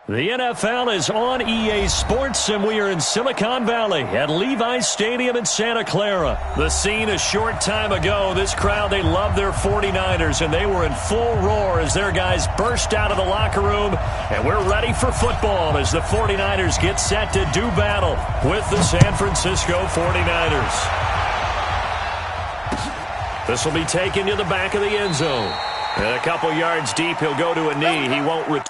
The NFL is on EA Sports, and we are in Silicon Valley at Levi's Stadium in Santa Clara. The scene a short time ago, this crowd, they love their 49ers, and they were in full roar as their guys burst out of the locker room, and we're ready for football as the 49ers get set to do battle with the San Francisco 49ers. This will be taken to the back of the end zone. And a couple yards deep, he'll go to a knee. He won't return.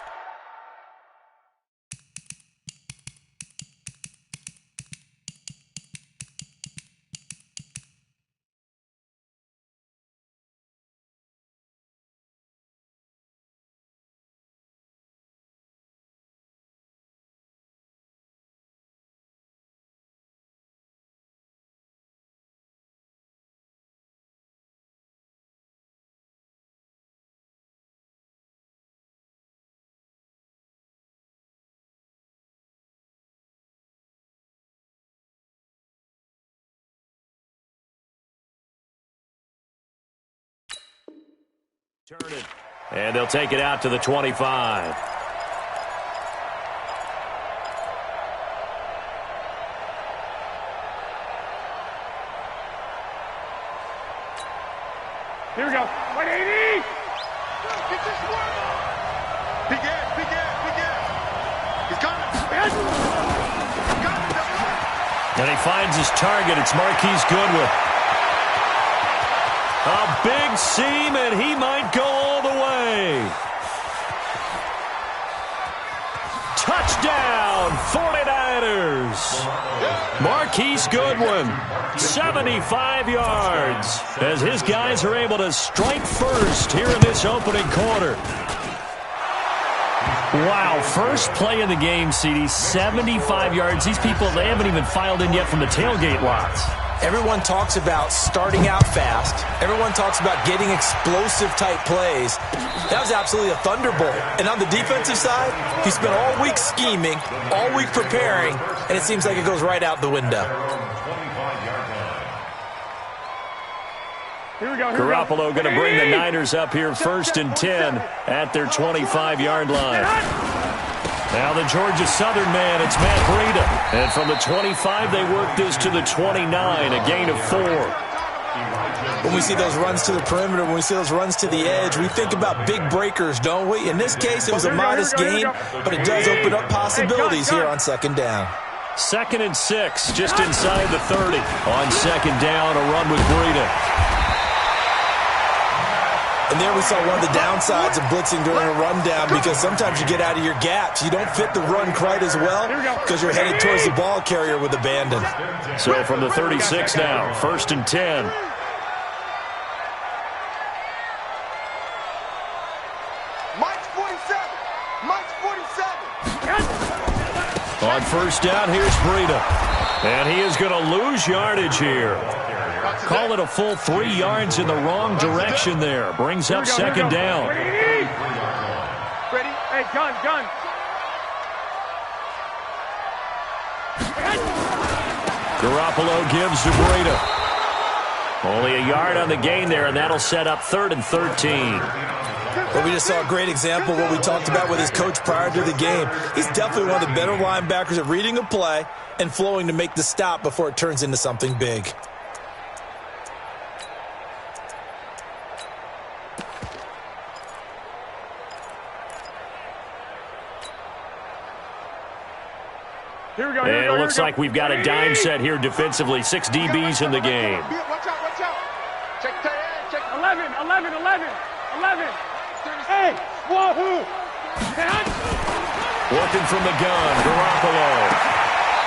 Turn it. And they'll take it out to the 25. Here we go. 180! Get this one! Big ass, big ass, big ass. He's coming. And he finds his target. It's Marquise Goodwin. A big seam, and he might go all the way. Touchdown, 49ers. Marquise Goodwin, 75 yards, as his guys are able to strike first here in this opening quarter. Wow, first play of the game, CD, 75 yards. These people, they haven't even filed in yet from the tailgate lots. Everyone talks about starting out fast. Everyone talks about getting explosive-type plays. That was absolutely a thunderbolt. And on the defensive side, he spent all week scheming, all week preparing, and it seems like it goes right out the window. Here we go. Garoppolo going to bring the Niners up here first and 10 at their 25-yard line. Now the Georgia Southern man, it's Matt Breida. And from the 25, they work this to the 29, a gain of 4. When we see those runs to the perimeter, when we see those runs to the edge, we think about big breakers, don't we? In this case, it was a modest gain, but it does open up possibilities here on second down. 2nd and 6, just inside the 30. On second down, a run with Breida. And there we saw one of the downsides of blitzing during a rundown, because sometimes you get out of your gaps. You don't fit the run quite as well because you're headed towards the ball carrier with abandon. So from the 36 now, 1st and 10. Mike's 47. Mike's 47. On first down, here's Breida. And he is going to lose yardage here. Call it a full 3 yards in the wrong direction there. Brings up second down. Ready? Hey, gun. Garoppolo gives to Breida. Only a yard on the gain there, and that'll set up 3rd and 13. Well, we just saw a great example of what we talked about with his coach prior to the game. He's definitely one of the better linebackers at reading a play and flowing to make the stop before it turns into something big. Here we go. And it looks like we've got a dime set here defensively. 6 DBs in the game. Watch out. Check 11. Hey, wahoo! Working from the gun, Garoppolo.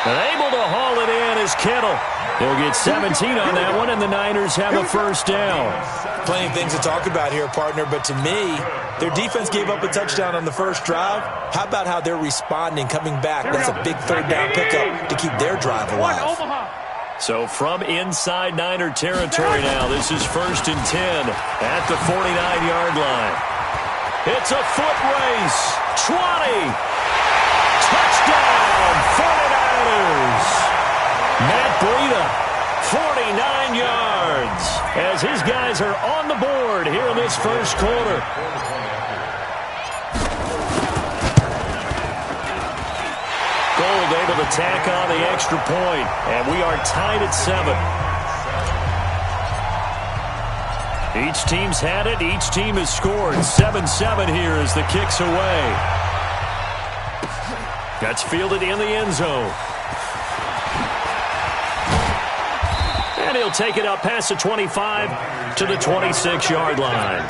And able to haul it in is Kittle. He'll get 17 on that one, and the Niners have a first down. Plenty of things to talk about here, partner, but to me, their defense gave up a touchdown on the first drive. How about how they're responding, coming back? That's a big third down pickup to keep their drive alive. So from inside Niner territory now, this is 1st and 10 at the 49-yard line. It's a foot race. 20. Touchdown, 49ers. Matt Breida, 49 yards, as his guys are on the board here in this first quarter. to tack on the extra point, and we are tied at 7. Each team's had it. Each team has scored. 7-7 here as the kick's away. That's fielded in the end zone. And he'll take it up past the 25 to the 26-yard line.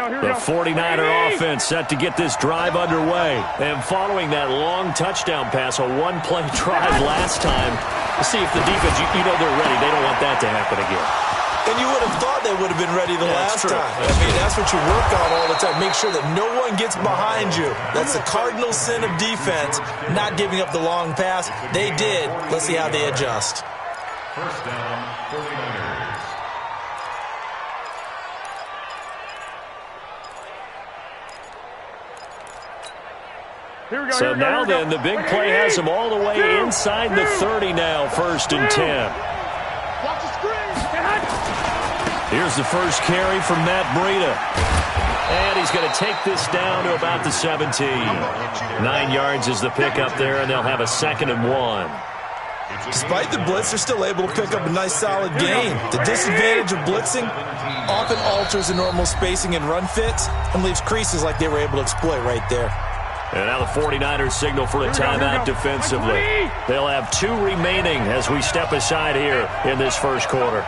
The 49er offense set to get this drive underway. And following that long touchdown pass, a one-play drive last time, to see if the defense, you know they're ready. They don't want that to happen again. And you would have thought they would have been ready the last time. I mean, that's what you work on all the time. Make sure that no one gets behind you. That's the cardinal sin of defense, not giving up the long pass. They did. Let's see how they adjust. First down, 49ers. So now then, the big play has them all the way inside the 30 now, 1st and 10. Watch the screen. Here's the first carry from Matt Breida. And he's going to take this down to about the 17. 9 yards is the pickup there, and they'll have a 2nd and 1. Despite the blitz, they're still able to pick up a nice solid gain. The disadvantage of blitzing often alters the normal spacing and run fits and leaves creases like they were able to exploit right there. And now the 49ers signal for a timeout defensively. They'll have 2 remaining as we step aside here in this first quarter.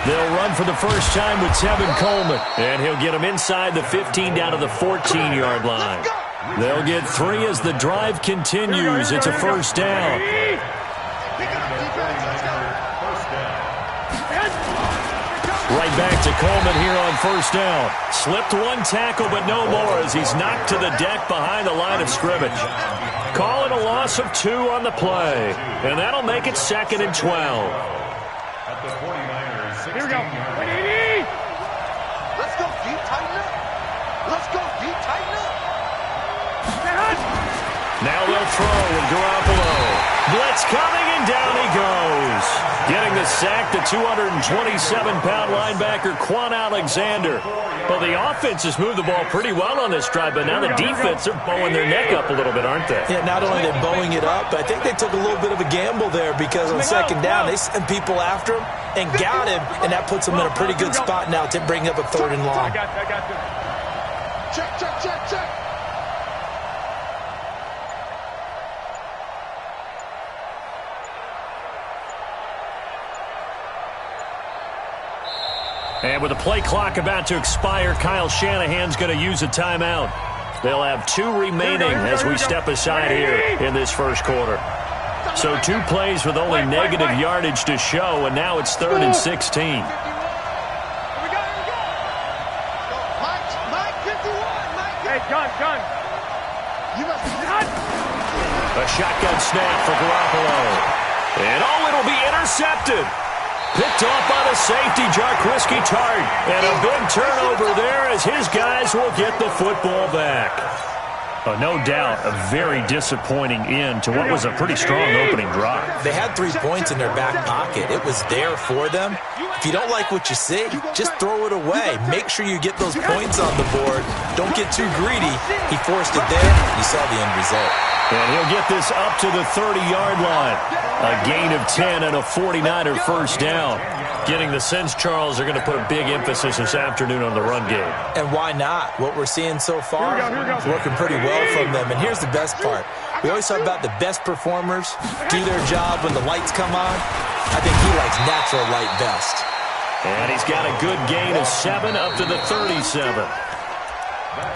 They'll run for the first time with Tevin Coleman, and he'll get him inside the 15 down to the 14-yard line. They'll get 3 as the drive continues. It's a first down. Right back to Coleman here on first down. Slipped one tackle, but no more as he's knocked to the deck behind the line of scrimmage. Call it a loss of 2 on the play, and that'll make it 2nd and 12. At the 49ers, 16 Here we go. Let's go deep, tighten up. Let's go deep, tighten up. Now they'll throw with Garoppolo. Blitz coming, and down he goes. Getting the sack, the 227-pound linebacker, Quan Alexander. Well, the offense has moved the ball pretty well on this drive, but now the defense are bowing their neck up a little bit, aren't they? Yeah, not only are they bowing it up, but I think they took a little bit of a gamble there because on 2nd down, they sent people after him and got him, and that puts them in a pretty good spot now to bring up a 3rd and long. I got this. Check, check, check, check. And with the play clock about to expire, Kyle Shanahan's going to use a timeout. They'll have 2 remaining as we step aside here in this first quarter. So 2 plays with only negative yardage to show, and now it's 3rd and 16. Mike, 51, Mike. Hey, gun. You must be A shotgun snap for Garoppolo. And it'll be intercepted. Picked off by the safety, Jarquiski Tart. And a big turnover there as his guys will get the football back. No doubt a very disappointing end to what was a pretty strong opening drive. They had 3 points in their back pocket. It was there for them. If you don't like what you see, just throw it away. Make sure you get those points on the board. Don't get too greedy. He forced it there. You saw the end result. And he'll get this up to the 30-yard line. A gain of 10 and a 49er first down. Getting the sense, Charles, they're going to put a big emphasis this afternoon on the run game. And why not? What we're seeing so far is working pretty well from them. And here's the best part. We always talk about the best performers do their job when the lights come on. I think he likes natural light best. And he's got a good gain of 7 up to the 37.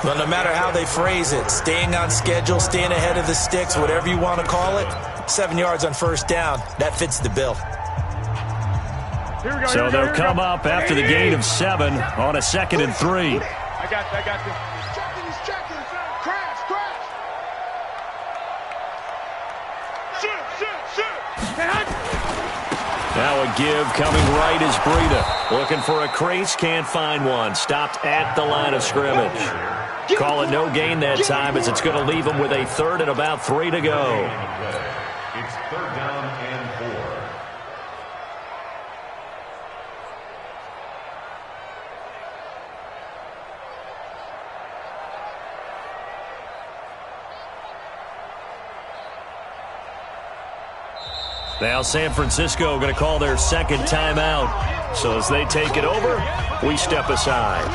Well, no matter how they phrase it, staying on schedule, staying ahead of the sticks, whatever you want to call it, 7 yards on first down, that fits the bill. So they'll come up after the gain of 7 on a 2nd and 3. I got this. He's checking. Crash. Shoot. Now a give coming right is Breida. Looking for a crease, can't find one. Stopped at the line of scrimmage. Call it no gain that time as it's going to leave them with a third and about 3 to go. It's third down and 4. Now San Francisco going to call their second timeout. So as they take it over, we step aside.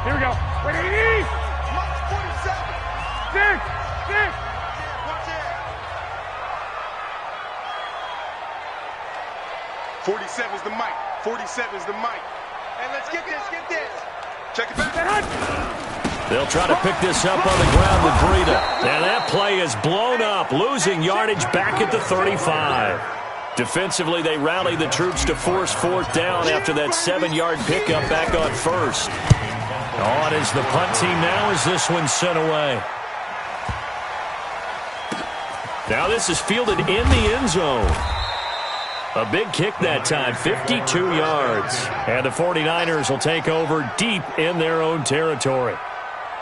Here we go. Wait, 80. 6. 47's the mic. 47's the mic. And let's get this. Check it back. They'll try to pick this up on the ground with Breida. And that play is blown up, losing yardage back at the 35. Defensively, they rally the troops to force fourth down after that 7-yard pickup back on first. On is the punt team now as this one's sent away. Now this is fielded in the end zone. A big kick that time, 52 yards. And the 49ers will take over deep in their own territory.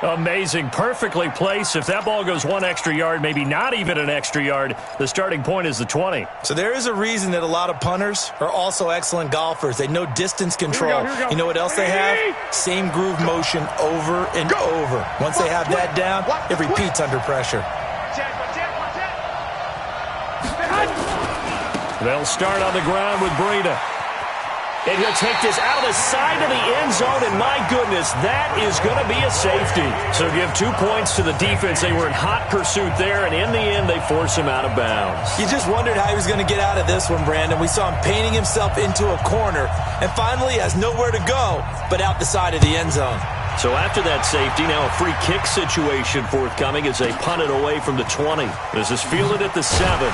Amazing, perfectly placed. If that ball goes 1 extra yard, maybe not even an extra yard, the starting point is the 20. So there is a reason that a lot of punters are also excellent golfers. They know distance control. Here we go. You know what else they have? Same groove motion over and over. Once they have that down, it repeats under pressure. They'll start on the ground with Breida. And he'll take this out of the side of the end zone, and my goodness, that is going to be a safety. So give 2 points to the defense. They were in hot pursuit there, and in the end, they force him out of bounds. You just wondered how he was going to get out of this one, Brandon. We saw him painting himself into a corner, and finally has nowhere to go but out the side of the end zone. So after that safety, now a free kick situation forthcoming as they punt it away from the 20. This is fielded at the 7.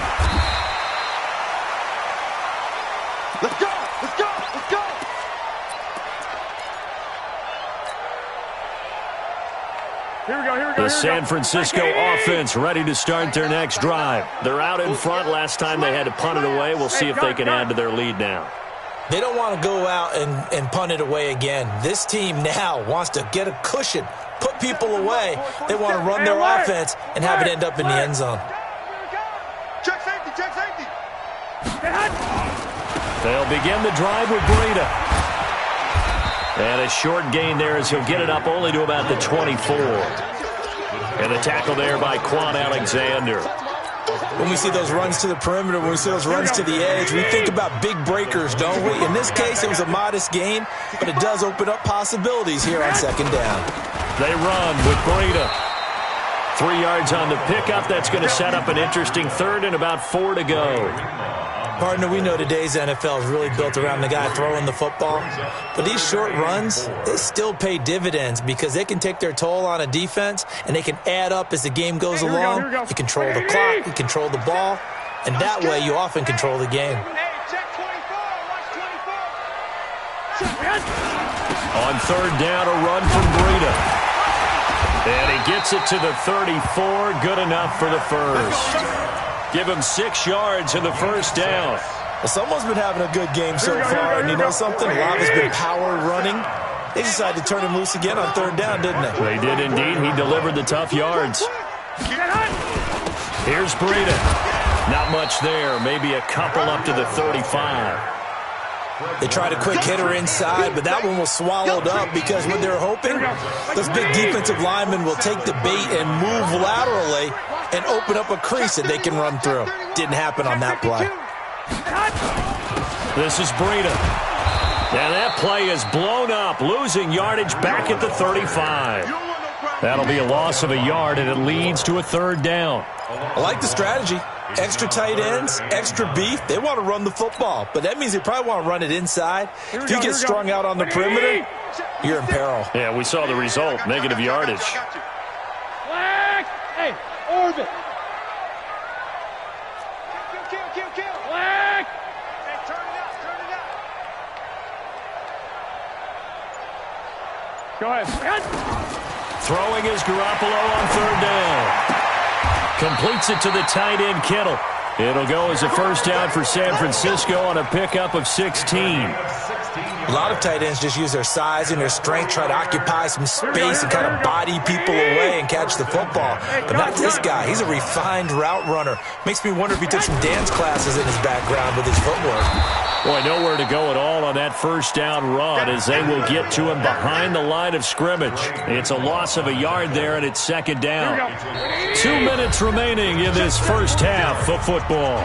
Let's go. Here we go. The San Francisco offense ready to start their next drive. They're out in front. Last time they had to punt it away. We'll see if they can add to their lead now. They don't want to go out and punt it away again. This team now wants to get a cushion, put people away. They want to run their offense and have it end up in the end zone. Check safety. They'll begin the drive with Breida. And a short gain there as he'll get it up only to about the 24. And the tackle there by Quan Alexander. When we see those runs to the perimeter, when we see those runs to the edge, we think about big breakers, don't we? In this case, it was a modest gain, but it does open up possibilities here on second down. They run with Breida. 3 yards on the pickup. That's going to set up an interesting third and about 4 to go. Partner, we know today's NFL is really built around the guy throwing the football. But these short runs, they still pay dividends because they can take their toll on a defense and they can add up as the game goes along. You control the clock, you control the ball, and that way you often control the game. On third down, a run from Breida. And he gets it to the 34. Good enough for the first. Give him 6 yards in the first down. Well, someone's been having a good game so far, and you know something? A lot has been power running. They decided to turn him loose again on third down, didn't they? They did indeed. He delivered the tough yards. Here's Breida. Not much there. Maybe a couple up to the 35. They tried a quick hitter inside, but that one was swallowed up because what they're hoping, those big defensive linemen will take the bait and move laterally and open up a crease that they can run through. Didn't happen on that play. This is Breida. And that play is blown up, losing yardage back at the 35. That'll be a loss of a yard, and it leads to a third down. I like the strategy. Extra tight ends, extra beef. They want to run the football, but that means they probably want to run it inside. If you get strung out on the perimeter, you're in peril. Yeah, we saw the result, negative yardage. Hey, orbit. Kill. Black. Hey, turn it out. Go ahead. Throwing is Garoppolo on third down. Completes it to the tight end, Kittle. It'll go as a first down for San Francisco on a pickup of 16. A lot of tight ends just use their size and their strength, try to occupy some space and kind of body people away and catch the football. But not this guy. He's a refined route runner. Makes me wonder if he took some dance classes in his background with his footwork. Boy, nowhere to go at all on that first down run as they will get to him behind the line of scrimmage. It's a loss of a yard there, and it's second down. 2 minutes remaining in this first half of football.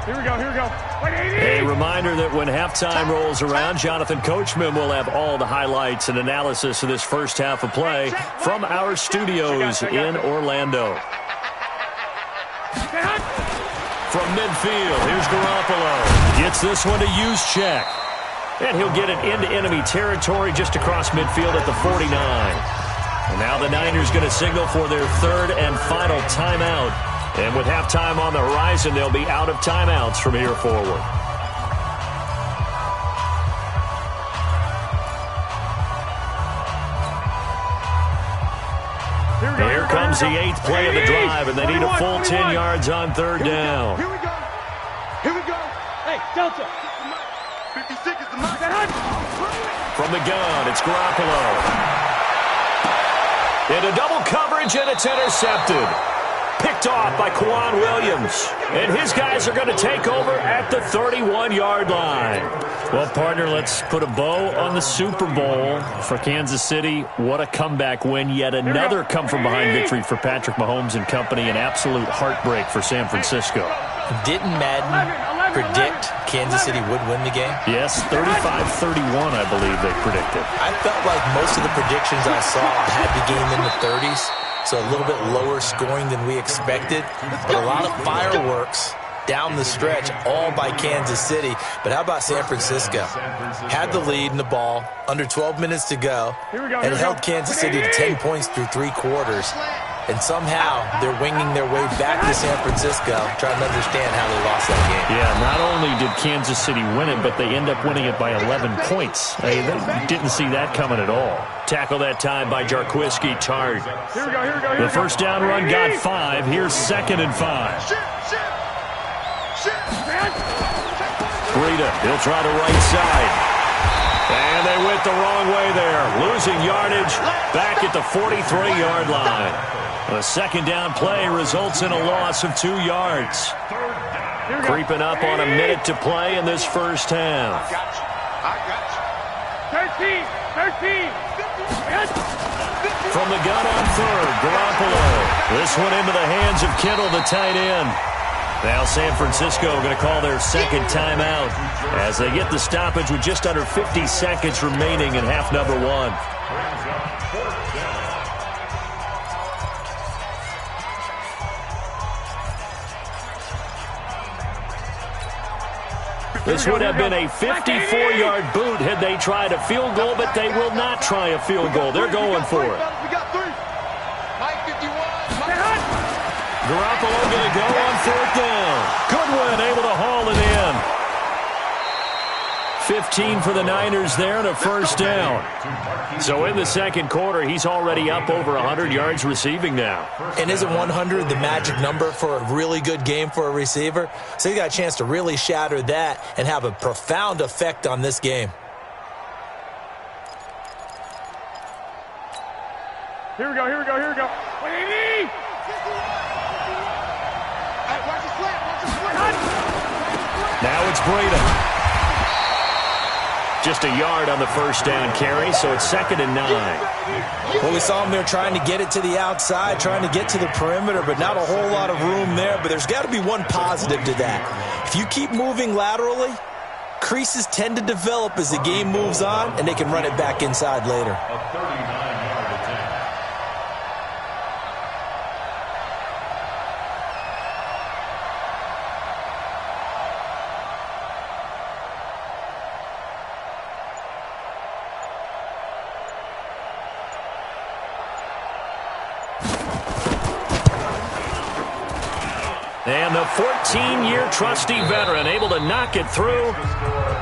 Here we go, here we go. A reminder that when halftime rolls around, Jonathan Coachman will have all the highlights and analysis of this first half of play from our studios in Orlando. From midfield, here's Garoppolo. Gets this one to Juszczyk. And he'll get it into enemy territory just across midfield at the 49. And now the Niners going to signal for their third and final timeout. And with halftime on the horizon, they'll be out of timeouts from here forward. Here comes the 8th play of the drive, and they need a full 10 yards on third down. Here we go. Here we go. Hey, Delta. 56 is the mark. From the gun, it's Garoppolo. Into double coverage, and it's intercepted. Picked off by Quan Williams. And his guys are going to take over at the 31-yard line. Well, partner, let's put a bow on the Super Bowl for Kansas City. What a comeback win. Yet another come-from-behind victory for Patrick Mahomes and company. An absolute heartbreak for San Francisco. Didn't Madden predict Kansas City would win the game? Yes, 35-31, I believe they predicted. I felt like most of the predictions I saw had the game in the 30s. So a little bit lower scoring than we expected, but a lot of fireworks down the stretch, all by Kansas City. But how about San Francisco? Had the lead in the ball, under 12 minutes to go, and held Kansas City to 10 points through 3 quarters. And somehow they're winging their way back to San Francisco, trying to understand how they lost that game. Yeah, not only did Kansas City win it, but they end up winning it by 11 points. They didn't see that coming at all. Tackle that time by Jarquiski Tart. Here we go, here we go. The first down run got 5. Here's 2nd and 5. Breida, he'll try the right side. And they went the wrong way there. Losing yardage back at the 43-yard line. A second down play results in a loss of 2 yards. Creeping up on a minute to play in this first half. I got you. 13. From the gun on third, Garoppolo. This one into the hands of Kittle, the tight end. Now San Francisco going to call their second timeout as they get the stoppage with just under 50 seconds remaining in half number 1. This would have been a 54-yard boot had they tried a field goal, but they will not try a field goal. They're going for it. We got 3. Mike 51. Garoppolo going to go on 4th down. Goodwin able to haul it in. 15 for the Niners there and a first down. So in the second quarter, he's already up over 100 yards receiving now. And isn't 100 the magic number for a really good game for a receiver? So he got a chance to really shatter that and have a profound effect on this game. Here we go, here we go, here we go. 180! Watch the slant. Now it's Breida. Just a yard on the first down carry, so it's 2nd and 9. Well, we saw them there trying to get it to the outside, trying to get to the perimeter, but not a whole lot of room there. But there's got to be one positive to that. If you keep moving laterally, creases tend to develop as the game moves on, and they can run it back inside later. And the 14-year trusty veteran able to knock it through.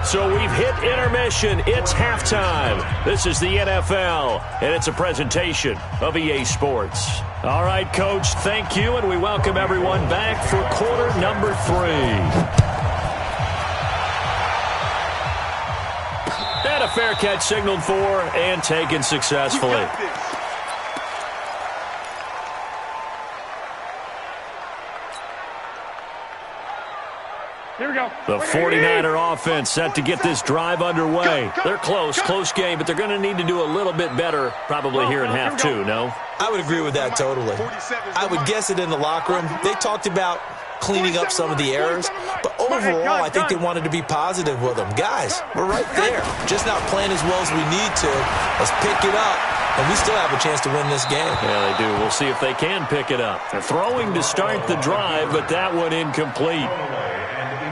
So we've hit intermission. It's halftime. This is the NFL, and it's a presentation of EA Sports. All right, Coach, thank you, and we welcome everyone back for quarter number 3. And a fair catch signaled for and taken successfully. Here we go. The 49er offense set to get this drive underway. They're close game, but they're going to need to do a little bit better probably here in half 2, no? I would agree with that totally. I would guess it in the locker room. They talked about cleaning up some of the errors, but overall, I think they wanted to be positive with them. Guys, we're right there. Just not playing as well as we need to. Let's pick it up, and we still have a chance to win this game. Yeah, they do. We'll see if they can pick it up. They're throwing to start the drive, but that one incomplete.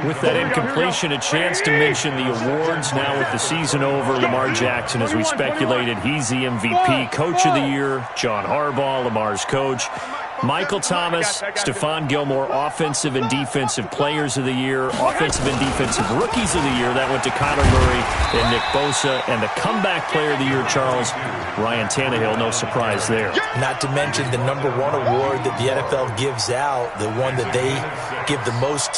With that incompletion, a chance to mention the awards. Now with the season over, Lamar Jackson, as we speculated, he's the MVP, Coach of the Year. John Harbaugh, Lamar's coach. Michael Thomas, Stephon Gilmore, Offensive and Defensive Players of the Year, Offensive and Defensive Rookies of the Year. That went to Kyler Murray and Nick Bosa. And the Comeback Player of the Year, Charles, Ryan Tannehill. No surprise there. Not to mention the #1 award that the NFL gives out, the one that they give the most,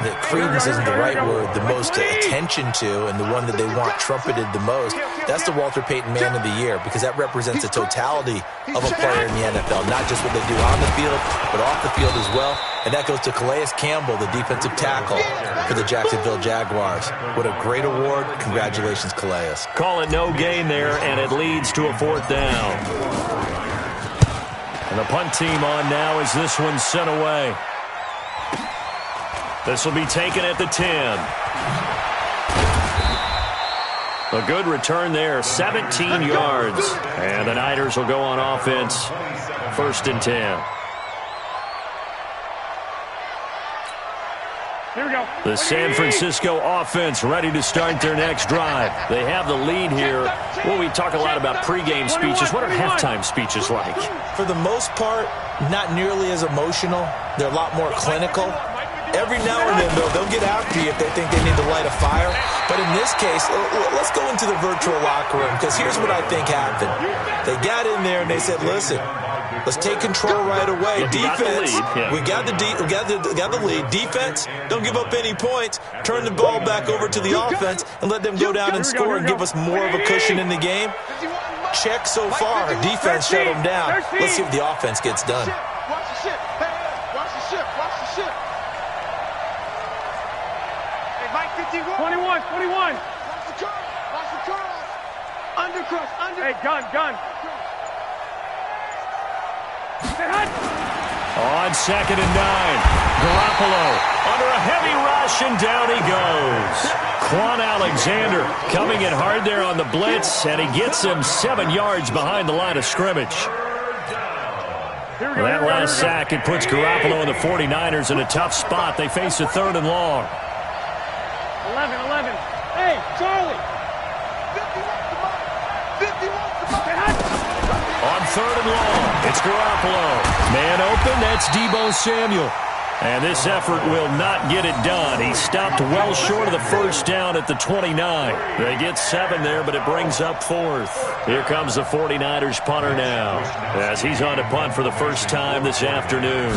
that credence isn't the right word, the most attention to, and the one that they want trumpeted the most. That's the Walter Payton Man of the Year, because that represents the totality of a player in the NFL, not just what they do on the field, but off the field as well. And that goes to Calais Campbell, the defensive tackle for the Jacksonville Jaguars. What a great award. Congratulations, Calais. Call it no gain there, and it leads to a 4th down. And the punt team on now as this one's sent away. This will be taken at the 10. A good return there, 17 yards. And the Niners will go on offense, 1st and 10. Here we go. The San Francisco offense ready to start their next drive. They have the lead here. Well, we talk a lot about pregame speeches. What are halftime speeches like? For the most part, not nearly as emotional. They're a lot more clinical. Every now and then, though, they'll get after you if they think they need to light a fire. But in this case, let's go into the virtual locker room, because here's what I think happened. They got in there and they said, listen, let's take control right away. Defense, we got the lead. Defense, don't give up any points. Turn the ball back over to the offense and let them go down and score and give us more of a cushion in the game. Check so far. Defense shut them down. Let's see if the offense gets done. Watch the ship. Hey, watch the ship. Watch the ship. Hey, Mike 51. 21. Watch the curl. Watch the curl. Undercrush. Hey, gun. On 2nd and 9, Garoppolo under a heavy rush, and down he goes. Quan Alexander coming in hard there on the blitz, and he gets him 7 yards behind the line of scrimmage. That last sack, it puts Garoppolo and the 49ers in a tough spot. They face a 3rd and long. 11. Hey, Charlie. 51. On 3rd and long, it's Garoppolo. Man open, that's Deebo Samuel. And this effort will not get it done. He stopped well short of the 1st down at the 29. They get 7 there, but it brings up 4th. Here comes the 49ers punter now, as he's on to punt for the first time this afternoon.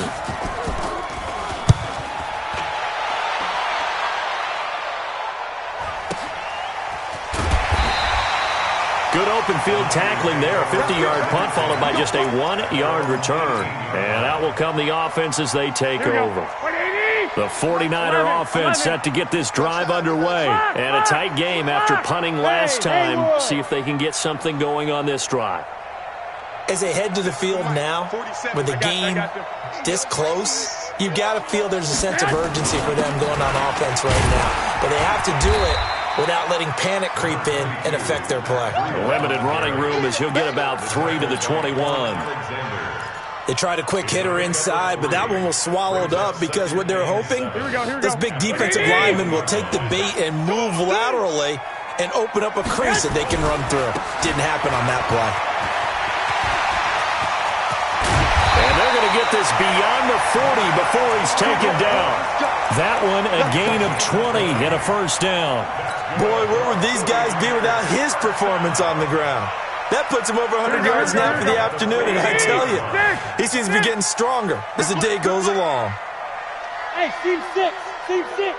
Good open field tackling there. A 50-yard punt followed by just a 1-yard return. And out will come the offense as they take over. The 49er offense set to get this drive underway. And a tight game after punting last time. See if they can get something going on this drive. As they head to the field now, with the game this close, you've got to feel there's a sense of urgency for them going on offense right now. But they have to do it without letting panic creep in and affect their play. Limited running room as he'll get about 3 to the 21. They tried a quick hitter inside, but that one was swallowed up because what they're hoping, this big defensive lineman will take the bait and move laterally and open up a crease that they can run through. Didn't happen on that play. And they're going to to get this beyond the 40 before he's taken down. That one a gain of 20 and a first down. Boy, where would these guys be without his performance on the ground? That puts him over 100 yards now for the afternoon, and I tell you, he seems to be getting stronger as the day goes along. Hey, team 6. Team 6.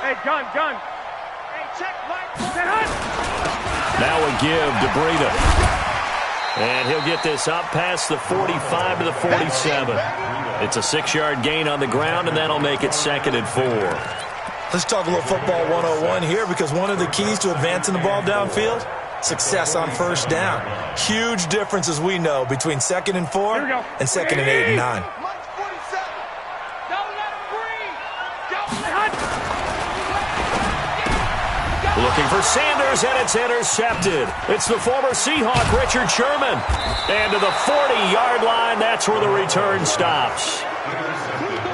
Hey, gun. Hey, check, Mike. Now a give to Breida. And he'll get this up past the 45 to the 47. It's a 6-yard gain on the ground, and that'll make it 2nd and 4. Let's talk a little football 101 here, because one of the keys to advancing the ball downfield, success on first down. Huge difference, as we know, between 2nd and 4 and 2nd and 8 and 9. Looking for Sanders, and it's intercepted. It's the former Seahawk, Richard Sherman. And to the 40-yard line, that's where the return stops.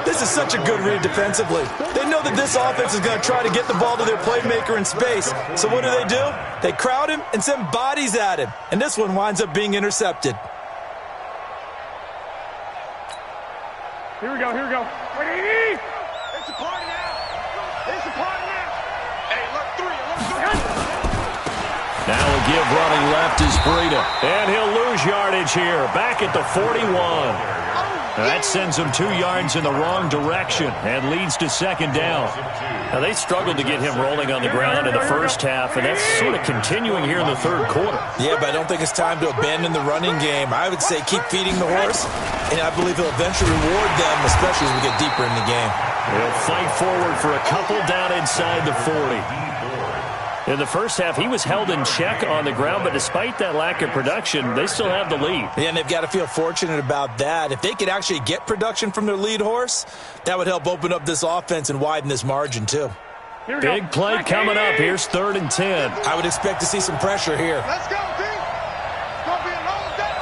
This is such a good read defensively. They know that this offense is going to try to get the ball to their playmaker in space. So what do? They crowd him and send bodies at him. And this one winds up being intercepted. Here we go. Ready? It's a party now. Hey, look, 3. Now a give running left is Breida. And he'll lose yardage here. Back at the 41. That sends him 2 yards in the wrong direction and leads to 2nd down. Now, they struggled to get him rolling on the ground in the first half, and that's sort of continuing here in the third quarter. Yeah, but I don't think it's time to abandon the running game. I would say keep feeding the horse, and I believe he'll eventually reward them, especially as we get deeper in the game. He'll fight forward for a couple down inside the 40. In the first half, he was held in check on the ground, but despite that lack of production, they still have the lead. Yeah, and they've got to feel fortunate about that. If they could actually get production from their lead horse, that would help open up this offense and widen this margin, too. Big play coming up. Here's 3rd and 10. I would expect to see some pressure here. Let's go, D. Gonna be a long day.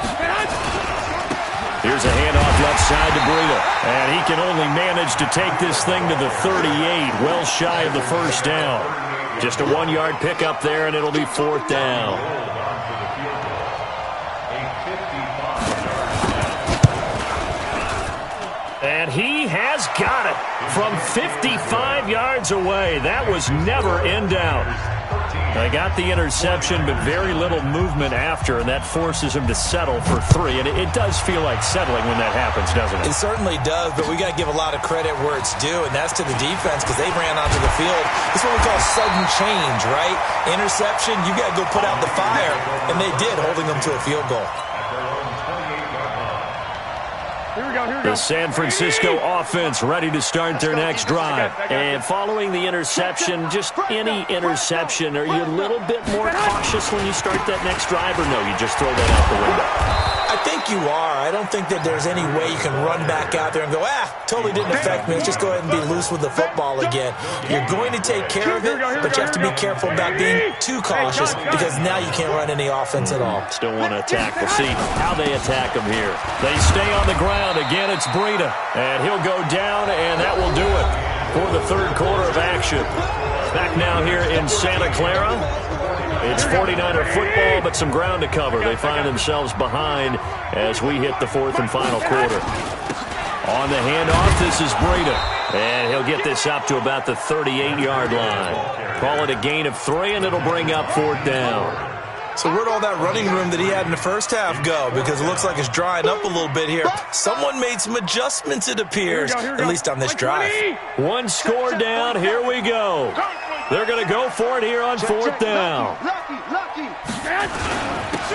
Here's a handoff left side to Breida. And he can only manage to take this thing to the 38, well shy of the first down. Just a 1-yard pickup there, and it'll be 4th down. And he has got it from 55 yards away. That was never in doubt. They got the interception, but very little movement after, and that forces him to settle for 3. And it does feel like settling when that happens, doesn't it? It certainly does, but we got to give a lot of credit where it's due, and that's to the defense, because they ran onto the field. It's what we call sudden change, right? Interception, you got to go put out the fire, and they did, holding them to a field goal. Here we go. The San Francisco offense ready to start their next drive. And following the interception, just any interception, are you a little bit more cautious when you start that next drive, or no, you just throw that out the window? I think you are. I don't think that there's any way you can run back out there and go, totally didn't affect me. Let's just go ahead and be loose with the football again. You're going to take care of it, but you have to be careful about being too cautious, because now you can't run any offense at all. Still want to attack. We'll see how they attack him here. They stay on the ground. Again, it's Breida. And he'll go down, and that will do it for the third quarter of action. Back now here in Santa Clara. It's 49er football, but some ground to cover. They find themselves behind as we hit the 4th and final quarter. On the handoff, this is Breida. And he'll get this up to about the 38-yard line. Call it a gain of 3, and it'll bring up 4th down. So where'd all that running room that he had in the first half go? Because it looks like it's drying up a little bit here. Someone made some adjustments, it appears, at least on this drive. One score down. Here we go. They're going to go for it here on 4th down.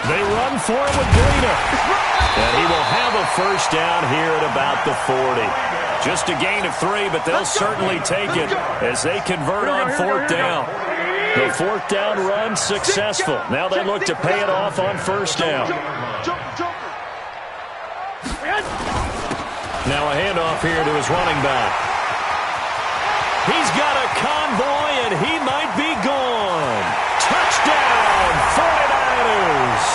They run for it with Breida. And he will have a first down here at about the 40. Just a gain of 3, but they'll certainly take it as they convert on 4th down. The 4th down run successful. Now they look to pay it off on first down. Now a handoff here to his running back. He's got a convoy, and he might be gone. Touchdown, 49ers.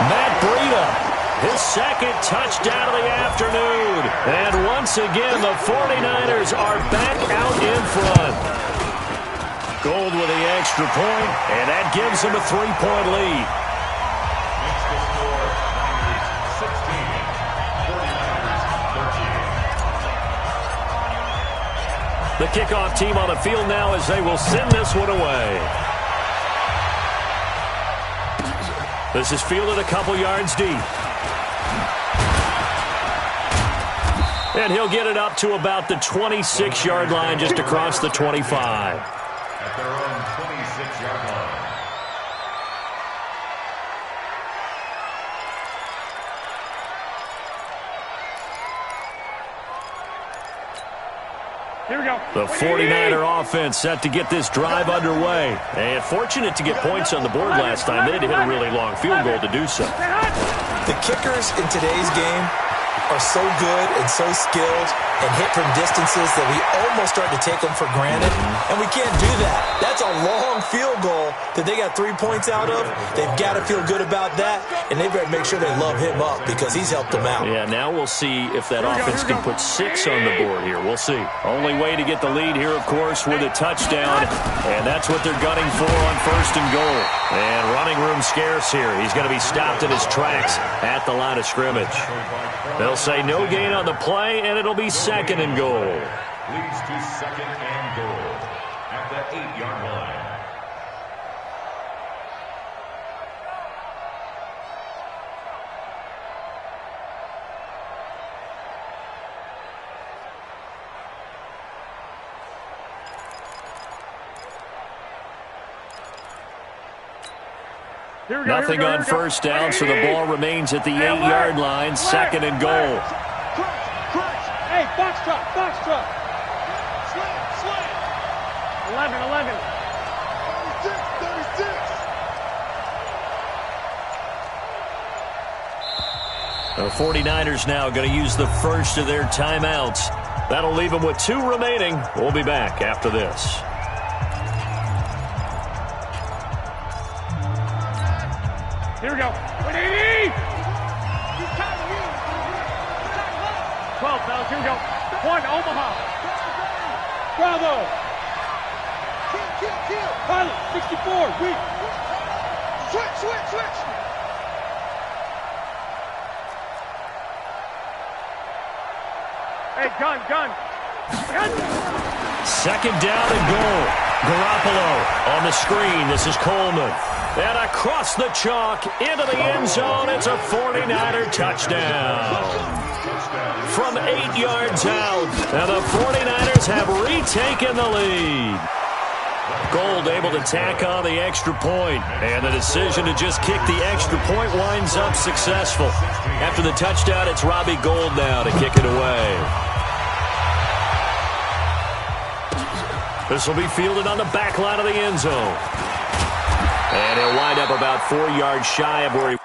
Matt Breida, his 2nd touchdown of the afternoon. And once again, the 49ers are back out in front. Gold with the extra point, and that gives them a 3-point lead. The kickoff team on the field now as they will send this one away. This is fielded a couple yards deep. And he'll get it up to about the 26-yard line, just across the 25. At their own 26-yard line. Here we go. The 49er offense set to get this drive underway. And fortunate to get points on the board last time. They had to hit a really long field goal to do so. The kickers in today's game are so good and so skilled and hit from distances that we almost start to take them for granted, and we can't do that. That's a long field goal that they got 3 points out of. They've got to feel good about that, and they better make sure they love him up because he's helped them out. Yeah, now we'll see if that offense can put 6 on the board here. We'll see. Only way to get the lead here, of course, with a touchdown, and that's what they're gunning for on 1st and goal. And running room scarce here. He's going to be stopped in his tracks at the line of scrimmage. They'll say no gain on the play, and it'll be 2nd and goal. Leads to 2nd and goal at the 8-yard line. Nothing on 1st down, so the ball remains at the 8-yard line, 2nd and goal. Hey, box truck. Slant. 11. 36. The 49ers now going to use the first of their timeouts. That'll leave them with 2 remaining. We'll be back after this. Here we go. 180. 12, fellas. Here we go. 1, Omaha. Bravo. Kill. Pilot, 64. Weak. Switch. Hey, gun. 2nd down and goal. Garoppolo on the screen. This is Coleman. And across the chalk into the end zone. It's a 49er touchdown. From 8 yards out. And the 49ers have retaken the lead. Gold able to tack on the extra point. And the decision to just kick the extra point winds up successful. After the touchdown, it's Robbie Gould now to kick it away. This will be fielded on the back line of the end zone. And he'll wind up about 4 yards shy of where he...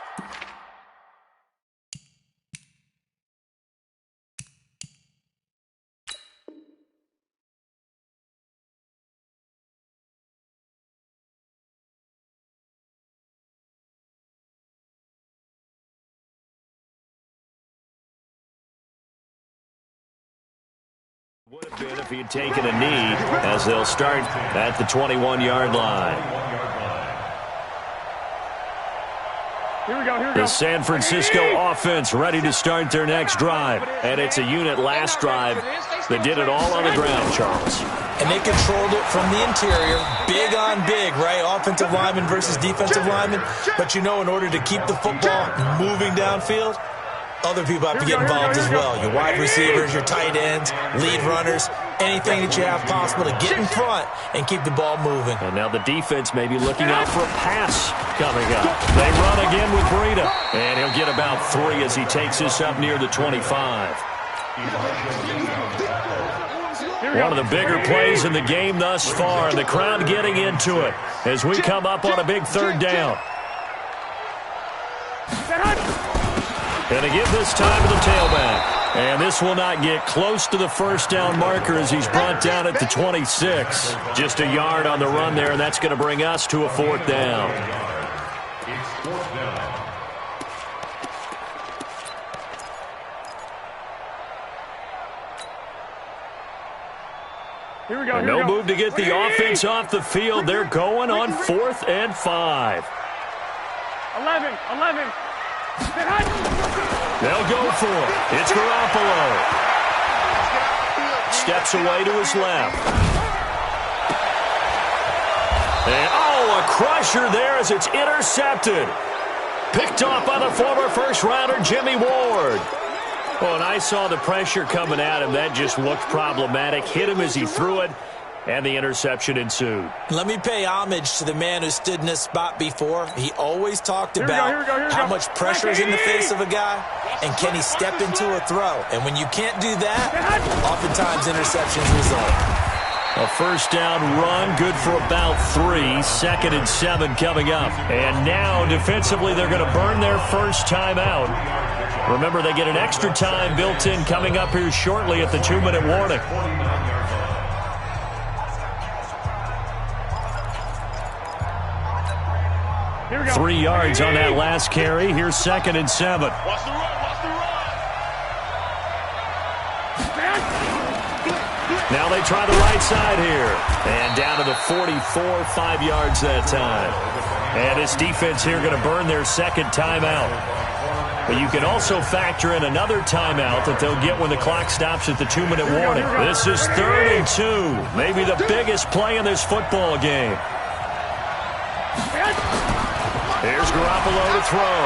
would have been if he had taken a knee, as they'll start at the 21-yard line. Here we go. The San Francisco offense ready to start their next drive. And it's a unit last drive that did it all on the ground, Charles. And they controlled it from the interior, big on big, right? Offensive lineman versus defensive lineman. But you know, in order to keep the football moving downfield, other people have to get involved as well. Your wide receivers, your tight ends, lead runners, anything that you have possible to get in front and keep the ball moving. And now the defense may be looking out for a pass coming up. They run again with Breida. And he'll get about 3 as he takes this up near the 25. One of the bigger plays in the game thus far, and the crowd getting into it as we come up on a big 3rd down. And to give this time to the tailback. And this will not get close to the 1st down marker as he's brought down at the 26. Just a yard on the run there, and that's going to bring us to a 4th down. It's 4th down. Here we go. No move to get the offense off the field. They're going on 4th and 5. 11. They'll go for it. It's Garoppolo. Steps away to his left. And, a crusher there as it's intercepted. Picked off by the former first-rounder Jimmy Ward. Well, and I saw the pressure coming at him. That just looked problematic. Hit him as he threw it, and the interception ensued. Let me pay homage to the man who stood in this spot before. He always talked about how much pressure is in the face of a guy, and can he step into a throw. And when you can't do that, oftentimes interceptions result. A first down run, good for about 3. 2nd and 7 coming up. And now, defensively, they're going to burn their first timeout. Remember, they get an extra time built in coming up here shortly at the 2-minute warning. Here we go. 3 yards on that last carry. Here's 2nd and 7. Watch the run, watch the run. Now they try the right side here. And down to the 44, 5 yards that time. And this defense here going to burn their second timeout. But you can also factor in another timeout that they'll get when the clock stops at the 2-minute warning. This is 3rd and 2. Maybe the biggest play in this football game. Here's Garoppolo to throw.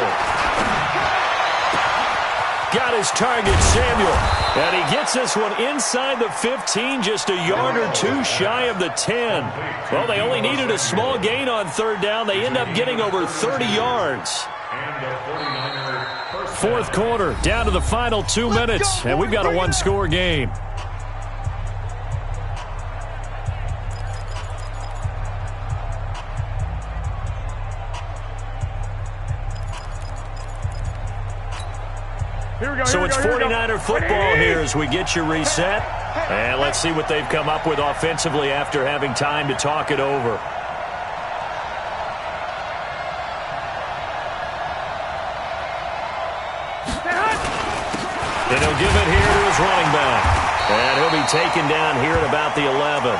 Got his target, Samuel. And he gets this one inside the 15, just a yard or 2 shy of the 10. Well, they only needed a small gain on 3rd down. They end up getting over 30 yards. 4th quarter, down to the final 2 minutes, and we've got a 1-score game. So it's 49er football here as we get you reset. And let's see what they've come up with offensively after having time to talk it over. And he'll give it here to his running back. And he'll be taken down here at about the 11.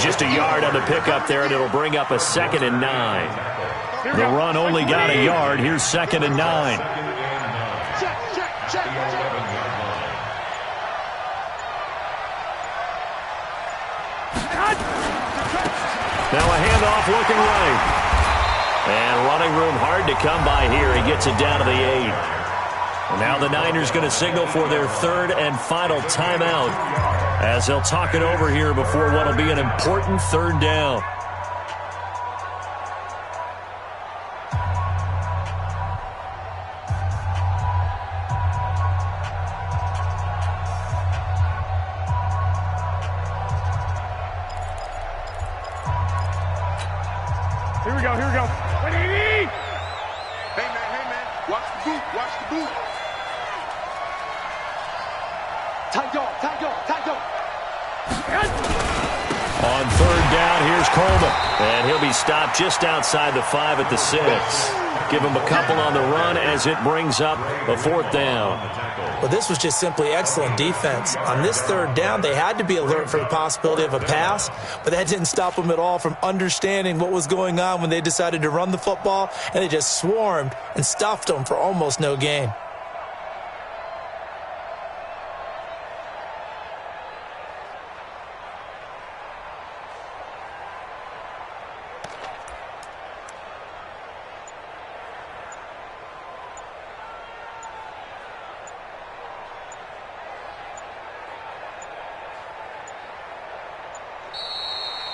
Just a yard on the pickup there, and it'll bring up a 2nd and 9. The run only got a yard. Here's 2nd and 9. Now a handoff looking right. And running room hard to come by here. He gets it down to the 8. And now the Niners going to signal for their 3rd and final timeout as they'll talk it over here before what will be an important 3rd down. Here we go, here we go. Hey, man, watch the boot, watch the boot. Tight dog, tight dog, tight dog. On 3rd down, here's Coleman. And he'll be stopped just outside the 5 at the 6. Give him a couple on the run as it brings up a 4th down. Well, this was just simply excellent defense. On this 3rd down, they had to be alert for the possibility of a pass, but that didn't stop them at all from understanding what was going on when they decided to run the football, and they just swarmed and stuffed them for almost no gain.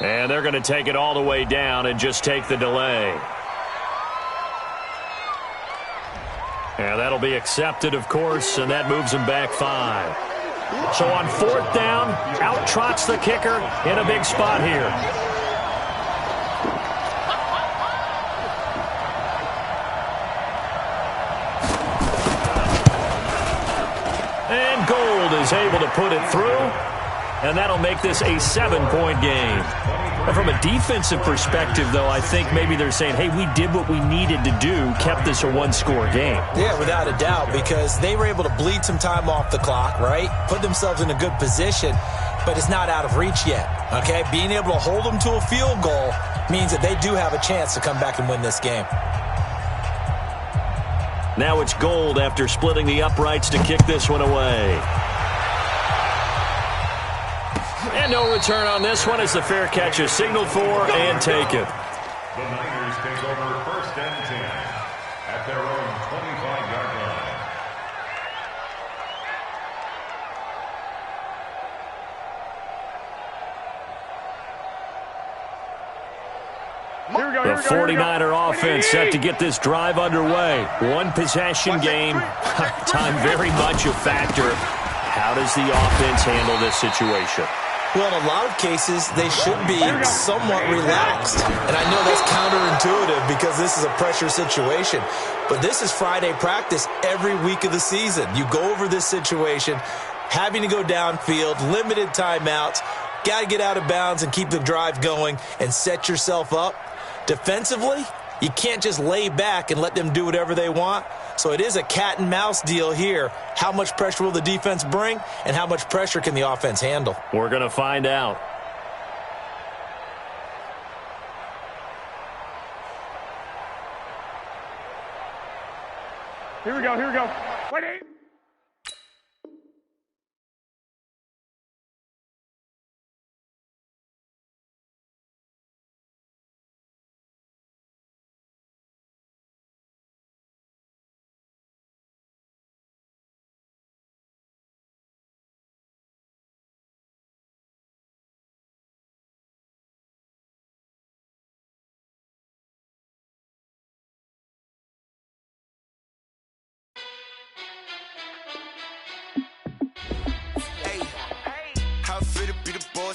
And they're going to take it all the way down and just take the delay. And that'll be accepted, of course, and that moves him back 5. So on 4th down, out trots the kicker in a big spot here. And Gold is able to put it through. And that'll make this a 7-point game. And from a defensive perspective, though, I think maybe they're saying, hey, we did what we needed to do, kept this a 1-score game. Yeah, without a doubt, because they were able to bleed some time off the clock, right? Put themselves in a good position, but it's not out of reach yet, okay? Being able to hold them to a field goal means that they do have a chance to come back and win this game. Now it's Gold after splitting the uprights to kick this one away. And no return on this one as the fair catch is signaled for and taken. The Niners take over 1st and 10 at their own 25-yard line. The 49er offense set to get this drive underway. One possession game. Time very much a factor. How does the offense handle this situation? Well, in a lot of cases, they should be somewhat relaxed. And I know that's counterintuitive because this is a pressure situation. But this is Friday practice every week of the season. You go over this situation, having to go downfield, limited timeouts, got to get out of bounds and keep the drive going and set yourself up. Defensively, you can't just lay back and let them do whatever they want. So it is a cat and mouse deal here. How much pressure will the defense bring, and how much pressure can the offense handle? We're going to find out. Here we go. Wait.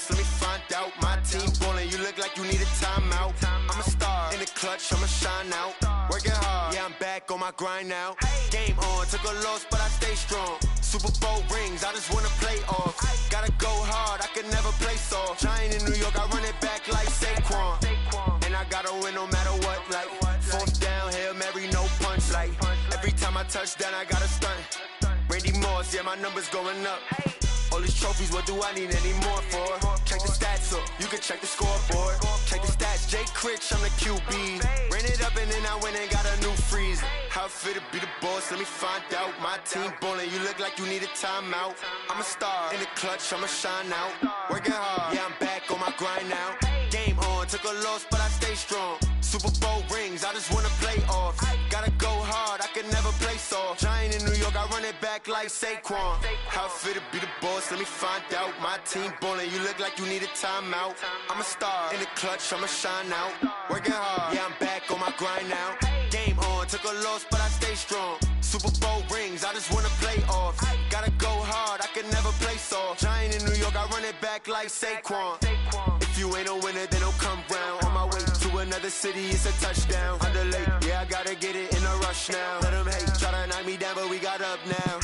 Let me find out. My team ballin', you look like you need a timeout. I'm a star in the clutch, I'ma shine out. Working hard, yeah, I'm back on my grind now. Game on, took a loss, but I stay strong. Super Bowl rings, I just wanna play off. Gotta go hard, I can never play soft. Giant in New York, I run it back like Saquon. And I gotta win no matter what, like 4th down, Hail Mary, no punch. Like every time I touch down, I gotta stunt. Randy Moss, yeah, my numbers going up. All these trophies, what do I need any more for? Check the stats up, you can check the scoreboard. Check the stats, Jake Critch, I'm the QB. Ran it up and then I went and got a new freeze. How it fit to be the boss, let me find out. My team ballin', you look like you need a timeout. I'm a star in the clutch, I'ma shine out. Working hard, yeah, I'm back on my grind now. Game on, took a loss, but I stay strong. Super Bowl rings, I just wanna play off. Gotta go hard, I can never play soft. Giant in New York, I run it back like Saquon. How it fit to be the boss, let me find out. My team ballin', you look like you need a timeout. I'm a star in the clutch, I'ma shine out. Working hard, yeah, I'm back on my grind now. Game on, took a loss, but I stay strong. Super Bowl rings, I just wanna play off. Gotta go hard, I can never play soft. Giant in New York, I run it back like Saquon. If you ain't a winner, then don't come round. On my way to another city, it's a touchdown. Underlay, yeah, I gotta get it in a rush now. Let them hate, try to knock me down, but we got up now.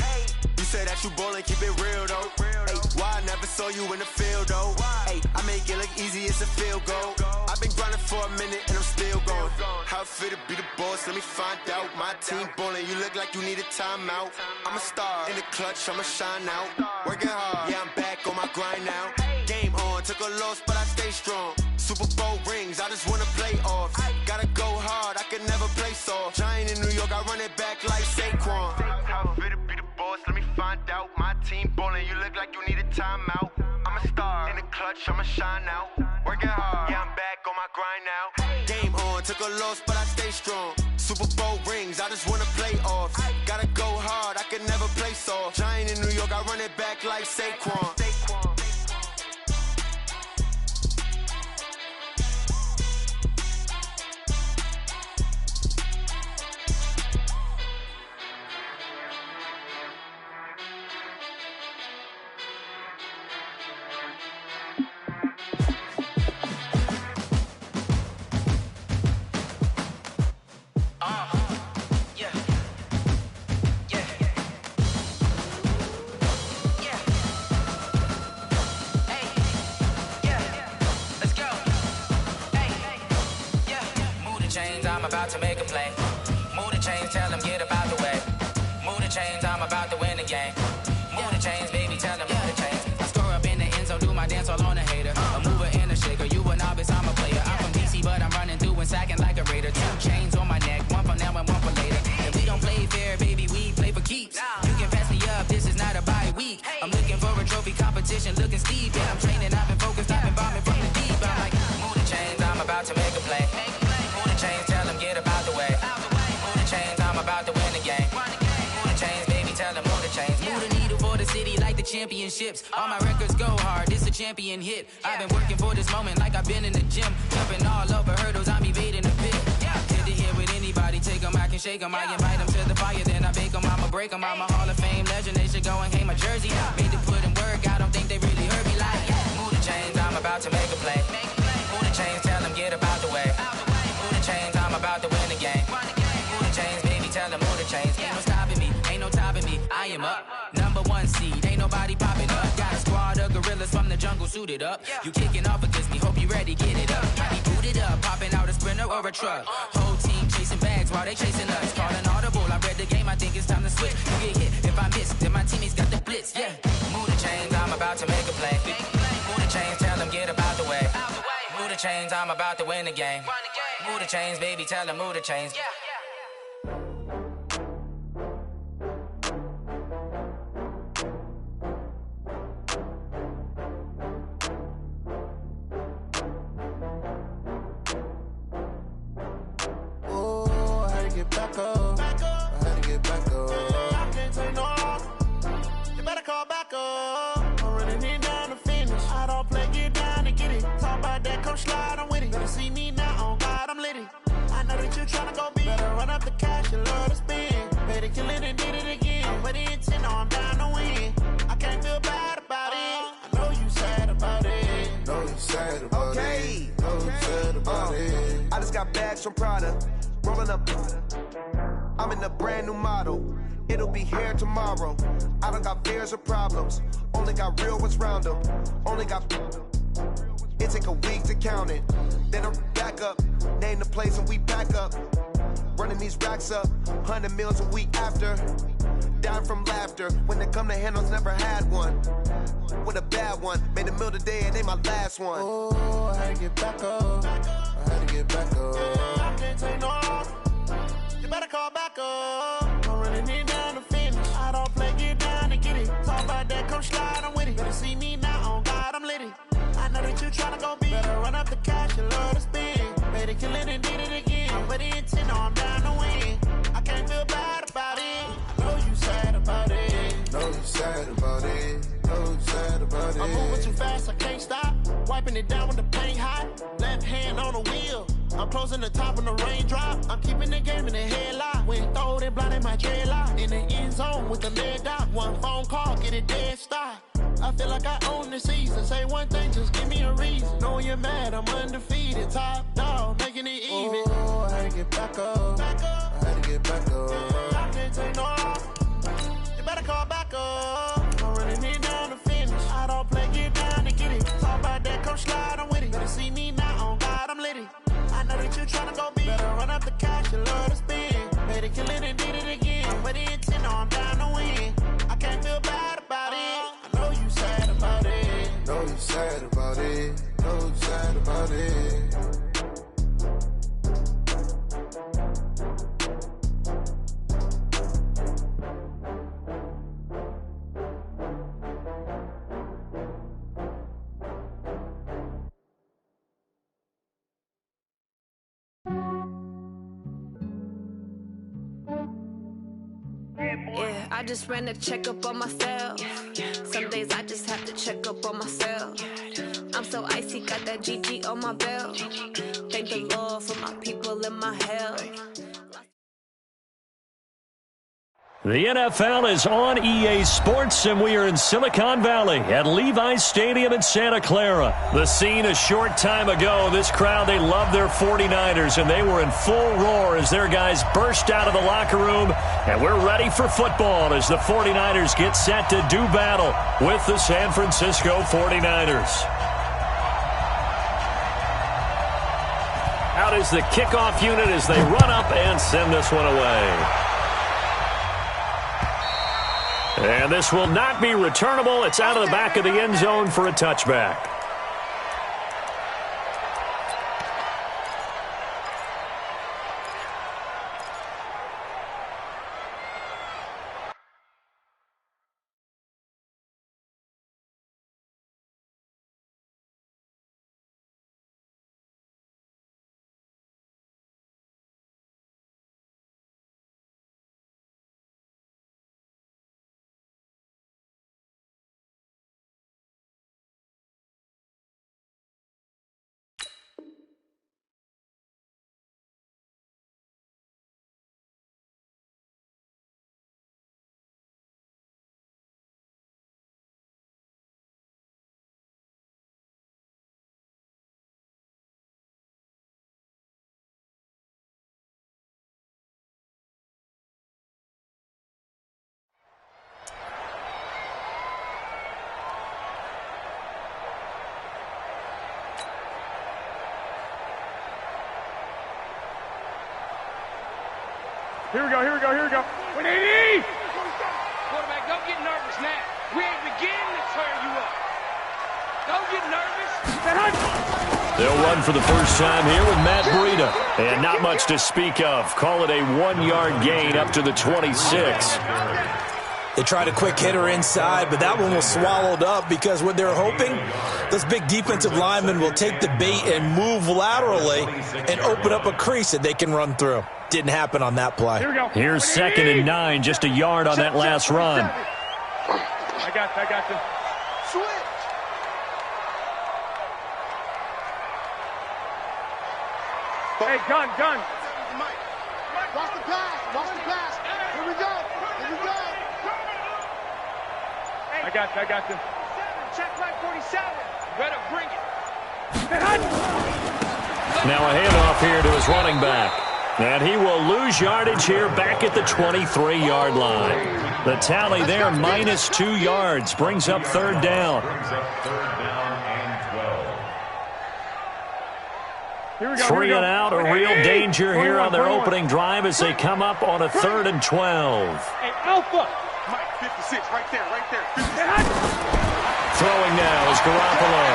You say that you ballin', keep it real though. Hey, why I never saw you in the field though? Hey, I make it look easy, it's a field goal. I've been grinding for a minute and I'm still going. How it fit to be the boss, let me find out. My team ballin', you look like you need a timeout. I'm a star in the clutch, I'ma shine out. Working hard, yeah, I'm back on my grind now. Game on, took a loss, but I stay strong. Super Bowl rings, I just wanna play off. Gotta go hard, I can never play soft. Giant in New York, I run it back like Saquon. How it fit to be the boss, let me find out. My team ballin', you look like you need a timeout. I'm a star in the clutch, I'ma shine out. Working hard, yeah, I'm back on my grind now. Game on, took a loss, but I stay strong. Super Bowl rings, I just wanna play off. Gotta go hard, I can never play soft. Giant in New York, I run it back like Saquon. About to make a play. Move the chains, tell them get about the way. Move the chains, I'm about to win the game. Move the chains, baby, tell them move the chains. I score up in the end zone, do my dance all on a hater. A mover and a shaker, you a novice, I'm a player. I'm from DC, but I'm running through and sacking like a raider. 2 chains on my neck, one for now and one for later. And we don't play fair, baby, we play for keeps. You can pass me up, this is not a bye week. I'm looking for a trophy competition, looking steep, and I'm training out championships. All my records go hard, this a champion hit. I've been working for this moment like I've been in the gym. Jumping all over hurdles, I'm evading the pit. Hit to hit with anybody, take them, I can shake them. I invite them to the fire, then I bake them, I'ma break them. I'm a Hall of Fame legend, they should go and hang my jersey. Made to put in work, I don't think they really heard me like. Move the chains, I'm about to make a play. Move the chains, tell them get up out the way. Move the chains, I'm about to win the game. Move the chains, baby, tell them move the chains. Ain't no stopping me, ain't no topping me. I am up, #1 seed, ain't nobody popping up. Got a squad of gorillas from the jungle suited up. You kicking off against me, hope you ready, get it up. I be booted up, popping out a sprinter or a truck. Whole team chasing bags while they chasing us. Calling audible, I read the game, I think it's time to switch. You get hit if I miss, then my teammates got the blitz, yeah. Move the chains, I'm about to make a play. Move the chains, tell them get up out the way. Move the chains, I'm about to win the game. Move the chains, baby, tell them move the chains. Get back up. I had to get back up. I can't take no loss. You better call back up. I'm running it down to finish. I don't play, get down to get it. Talk about that, come slide, I'm with it. Better see me now, on God, I'm litty. I know that you tryna go big. Better run up the cash, you love to spend. Better kill it and did it again. Put it in 10, I'm down to win. I can't feel bad about it. I know you sad about it. Know you sad about it. Know you sad about it. I just got bags from Prada. Rolling up, I'm in a brand new model. It'll be here tomorrow. I don't got fears or problems. Only got real ones round them. Only got. It take a week to count it. Then I'm back up. Name the place and we back up. Running these racks up. 100 meals a week after. Down from laughter. When they come to handles, never had one. With a bad one. Made a meal today and ain't my last one. Oh, I had to get back up. I had to get back up. I can't take no loss. You better call back up. I'm running it down to finish. I don't play, get down to get it. Talk about that, come slide, I'm with it. Better see me now, on God, I'm litty. I know that you tryna go big. Better run up the cash, you love to spend. Better kill it and did it again. Put it in 10, I'm down to win. I can't feel bad about it. I know you sad about it. Know you sad about it. Know you sad about it. I'm moving too fast, I can't stop. Wiping it down with the paint hot. Left hand on the wheel. I'm closing the top when the raindrop. I'm keeping the game in the headlock. When throw it, blinding my dreadlock. In the end zone with the leg out. One phone call, get it dead stop. I feel like I own the season. Say one thing, just give me a reason. Knowing you're mad, I'm undefeated. Top dog, making it even. Oh, I had to get back up. I had to get back up. I can't take no loss. You better call back up. I'm running it down to finish. I don't play, get down to get it. Talk about that, come slide, I'm with it. Better see me now, on God, I'm litty. I know that you tryna go big. Better run up the cash, you love to spend. Better kill it and did it again. Put it in 10, I'm down to win. I can't feel bad about it. I know you sad about it. Know you sad about it. Know you sad about it. Yeah, I just ran a checkup on myself. Some days I just have to check up on myself. I'm so icy, got that GG on my belt. Thank the Lord for my people and my health. The NFL is on EA Sports, and we are in Silicon Valley at Levi's Stadium in Santa Clara. The scene a short time ago, this crowd, they love their 49ers, and they were in full roar as their guys burst out of the locker room. And we're ready for football as the 49ers get set to do battle with the San Francisco 49ers. Out is the kickoff unit as they run up and send this one away. And this will not be returnable. It's out of the back of the end zone for a touchback. Here we go, here we go, here we go. 180! Quarterback, don't get nervous now. We ain't beginning to tear you up. Don't get nervous. They'll run for the first time here with Matt Breida. And not much to speak of. Call it a 1-yard gain up to the 26. They tried a quick hitter inside, but that one was swallowed up because what they're hoping, this big defensive lineman will take the bait and move laterally and open up a crease that they can run through. Didn't happen on that play. Here we go. Here's 2nd and 9, just a yard on that last run. I got you. Switch. Hey, gun. Mike, watch the pass. Here we go. I got you. Check line 47. Better bring it. Now a handoff here to his running back. And he will lose yardage here back at the 23-yard line. The tally there, minus 2 yards, brings up 3rd down. Here we go. 3 and out, a real danger here on their opening drive as they come up on a 3rd and 12. Hey, Alpha. Mike, 56, right there. 56. Throwing now is Garoppolo.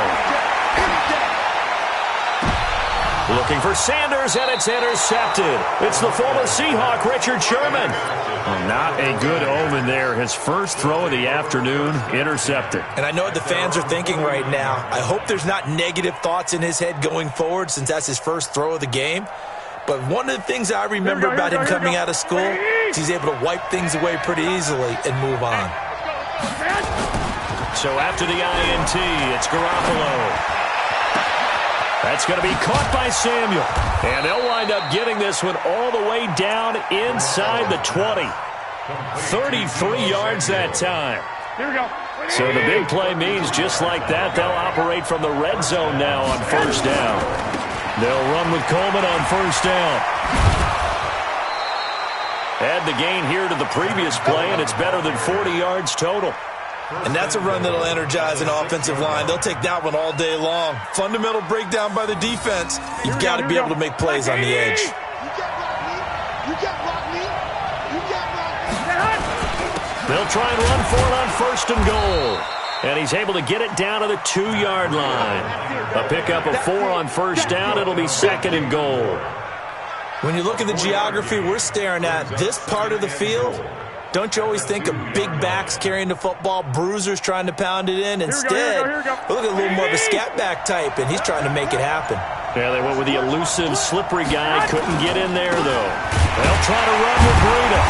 Looking for Sanders, and it's intercepted. It's the former Seahawk, Richard Sherman. Oh, not a good omen there. His first throw of the afternoon, intercepted. And I know what the fans are thinking right now. I hope there's not negative thoughts in his head going forward since that's his first throw of the game. But one of the things I remember about him coming out of school is he's able to wipe things away pretty easily and move on. So after the INT, it's Garoppolo. That's going to be caught by Samuel. And they'll wind up getting this one all the way down inside the 20. 33 yards that time. Here we go. So the big play means just like that, they'll operate from the red zone now on 1st down. They'll run with Coleman on 1st down. Add the gain here to the previous play, and it's better than 40 yards total. And that's a run that'll energize an offensive line. They'll take that one all day long. Fundamental breakdown by the defense. You've got to be able to make plays on the edge. They'll try and run for it on 1st and goal. And he's able to get it down to the 2-yard line. A pickup of 4 on 1st down. It'll be 2nd and goal. When you look at the geography we're staring at, this part of the field, don't you always think of big backs carrying the football, bruisers trying to pound it in? Instead, look at a little more of a scat back type, and he's trying to make it happen. Yeah, they went with the elusive, slippery guy. Couldn't get in there, though. They'll try to run with Breida.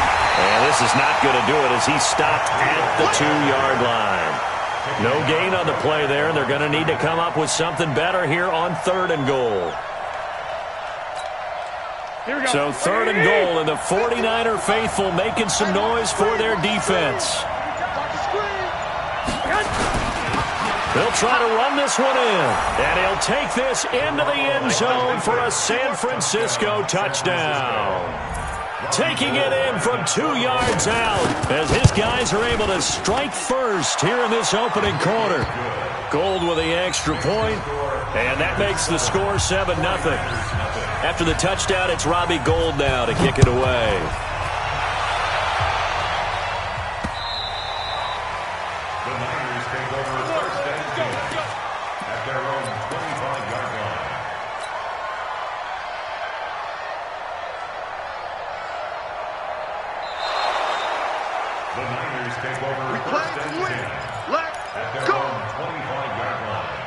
And this is not going to do it as he's stopped at the 2-yard line. No gain on the play there, and they're going to need to come up with something better here on 3rd and goal. So 3rd and goal, and the 49er faithful making some noise for their defense. They'll try to run this one in, and he'll take this into the end zone for a San Francisco touchdown. Taking it in from 2 yards out as his guys are able to strike first here in this opening quarter. Gold with the extra point, and that makes the score 7-0. After the touchdown, it's Robbie Gould now to kick it away. The Niners take over 1st and 10 at their own 25-yard line. The Niners take over 1st and 10 at their own 25-yard line.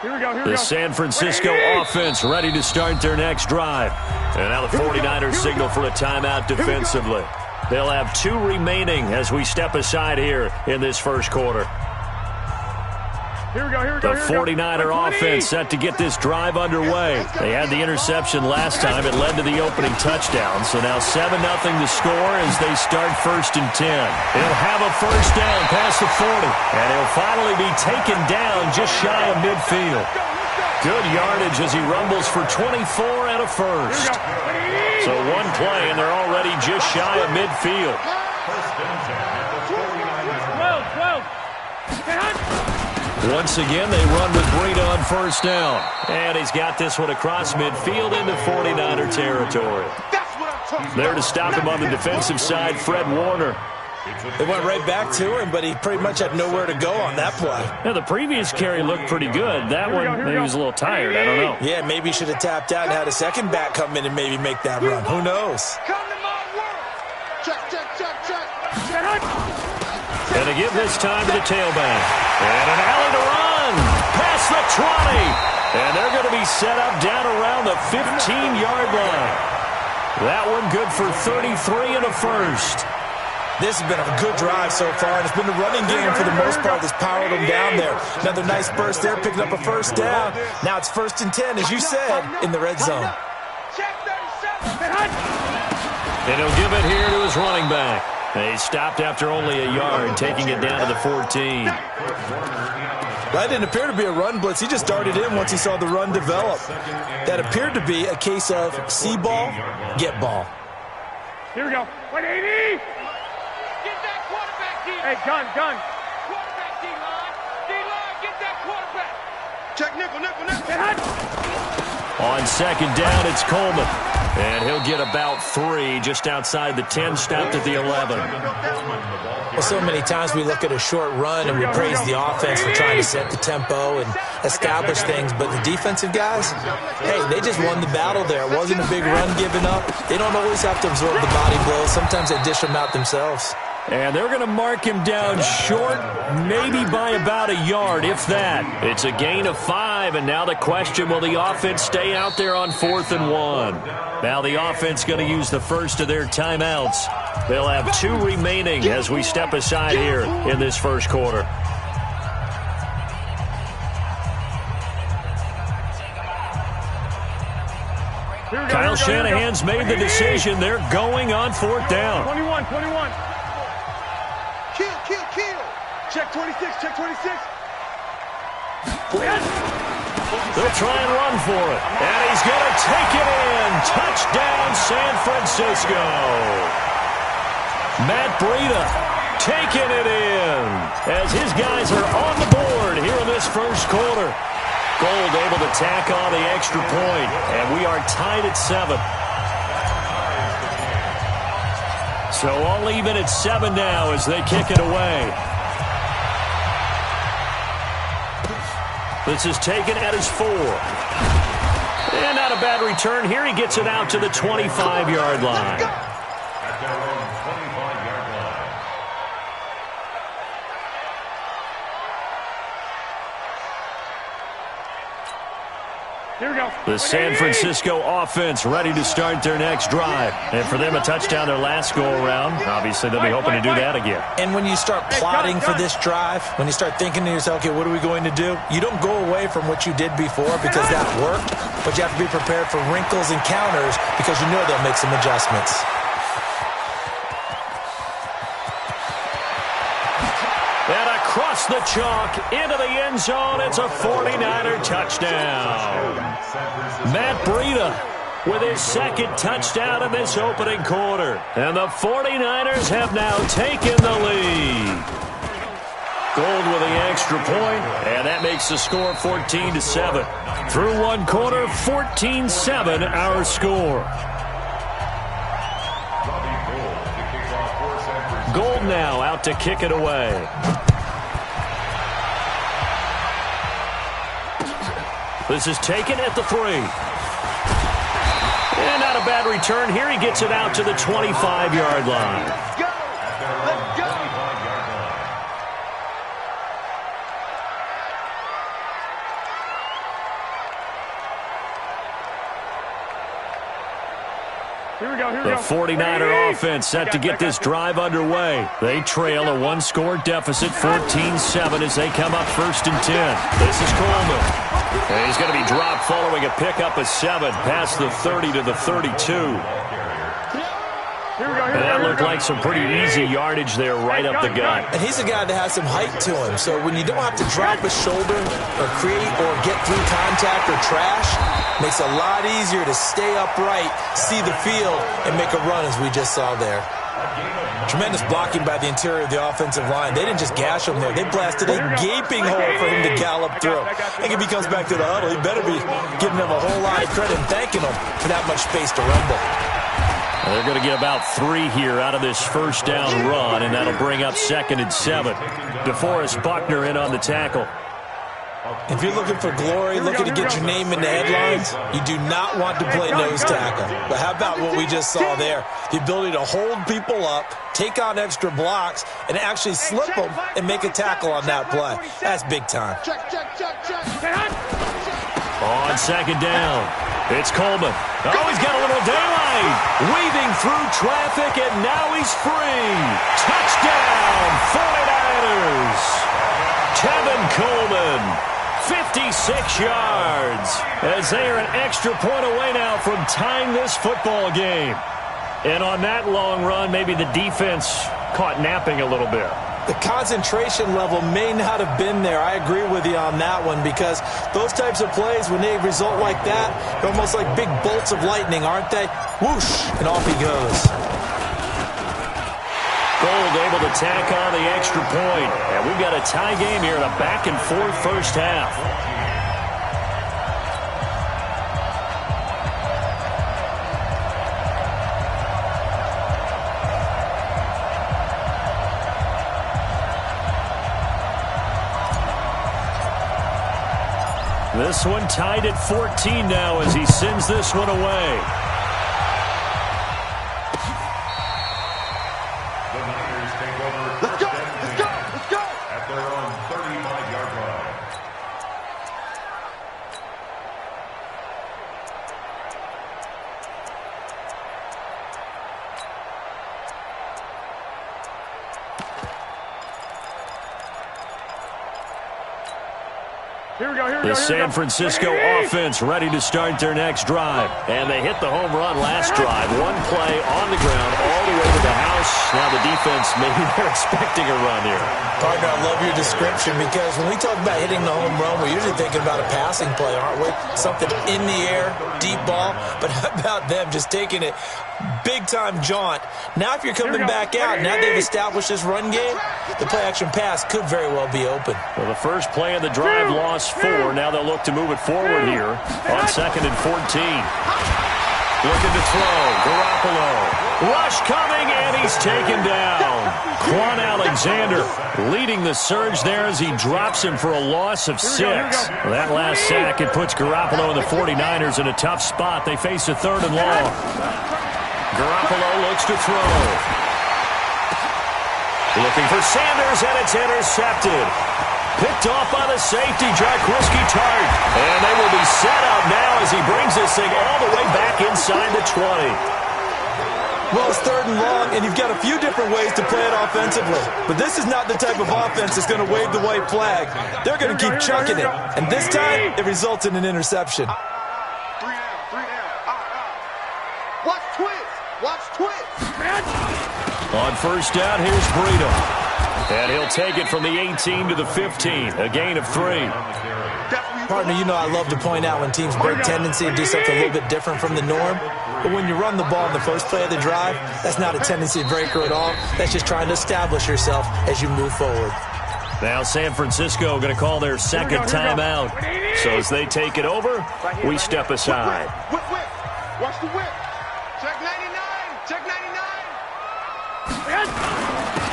Here we go. The San Francisco offense ready to start their next drive. And now the 49ers signal for a timeout defensively. They'll have 2 remaining as we step aside here in this first quarter. Here we go. The 49er offense set to get this drive underway. They had the interception last time. It led to the opening touchdown. So now 7-0 to score as they start 1st and 10. He'll have a 1st down past the 40. And he'll finally be taken down just shy of midfield. Good yardage as he rumbles for 24 and a 1st. So one play and they're already just shy of midfield. 12. Once again, they run with Breida on 1st down. And he's got this one across midfield into 49er territory. That's what I'm There to stop him on the defensive side, Fred Warner. They went right back to him, but he pretty much had nowhere to go on that play. Yeah, the previous carry looked pretty good. That one, maybe he was a little tired. I don't know. Yeah, maybe he should have tapped out and had a second back come in and maybe make that run. Who knows? Come to my world. Check. And to give this time to the tailback. And an alley to run. Past the 20. And they're going to be set up down around the 15-yard line. That one good for 33 and a first. This has been a good drive so far, and it's been the running game for the most part that's powered them down there. Another nice burst there, picking up a first down. Now it's 1st and 10, as you said, in the red zone. And he'll give it here to his running back. He stopped after only a yard, taking it down to the 14. That didn't appear to be a run blitz. He just darted in once he saw the run develop. That appeared to be a case of see ball, get ball. Here we go. 180. Get that quarterback, D. Hey, gun. Quarterback, D-line. D-line, get that quarterback. Check nickel. On second down, it's Coleman. And he'll get about 3 just outside the 10, stopped at the 11. Well, so many times we look at a short run and we praise the offense for trying to set the tempo and establish things, but the defensive guys, hey, they just won the battle there. It wasn't a big run given up. They don't always have to absorb the body blows. Sometimes they dish them out themselves. And they're going to mark him down short, maybe by about a yard, if that. It's a gain of 5, and now the question, will the offense stay out there on 4th and 1? Now the offense going to use the first of their timeouts. They'll have 2 remaining as we step aside here in this first quarter. Kyle Shanahan's made the decision. They're going on 4th down. 21. Kill. Check 26. They'll try and run for it. And he's going to take it in. Touchdown, San Francisco. Matt Breida taking it in as his guys are on the board here in this first quarter. Gold able to tack on the extra point, and we are tied at 7. So all even at 7 now as they kick it away. This is taken at his 4. And not a bad return here. He gets it out to the 25-yard line. At their own 25-yard line. Here we go. The San Francisco offense ready to start their next drive. And for them, a touchdown their last go-around. Obviously, they'll be hoping to do that again. And when you start plotting for this drive, when you start thinking to yourself, okay, what are we going to do? You don't go away from what you did before because that worked, but you have to be prepared for wrinkles and counters because you know they'll make some adjustments. And across the chalk into the end zone, it's a 49er touchdown. Matt Breida with his second touchdown in this opening quarter. And the 49ers have now taken the lead. Gold with the extra point, and that makes the score 14-7. Through one quarter, 14-7 our score. Gold now out to kick it away. This is taken at the 3. And not a bad return here. He gets it out to the 25-yard line. Let's go. Here we go. The 49er offense set to get this drive underway. They trail a 1-score deficit, 14-7 as they come up 1st and 10. This is Coleman. And he's going to be dropped following a pickup of 7 past the 30 to the 32. And that looked like some pretty easy yardage there right up the gut. And he's a guy that has some height to him, so when you don't have to drop a shoulder or create or get through contact or trash, makes it a lot easier to stay upright, see the field, and make a run as we just saw there. Tremendous blocking by the interior of the offensive line. They didn't just gash him there. They blasted a gaping hole for him to gallop through. I think if he comes back to the huddle, he better be giving them a whole lot of credit and thanking them for that much space to rumble. They're going to get about 3 here out of this first down run, and that'll bring up 2nd and 7. DeForest Buckner in on the tackle. If you're looking for glory, looking to get your name in the headlines, you do not want to play nose tackle. But how about what we just saw there? The ability to hold people up, take on extra blocks, and actually slip them and make a tackle on that play. That's big time. On 2nd down, it's Coleman. Oh, he's got a little daylight. Weaving through traffic, and now he's free. Touchdown, 49ers. Kevin Coleman, 56 yards, as they are an extra point away now from tying this football game. And on that long run, maybe the defense caught napping a little bit. The concentration level may not have been there. I agree with you on that one, because those types of plays, when they result like that, they're almost like big bolts of lightning, aren't they? Whoosh, and off he goes. Gold able to tack on the extra point. And we've got a tie game here in a back-and-forth first half. This one tied at 14 now as he sends this one away. The San Francisco offense ready to start their next drive. And they hit the home run last drive. One play on the ground all the way to the house. Now the defense, maybe they're expecting a run here. Partner, I love your description, because when we talk about hitting the home run, we're usually thinking about a passing play, aren't we? Something in the air, deep ball. But how about them just taking it big-time jaunt? Now if you're coming back out, now they've established this run game, the play-action pass could very well be open. Well, the first play of the drive lost 4. Now they'll look to move it forward here on 2nd and 14. Looking to throw. Garoppolo. Rush coming, and he's taken down. Quan Alexander leading the surge there as he drops him for a loss of 6. That last sack, it puts Garoppolo and the 49ers in a tough spot. They face a 3rd and long. Garoppolo looks to throw. Looking for Sanders, and it's intercepted. Picked off by the safety, Jaquiski Tart. And they will be set up now as he brings this thing all the way back inside the 20. Well, it's 3rd and long, and you've got a few different ways to play it offensively. But this is not the type of offense that's going to wave the white flag. They're going to keep chucking it. And this time, it results in an interception. 3 down. Watch twist. Watch twist. On first down, here's Breida. And he'll take it from the 18 to the 15. A gain of 3. Partner, you know I love to point out when teams break tendency and do something a little bit different from the norm. But when you run the ball in the first play of the drive, that's not a tendency breaker at all. That's just trying to establish yourself as you move forward. Now San Francisco going to call their second timeout. So as they take it over, we step aside. Whip. Watch the whip. Check 99. Check 99.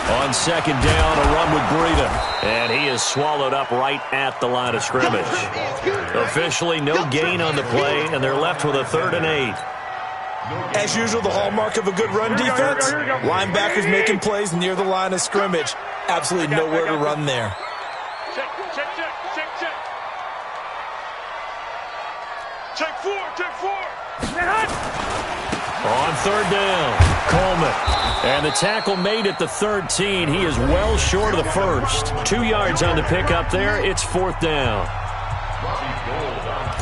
On 2nd down, a run with Breida. And he is swallowed up right at the line of scrimmage. Officially, no gain on the play, and they're left with a 3rd and 8. As usual, the hallmark of a good run defense, linebackers making plays near the line of scrimmage. Absolutely nowhere to run there. Check. Check 4. On 3rd down, Coleman. And the tackle made at the 13. He is well short of the first. 2 yards on the pickup there. It's 4th down.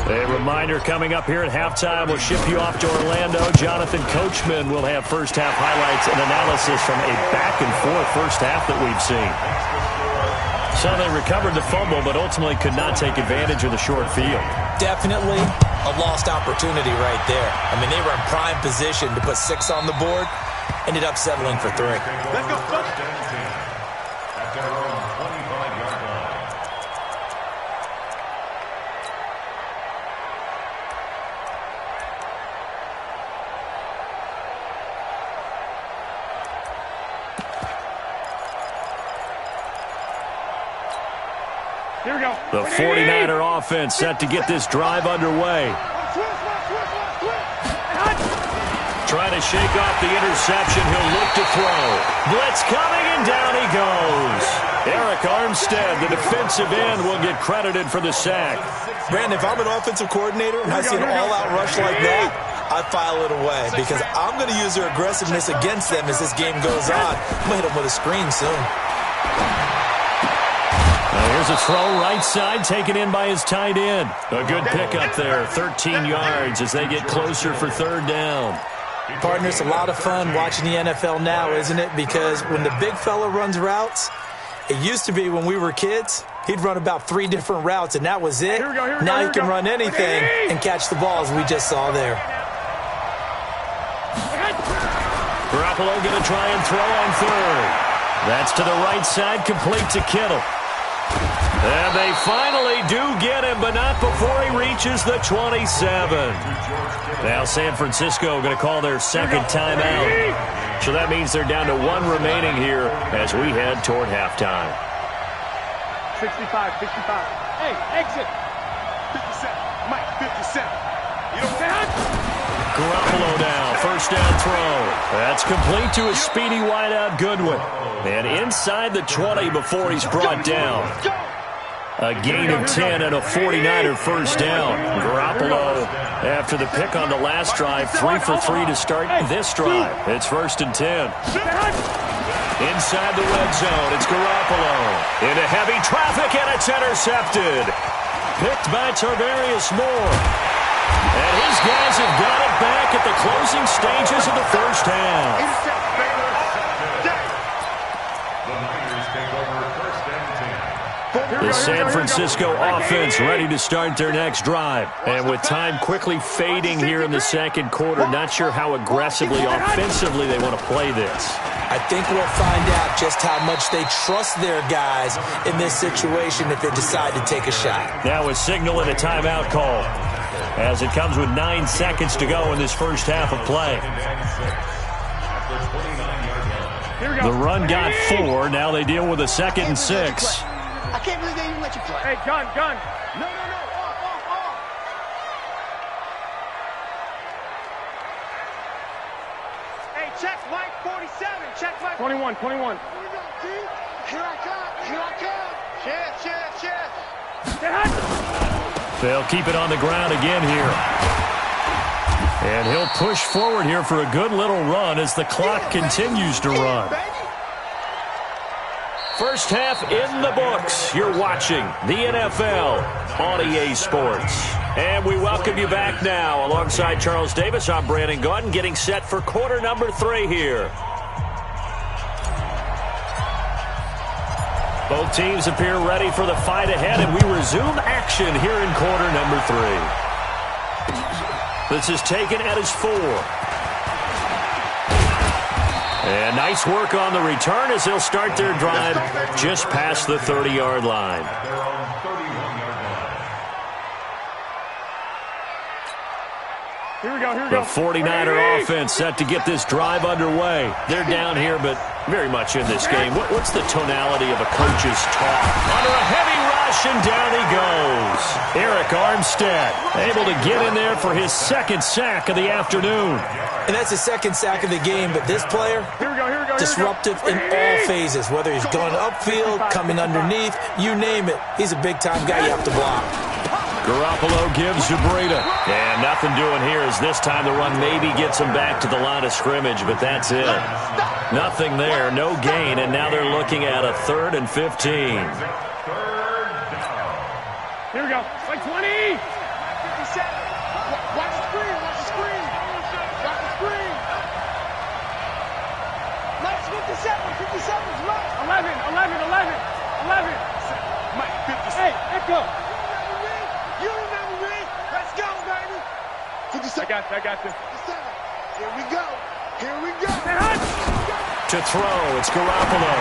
A reminder coming up here at halftime. We'll ship you off to Orlando. Jonathan Coachman will have first half highlights and analysis from a back-and-forth first half that we've seen. So they recovered the fumble, but ultimately could not take advantage of the short field. Definitely a lost opportunity right there. I mean, they were in prime position to put 6 on the board. Ended up settling for 3. Let's go. At their own 25-yard line. Here we go. The 49er offense set to get this drive underway. Trying to shake off the interception. He'll look to throw. Blitz coming, and down he goes. Eric Armstead, the defensive end, will get credited for the sack. Brandon, if I'm an offensive coordinator and I see an all-out rush like that, I file it away because I'm going to use their aggressiveness against them as this game goes on. I'm going to hit them with a screen soon. Here's a throw right side taken in by his tight end. A good pickup there, 13 yards as they get closer for third down. Partner, it's a lot of fun watching the NFL now, isn't it? Because when the big fella runs routes, it used to be when we were kids, he'd run about 3 different routes, and that was it. Now he can run anything and catch the balls we just saw there. Garoppolo going to try and throw on third. That's to the right side, complete to Kittle. And they finally do get him, but not before he reaches the 27. Now San Francisco going to call their second timeout. So that means they're down to 1 remaining here as we head toward halftime. 65. Hey, exit. 57. Mike, 57. You don't say Garoppolo now, first down throw. That's complete to a speedy wideout Goodwin. And inside the 20 before he's brought down. A gain of 10 and a 49er first down. Garoppolo, after the pick on the last drive, 3 for 3 to start this drive. It's 1st and 10. Inside the red zone, it's Garoppolo. Into heavy traffic, and it's intercepted. Picked by Tarvarius Moore. And his guys have got it back at the closing stages of the first half. The San Francisco offense ready to start their next drive. And with time quickly fading here in the second quarter, not sure how aggressively, offensively they want to play this. I think we'll find out just how much they trust their guys in this situation if they decide to take a shot. Now a signal and a timeout call as it comes with 9 seconds to go in this first half of play. The run got 4. Now they deal with a 2nd and 6. I can't believe they even let you play. Hey, gun. No. Off. Hey, check Mike 47. Check Mike 21. Here I come. Cheers. They'll keep it on the ground again here. And he'll push forward here for a good little run as the clock continues to run. First half in the books. You're watching the NFL on EA Sports. And we welcome you back now. Alongside Charles Davis, I'm Brandon Gaudin, getting set for quarter number 3 here. Both teams appear ready for the fight ahead, and we resume action here in quarter number 3. This is taken at his 4. And nice work on the return as they'll start their drive just past the 30-yard line. Here we go. The 49er offense set to get this drive underway. They're down here, but very much in this game. What's the tonality of a coach's talk? Under a heavy rush, and down he goes. Eric Armstead able to get in there for his 2nd sack of the afternoon. And that's the 2nd sack of the game, but this player, disruptive in all phases, whether he's going upfield, coming underneath, you name it. He's a big-time guy you have to block. Garoppolo gives to Breida. And nothing doing here as this time the run maybe gets him back to the line of scrimmage, but that's it. Nothing there, no gain, and now they're looking at a 3rd and 15. Here we go. Like 20. 57. Watch the screen. Mike's 57 is right. 11. Mike, 57. Hey, echo. You remember me. Let's go, baby. 57. I got you. 57. Here we go. To throw, it's Garoppolo.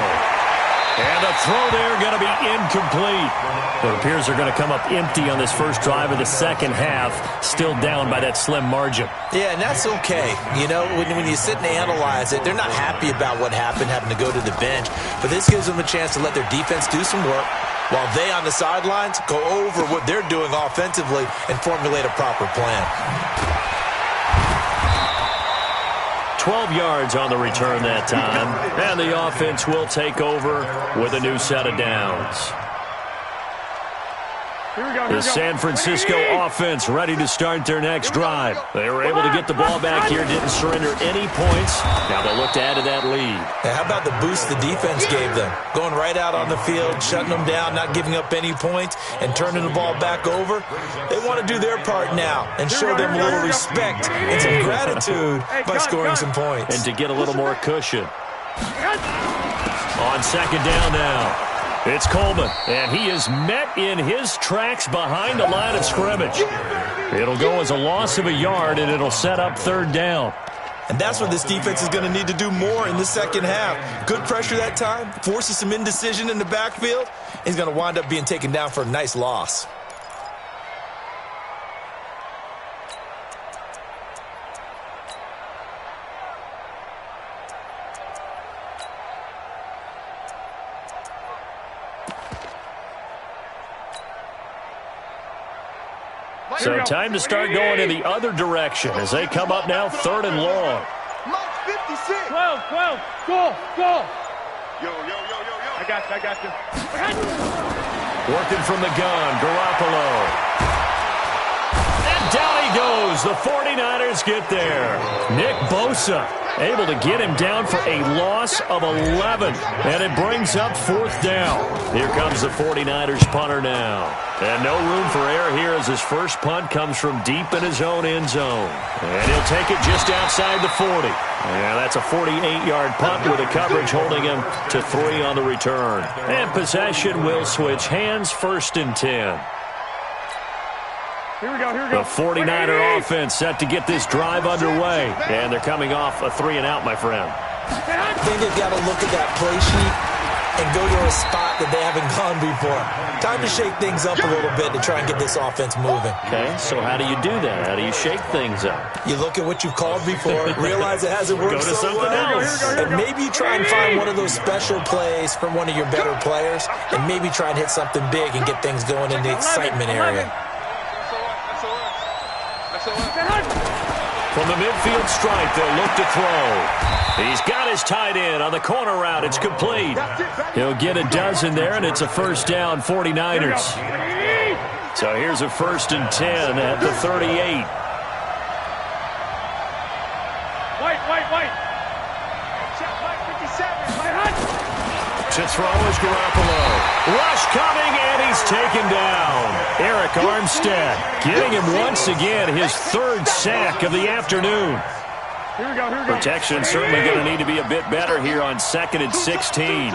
And the throw there going to be incomplete. It appears they're going to come up empty on this first drive of the second half, still down by that slim margin. Yeah, and that's okay. You know, when you sit and analyze it, they're not happy about what happened, having to go to the bench. But this gives them a chance to let their defense do some work, while they on the sidelines go over what they're doing offensively and formulate a proper plan. 12 yards on the return that time, and the offense will take over with a new set of downs. The San Francisco offense ready to start their next drive. They were able to get the ball back here, didn't surrender any points. Now they'll look to add to that lead. Now, how about the boost the defense gave them? Going right out on the field, shutting them down, not giving up any points, and turning the ball back over. They want to do their part now and show them a little respect and some gratitude by scoring some points. And to get a little more cushion. On second down now. It's Coleman, and he is met in his tracks behind the line of scrimmage. It'll go as a loss of a yard, and it'll set up third down. And that's what this defense is going to need to do more in the second half. Good pressure that time, forces some indecision in the backfield. He's going to wind up being taken down for a nice loss. So time to start going in the other direction as they come up now third and long. 12, go. Yo. I got you. Working from the gun, Garoppolo. And down he goes. The 49ers get there. Nick Bosa able to get him down for a loss of 11. And it brings up fourth down. Here comes the 49ers punter now. And no room for error here as his first punt comes from deep in his own end zone. And he'll take it just outside the 40. Yeah, that's a 48-yard punt with the coverage holding him to 3 on the return. And possession will switch hands, first and 10. Here we go. The 49er offense set to get this drive underway. And they're coming off a 3-and-out, my friend. I think they've got to look at that play sheet and go to a spot that they haven't gone before. Time to shake things up a little bit to try and get this offense moving. Okay, so how do you do that? How do you shake things up? You look at what you've called before, realize it hasn't worked Go to so something well, else. and maybe you try and find one of those special plays from one of your better players, and maybe try and hit something big and get things going in the excitement area. From the midfield stripe, they'll look to throw. He's got his tight end on the corner route. It's complete. He'll get a dozen there, and it's a first down, 49ers. So here's a first and 10 at the 38. White. To throw is Garoppolo. Rush coming, and he's taken down. Eric Armstead getting him once again his third sack of the afternoon. Here we go. Protection certainly going to need to be a bit better here on 2nd and 16. Hey,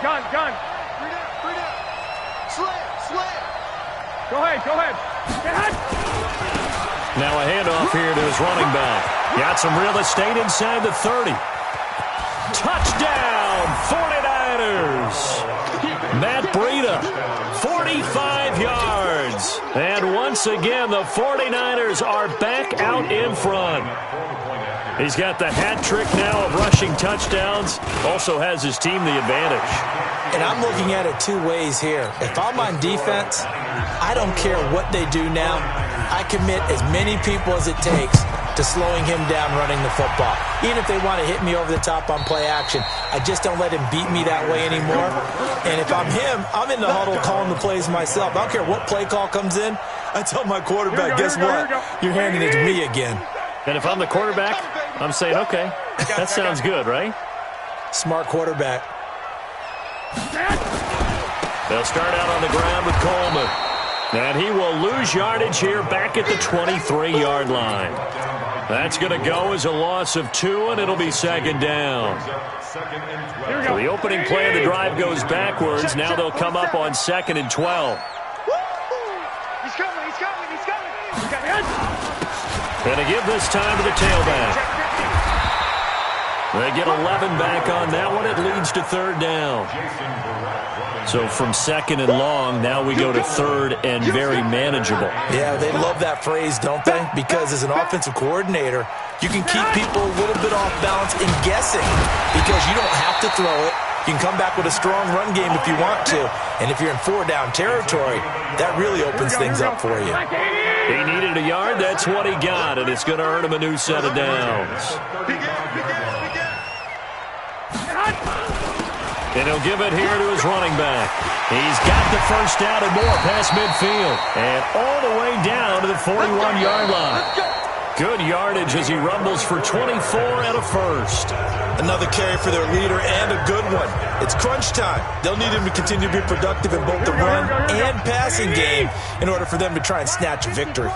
gun. Free down. Slam. Go ahead. Now a handoff here to his running back. Got some real estate inside the 30. Touchdown, 49ers. Matt Breida, 45 yards. And once again, the 49ers are back out in front. He's got the hat trick now of rushing touchdowns. Also has his team the advantage. And I'm looking at it two ways here. If I'm on defense, I don't care what they do now. I commit as many people as it takes to slowing him down running the football. Even if they want to hit me over the top on play action, I just don't let him beat me that way anymore. And if I'm him, I'm in the huddle calling the plays myself. I don't care what play call comes in. I tell my quarterback, guess what? You're handing it to me again. And if I'm the quarterback, I'm saying, okay, that sounds good, right? Smart quarterback. They'll start out on the ground with Coleman. And he will lose yardage here back at the 23-yard line. That's going to go as a loss of 2, and it'll be second down. So the opening play of the drive goes backwards. Now they'll come up on 2nd and 12. He's coming. And to give this time to the tailback. They get 11 back on that one. It leads to third down. So from 2nd and long, now we go to 3rd and very manageable. Yeah, they love that phrase, don't they? Because as an offensive coordinator, you can keep people a little bit off balance in guessing because you don't have to throw it. You can come back with a strong run game if you want to. And if you're in 4-down territory, that really opens things up for you. He needed a yard. That's what he got, and it's going to earn him a new set of downs. And he'll give it here to his running back. He's got the first down and more past midfield. And all the way down to the 41-yard line. Good yardage as he rumbles for 24 and a first. Another carry for their leader and a good one. It's crunch time. They'll need him to continue to be productive in both the run and passing game in order for them to try and snatch a victory.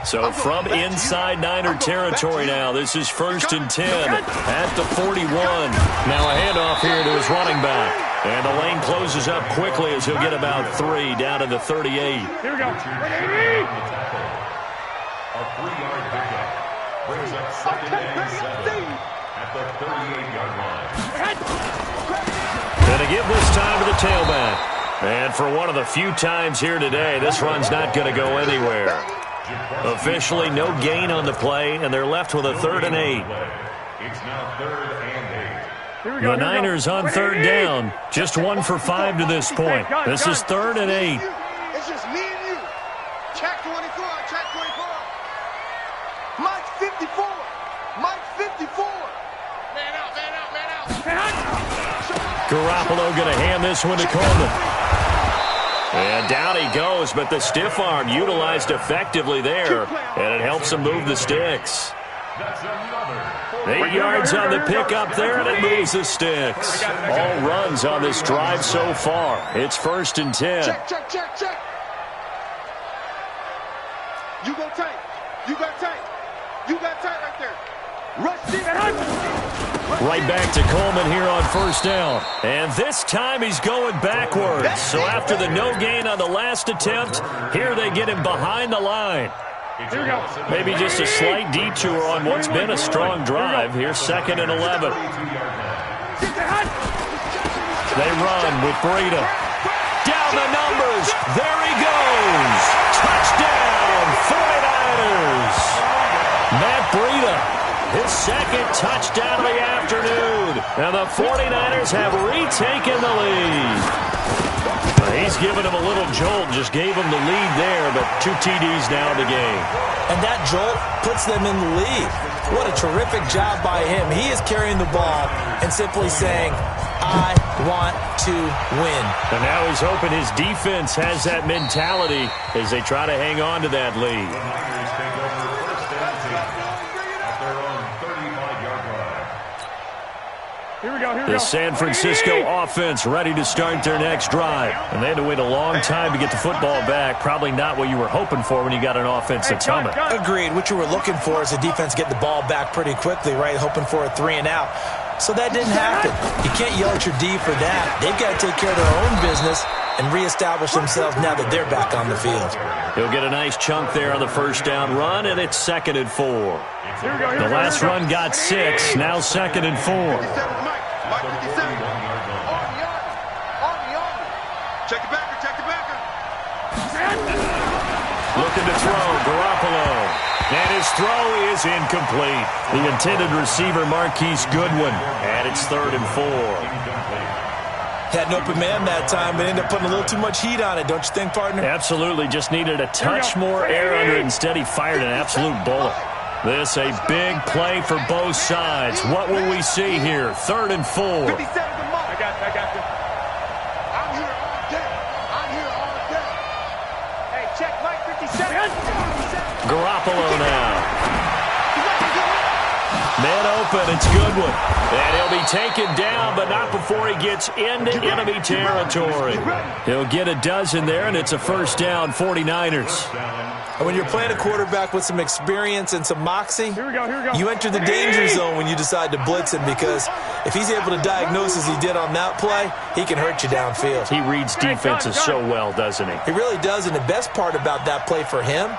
So from inside Niner territory now, this is 1st and 10 at the 41. Now a handoff here to his running back. And the lane closes up quickly as he'll get about 3 down to the 38. Here we go. A 3-yard pickup brings up 2nd and 7 at the 38-yard line. Going to give this time to the tailback. And for one of the few times here today, this run's not going to go anywhere. Officially no gain on the play, and they're left with a 3rd and 8. It's now 3rd and 8. The Niners on 3rd down. Just 1 for 5 to this point. This is 3rd and 8. It's just me and you. Check 24, check 24. Mike 54. Mike 54. Man out, man out, man out. Garoppolo going to hand this one to Coleman. And down he goes, but the stiff arm utilized effectively there, and it helps him move the sticks. 8 yards on the pickup there, and it moves the sticks. All runs on this drive so far. It's 1st and 10. Check, check, check, check. You go tight. You got tight. You got tight right there. Rush deep. Right back to Coleman here on 1st down. And this time he's going backwards. So after the no gain on the last attempt, here they get him behind the line. Maybe just a slight detour on what's been a strong drive. Here's 2nd and 11. They run with Breida. Down the numbers. There he goes. Touchdown, 49ers. Matt Breida. His 2nd touchdown of the afternoon. And the 49ers have retaken the lead. He's given him a little jolt, just gave him the lead there, but 2 TDs now in the game. And that jolt puts them in the lead. What a terrific job by him. He is carrying the ball and simply saying, I want to win. And now he's hoping his defense has that mentality as they try to hang on to that lead. The San Francisco offense ready to start their next drive. And they had to wait a long time to get the football back. Probably not what you were hoping for when you got an offense that's humming. Agreed. What you were looking for is the defense get the ball back pretty quickly, right? Hoping for a 3 and out. So that didn't happen. You can't yell at your D for that. They've got to take care of their own business and reestablish themselves now that they're back on the field. He'll get a nice chunk there on the 1st down run, and it's 2nd and 4. The last run got 6, now 2nd and 4. Mike 57. Check the backer, check the backer. Looking to throw, Garoppolo. And his throw is incomplete. The intended receiver, Marquise Goodwin. And it's 3rd and 4. Had an open man that time, but ended up putting a little too much heat on it, don't you think, partner? Absolutely. Just needed a touch more air under it. Instead, he fired an absolute bullet. This a big play for both sides. What will we see here? 3rd and 4. 57 to Mike. I got you. I'm here all day. I'm here all day. Hey, check Mike 57. Garoppolo now. Man open, it's Goodwin. And he'll be taken down, but not before he gets into enemy territory. He'll get a dozen there, and it's a 1st down, 49ers. And when you're playing a quarterback with some experience and some moxie, you enter the danger zone when you decide to blitz him, because if he's able to diagnose as he did on that play, he can hurt you downfield. He reads defenses so well, doesn't he? He really does, and the best part about that play for him,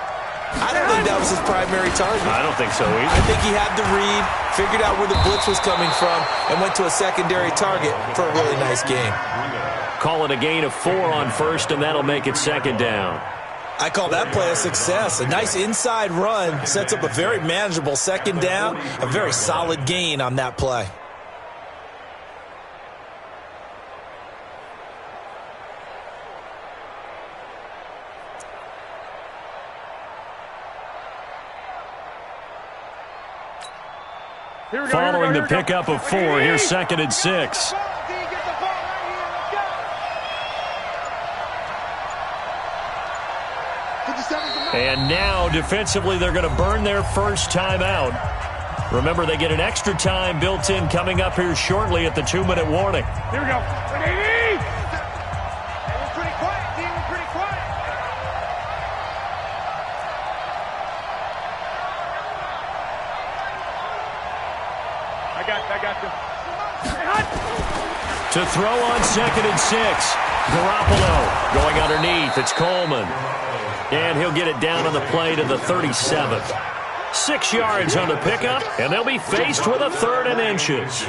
I don't think that was his primary target. I don't think so either. I think he had the read, figured out where the blitz was coming from, and went to a secondary target for a really nice game. Call it a gain of 4 on 1st, and that'll make it 2nd down. I call that play a success. A nice inside run sets up a very manageable 2nd down, a very solid gain on that play. Following the pickup of 4, here's 2nd and 6. And now, defensively, they're going to burn their first timeout. Remember, they get an extra time built in coming up here shortly at the 2-minute warning. Here we go. We're pretty quiet, team. We're pretty quiet. I got you. To throw on 2nd and 6. Garoppolo going underneath. It's Coleman. And he'll get it down on the play to the 37th. 6 yards on the pickup, and they'll be faced with a 3rd and inches.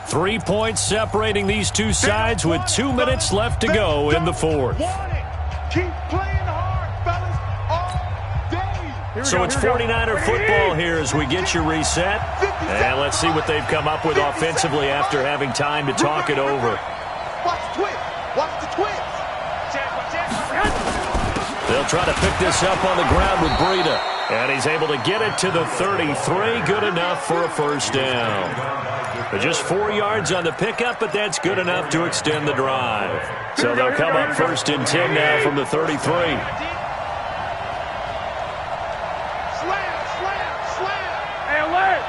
Three points separating these two sides with 2 minutes left to go in the 4th. Keep playing hard, fellas, all day. So it's 49er football here as we get you reset. And let's see what they've come up with offensively after having time to talk it over. Watch the twist. Watch the twist. They'll try to pick this up on the ground with Breida. And he's able to get it to the 33. Good enough for a first down. But just 4 yards on the pickup, but that's good enough to extend the drive. So they'll come up 1st and 10 now from the 33. Slam. Hey, alert.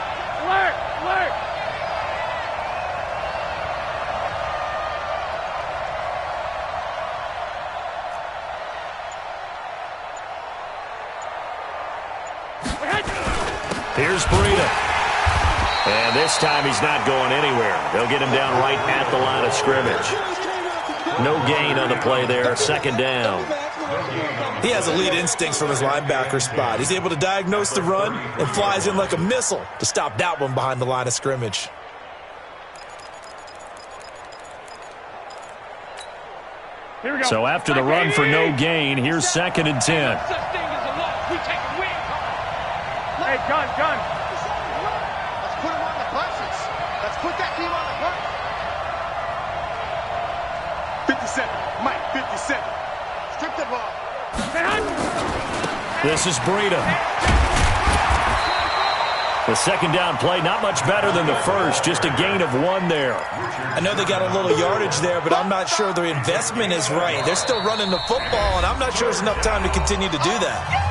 Here's Breida. And this time he's not going anywhere. They'll get him down right at the line of scrimmage. No gain on the play there. 2nd down. He has elite instincts from his linebacker spot. He's able to diagnose the run and flies in like a missile to stop that one behind the line of scrimmage. Here we go. So after the run for no gain, here's 2nd and 10. Hey, gun. Let's put him on the buses. Let's put that team on the bus. 57. Mike, 57. Strip the ball. This is Breida. The 2nd down play, not much better than the first, just a gain of 1 there. I know they got a little yardage there, but I'm not sure their investment is right. They're still running the football, and I'm not sure there's enough time to continue to do that.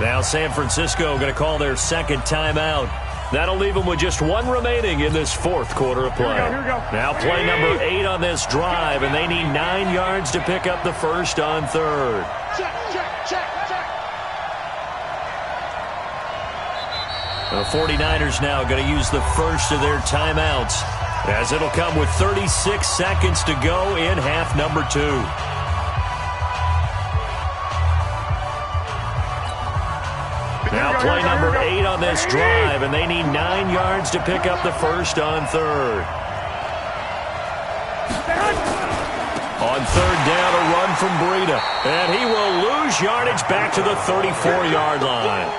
Now San Francisco going to call their 2nd timeout. That'll leave them with just 1 remaining in this 4th quarter of play. Here we go. Now play number 8 on this drive, and they need 9 yards to pick up the first on 3rd. Check. The 49ers now going to use the first of their timeouts, as it'll come with 36 seconds to go in half number 2. Now play number 8 on this drive, and they need 9 yards to pick up the first on 3rd. On 3rd down, a run from Breida, and he will lose yardage back to the 34-yard line.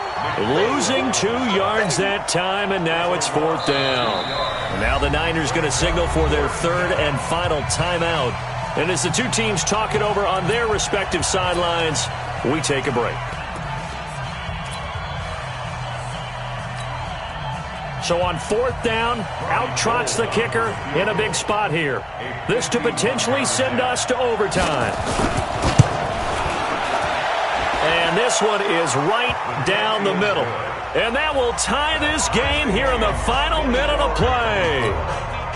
Losing 2 yards that time, and now it's 4th down. And now the Niners going to signal for their 3rd and final timeout. And as the two teams talk it over on their respective sidelines, we take a break. So on 4th down, out trots the kicker in a big spot here. This to potentially send us to overtime. And this one is right down the middle. And that will tie this game here in the final minute of play.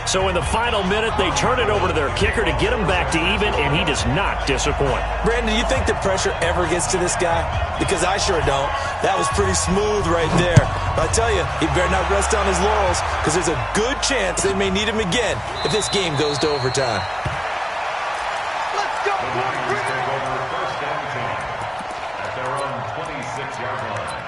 So in the final minute, they turn it over to their kicker to get him back to even, and he does not disappoint. Brandon, do you think the pressure ever gets to this guy? Because I sure don't. That was pretty smooth right there. But I tell you, he better not rest on his laurels, because there's a good chance they may need him again if this game goes to overtime. Let's go, boys. Take over 1st and 10 at their own 26-yard line.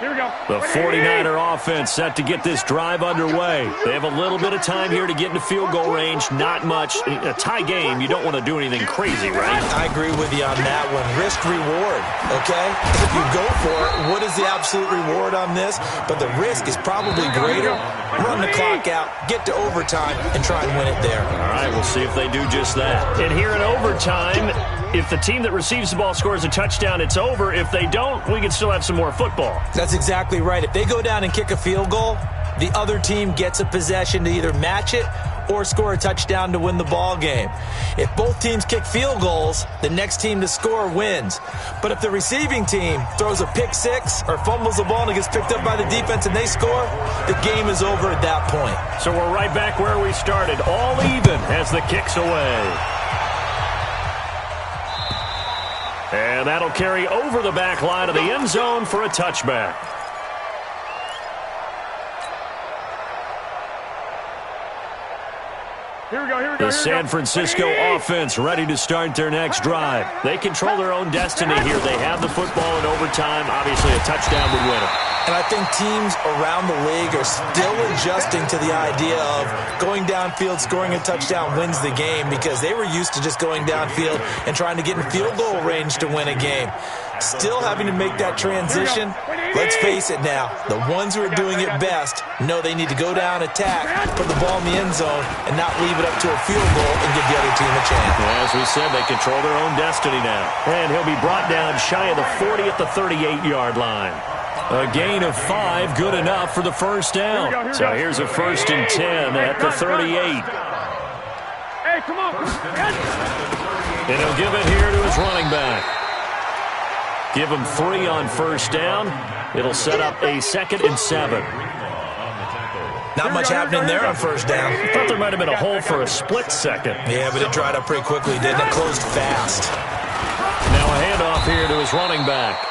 Here we go. The 49er offense set to get this drive underway. They have a little bit of time here to get into field goal range. Not much. A tie game, you don't want to do anything crazy, right? I agree with you on that one. Risk reward, okay? If you go for it, what is the absolute reward on this? But the risk is probably greater. Run the clock out, get to overtime, and try and win it there. All right, we'll see if they do just that. And here in overtime, if the team that receives the ball scores a touchdown, it's over. If they don't, we can still have some more football. That's exactly right. If they go down and kick a field goal, the other team gets a possession to either match it or score a touchdown to win the ball game. If both teams kick field goals, the next team to score wins. But if the receiving team throws a pick six or fumbles the ball and it gets picked up by the defense and they score, the game is over at that point. So we're right back where we started, all even as the kick's away. And that'll carry over the back line of the end zone for a touchback. Here we go. The San Francisco offense ready to start their next drive. They control their own destiny here. They have the football in overtime. Obviously, a touchdown would win it. And I think teams around the league are still adjusting to the idea of going downfield, scoring a touchdown wins the game, because they were used to just going downfield and trying to get in field goal range to win a game. Still having to make that transition. Let's face it now, the ones who are doing it best know they need to go down, attack, put the ball in the end zone, and not leave it up to a field goal and give the other team a chance. As we said, they control their own destiny now. And he'll be brought down shy of the 40 at the 38-yard line. A gain of 5, good enough for the first down. So here's a 1st and 10 at the 38. Hey, come on. And he'll give it here to his running back. Give him 3 on first down. It'll set up a 2nd and 7. Not much happening there on first down. I thought there might have been a hole for a split second. Yeah, but it dried up pretty quickly, didn't it? Closed fast. Now a handoff here to his running back.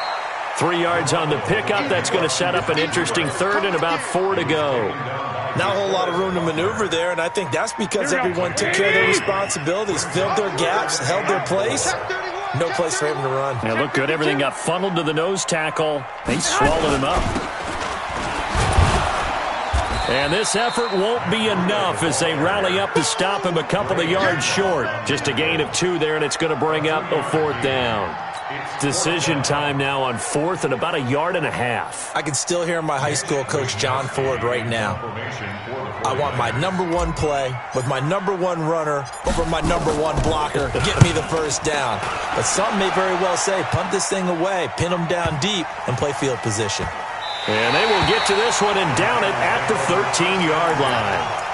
3 yards on the pickup. That's going to set up an interesting 3rd and about 4 to go. Not a whole lot of room to maneuver there, and I think that's because everyone took care of their responsibilities, filled their gaps, held their place. No place for him to run. Yeah, looked good. Everything got funneled to the nose tackle. He swallowed him up. And this effort won't be enough as they rally up to stop him a couple of yards short. Just a gain of 2 there, and it's going to bring up a 4th down. Decision time now on 4th and about 1.5 yards. I can still hear my high school coach, John Ford, right now. I want my #1 play with my #1 runner over my #1 blocker. Get me the first down. But some may very well say, punt this thing away, pin them down deep, and play field position. And they will get to this one and down it at the 13-yard line.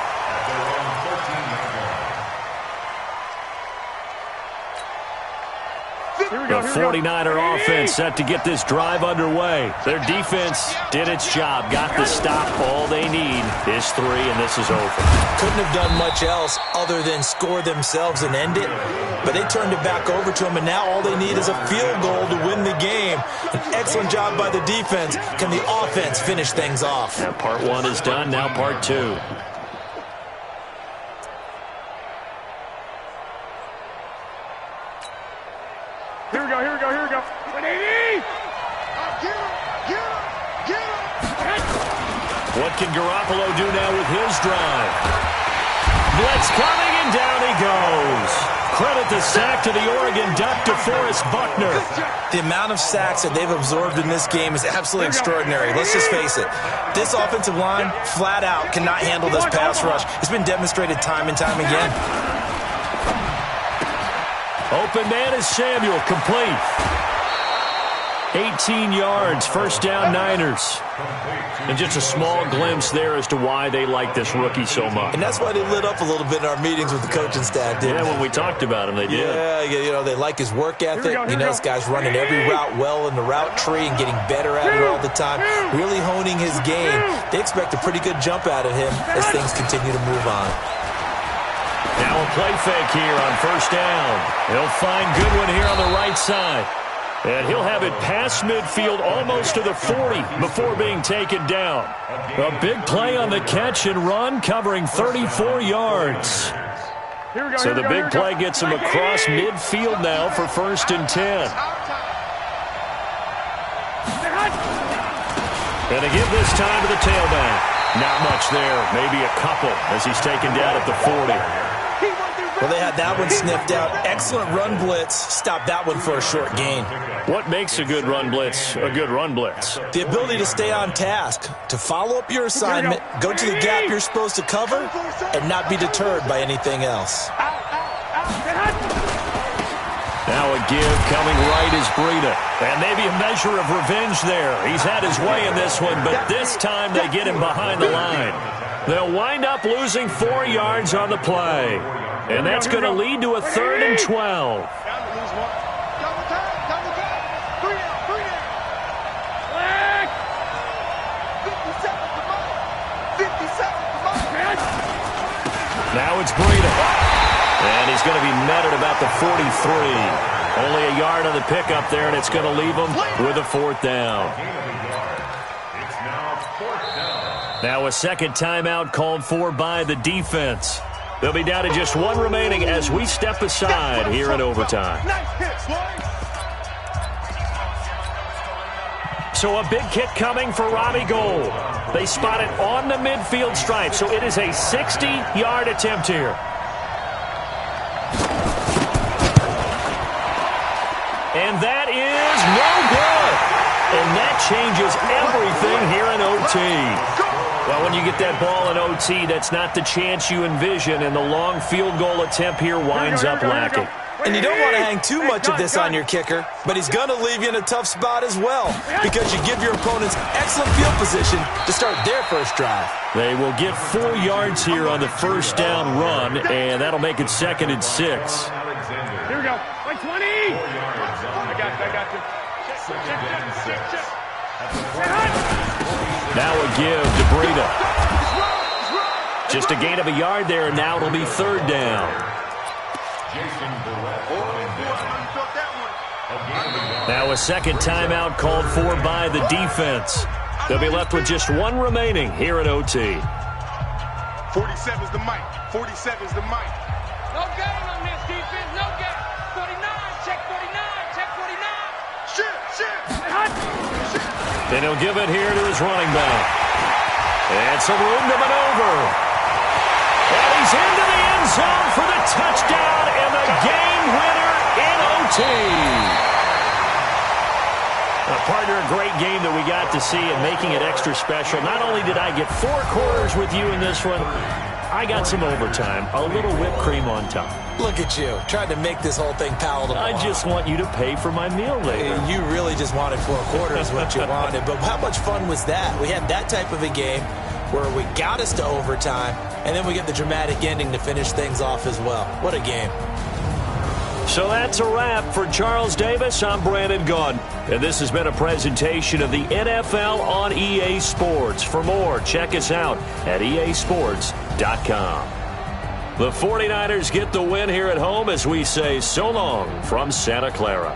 The 49er offense set to get this drive underway. Their defense did its job, got the stop. All they need is 3, and this is over. Couldn't have done much else other than score themselves and end it, but they turned it back over to them, and now all they need is a field goal to win the game. An excellent job by the defense. Can the offense finish things off? Now part 1 is done, now part 2. Here we go. 180! What can Garoppolo do now with his drive? Blitz coming, and down he goes. Credit the sack to the Oregon Duck, DeForest Buckner. The amount of sacks that they've absorbed in this game is absolutely extraordinary. Let's just face it. This offensive line, flat out, cannot handle this pass rush. It's been demonstrated time and time again. Open man is Samuel, complete. 18 yards, first down Niners. And just a small glimpse there as to why they like this rookie so much. And that's why they lit up a little bit in our meetings with the coaching staff, didn't they? Yeah, when we talked about him, they did. Yeah, you know, they like his work ethic. You know, this guy's running every route well in the route tree and getting better at it all the time, really honing his game. They expect a pretty good jump out of him as things continue to move on. Now a play fake here on first down. He'll find Goodwin here on the right side. And he'll have it past midfield almost to the 40 before being taken down. A big play on the catch and run, covering 34 yards. So the big play gets him across midfield now for 1st and 10. And to give this time to the tailback. Not much there, maybe a couple as he's taken down at the 40. Well, they had that one sniffed out. Excellent run blitz. Stopped that one for a short gain. What makes a good run blitz a good run blitz? The ability to stay on task, to follow up your assignment, go to the gap you're supposed to cover, and not be deterred by anything else. Now a a give coming right is Breida. And maybe a measure of revenge there. He's had his way in this one, but this time they get him behind the line. They'll wind up losing 4 yards on the play. And that's going to lead to a 3rd and 12. Now it's Breida. And he's going to be met at about the 43. Only a yard on the pickup there, and it's going to leave him with a 4th down. Now a second timeout called for by the defense. They'll be down to just 1 remaining as we step aside here in overtime. So a big kick coming for Robbie Gould. They spot it on the midfield stripe, so it is a 60-yard attempt here. And that is no good. And that changes everything here in OT. Well, when you get that ball in OT, that's not the chance you envision, and the long field goal attempt here winds up lacking. And you don't want to hang too much of this on your kicker, but he's going to leave you in a tough spot as well because you give your opponents excellent field position to start their first drive. They will get 4 yards here on the first down run, and that'll make it 2nd and 6. Here we go. Like 20. I got you. Now a give to Breida. Just a gain of a yard there, and now it'll be 3rd down. Now a second timeout called for by the defense. They'll be left with just 1 remaining here at OT. 47's the mic. 47's the mic. No gain on this defense. No gain. 49. Check 49. Check 49. Shit. Then he'll give it here to his running back. And some room to maneuver. And he's into the end zone for the touchdown and the game winner in OT. Partner, a great game that we got to see and making it extra special. Not only did I get 4 quarters with you in this one, I got some overtime, a little whipped cream on top. Look at you, trying to make this whole thing palatable. I just want you to pay for my meal later. You really just wanted 4 quarters, what you wanted. But how much fun was that? We had that type of a game where we got us to overtime, and then we get the dramatic ending to finish things off as well. What a game. So that's a wrap for Charles Davis. I'm Brandon Gunn, and this has been a presentation of the NFL on EA Sports. For more, check us out at easports.com. The 49ers get the win here at home as we say so long from Santa Clara.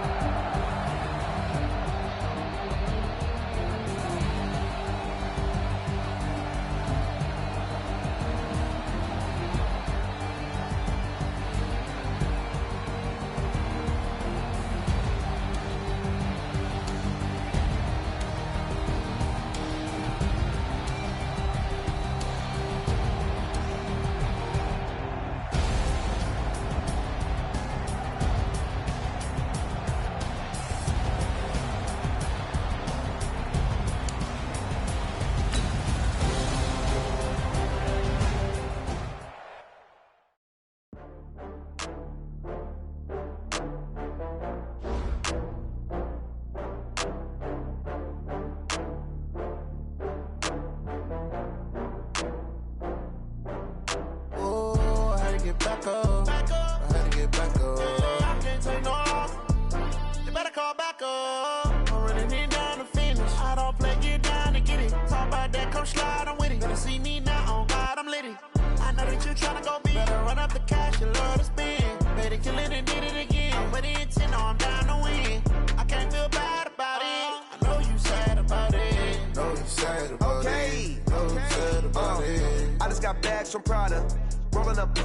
From Prada, rolling up.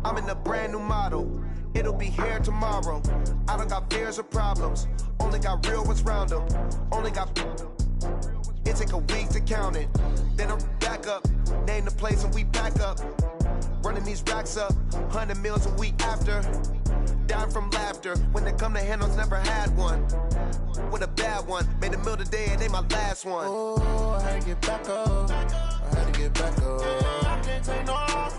I'm in a brand new model. It'll be here tomorrow. I don't got fears or problems. Only got real ones round them. Only got. It take a week to count it. Then I'm back up. Name the place and we back up. Running these racks up. 100 meals a week after. Dying from laughter. When it come to handles, never had one. With a bad one. Made a meal today and they my last one. Oh, I had to get back up. I had to get back up. I can't take no loss.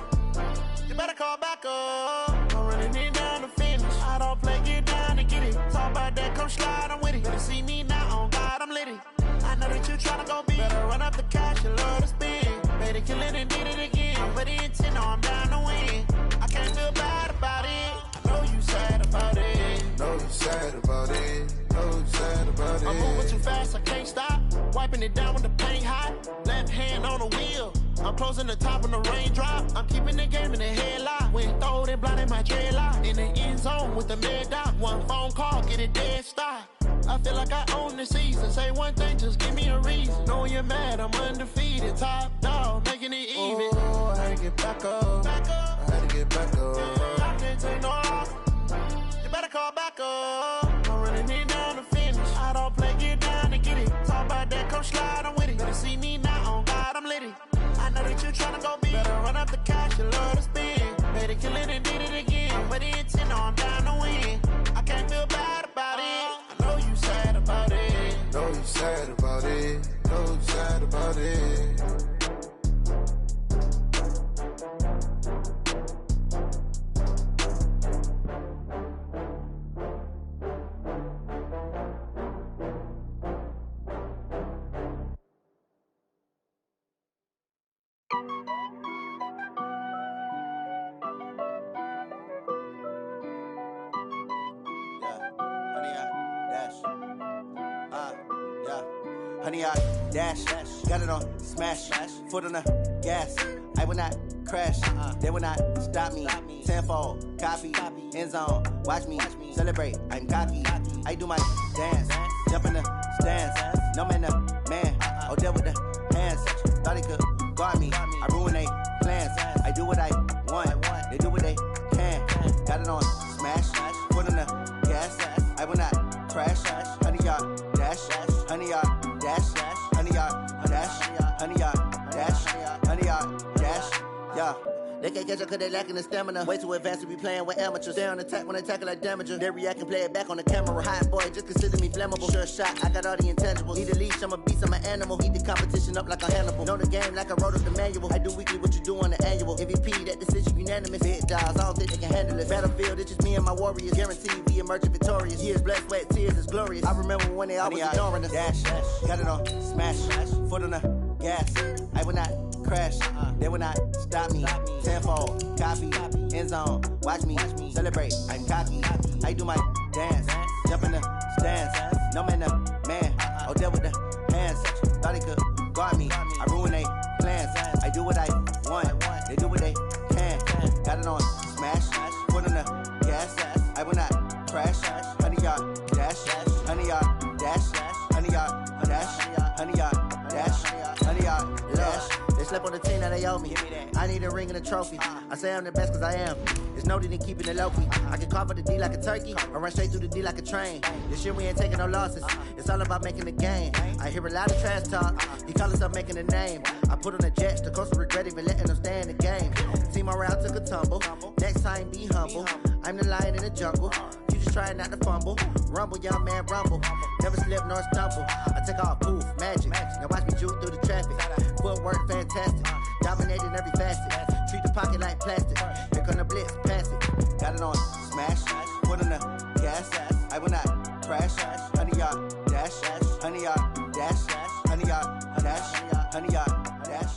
You better call back up. I'm running it down to finish. I don't play, get down. come slide, I'm with it. Better see me now, on God, I'm litty. I know that you tryna go big. Better run up the cash, you love to spend. Better kill it and did it again. I'm with the intent, no, I'm down to win. I can't feel bad about it. I know you sad about it. Know you sad about it. Know you sad about it. I'm moving too fast, I can't stop. Wiping it down with the paint hot. Left hand on the wheel. I'm closing the top on the raindrop. I'm keeping the game in the headlock. When throwed and blinded my dreadlock. In the end zone with the mid dot. One phone call, get it dead stop. I feel like I own the season. Say one thing, just give me a reason. Knowing you're mad, I'm undefeated. Top dog, making it even. Oh, I had to get back up. I had to get back up. I can't take no loss. You better call back up. I'm running it down to finish. I don't play, get down to get it. Talk about that, come slide, I'm with it. Better see me now, on God, I'm litty. I know that you tryna go big. Better run up the cash, you love to spend. Better kill it and did it again. I'm with the intent, no, I'm down to win. I can't feel bad about it. I know you sad about it. Know you sad about it. Know you sad about it. Honey, I dash, got it on smash, foot on the gas. I will not crash, they will not stop me. Tenfold, copy, end zone, watch me celebrate. I'm cocky, I do my dance, jump in the stands. No man, the man, oh, deal with the hands. Thought he could guard me, I ruin they plans. I do what I want, they do what they can. Got it on smash, foot on the gas. I will not crash, honey, y'all dash, honey, y'all dash, honey, y'all dash, honey, y'all dash, honey, y'all dash, yeah. They can't catch up cause they lacking the stamina. Way too advanced to be playing with amateurs. Stay on attack when they tackle like damager. They react and play it back on the camera. Hot boy, just consider me flammable. Sure shot, I got all the intangibles. Need a leash, I'm a beast, I'm an animal. Heat the competition up like a Hannibal. Know the game like I wrote up the manual. I do weekly what you do on the annual. MVP, that decision unanimous. Hit dials, I don't think they can handle it. Battlefield, it's just me and my warriors. Guaranteed we emerging victorious. Years, blood, sweat, tears, it's glorious. I remember when they always ignoring us. Dash, got it on smash, foot on the gas. I will not crash, they will not stop me. Tenfold, copy, end zone, watch me celebrate. I'm cocky, I do my dance, jump in the stands. No man, the man, oh, deal with the hands. Thought he could guard me, I ruin they plans. I do what I want, they do what they can. Got it on smash, foot on the gas. I will not crash, honey, y'all dash, honey, y'all dash, honey, y'all dash, honey, y'all dash, honey, y'all dash. They slept on the team that they owe me. I need a ring and a trophy. I say I'm the best cause I am. There's no need in keeping it low-key. I can carve up the D like a turkey or run straight through the D like a train. This year we ain't taking no losses. It's all about making the game. I hear a lot of trash talk. He call himself making a name. I put on the jets. The coach will regret even letting them stay in the game. Team around took a tumble. Next time be humble. I'm the lion in the jungle. You just trying not to fumble. Rumble, young man, rumble. Never slip nor stumble. I take off, poof, magic. Now watch me juke through the traffic. Footwork fantastic. Dominating every facet. Treat the pocket like plastic. Here come the blitz, pass it. Got it on smash. Foot on the gas. I will not crash. Honey, y'all dash. Honey, y'all dash. Honey, y'all dash. Honey, y'all dash.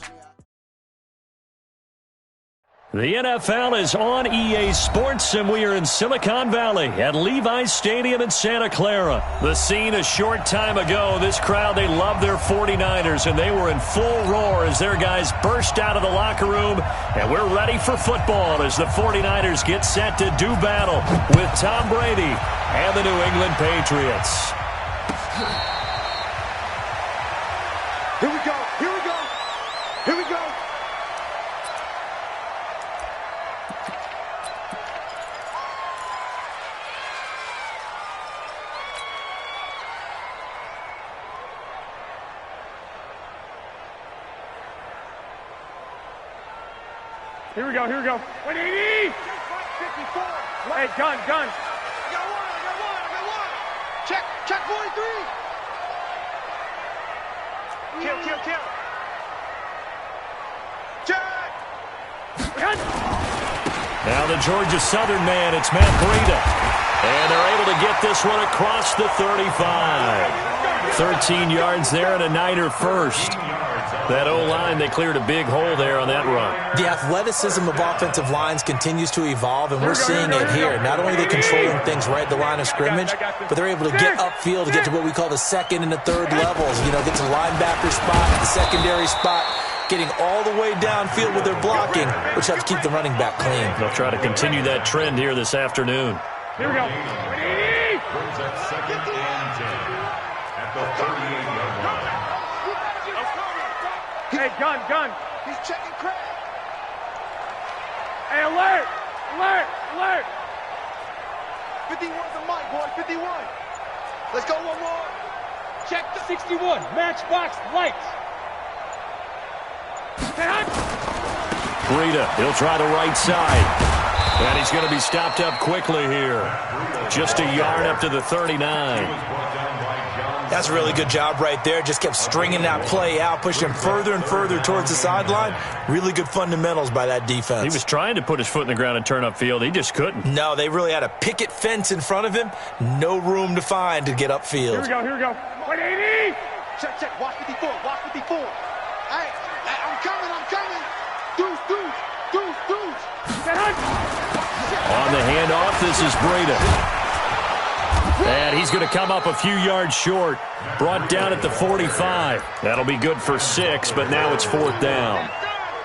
The NFL is on EA Sports, and we are in Silicon Valley at Levi's Stadium in Santa Clara. The scene a short time ago, this crowd, they love their 49ers, and they were in full roar as their guys burst out of the locker room, and we're ready for football as the 49ers get set to do battle with Tom Brady and the New England Patriots. Here we go, here we go, here we go. Here we go, here we go. 180! 54. Hey, gun. I got one. Check 43. Kill. Check. Now the Georgia Southern man, it's Matt Breida. And they're able to get this one across the 35. 13 yards there and a Niner first. That O-line, they cleared a big hole there on that run. The athleticism of offensive lines continues to evolve, and we're seeing it here. Not only are they controlling things right at the line of scrimmage, but they're able to get upfield to get to what we call the second and the third levels. You know, get to the linebacker spot, the secondary spot, getting all the way downfield with their blocking, which helps keep the running back clean. They'll try to continue that trend here this afternoon. Here we go. Brings up 2nd and 10 at the 38-yard line. Hey, gun. He's checking Craig. Hey, alert. 51's the mic, boy. 51. Let's go one more. Check the 61. Matchbox lights. Breida, he'll try the right side. And he's going to be stopped up quickly here. Just a yard up to the 39. That's a really good job right there. Just kept stringing that play out, pushing him further and further towards the sideline. Really good fundamentals by that defense. He was trying to put his foot in the ground and turn upfield. He just couldn't. No, they really had a picket fence in front of him. No room to find to get upfield. Here we go. 180. Check. Watch 54. Hey, I'm coming. Deuce. On the handoff, this is Breida. And he's going to come up a few yards short. Brought down at the 45. That'll be good for 6, but now it's 4th down.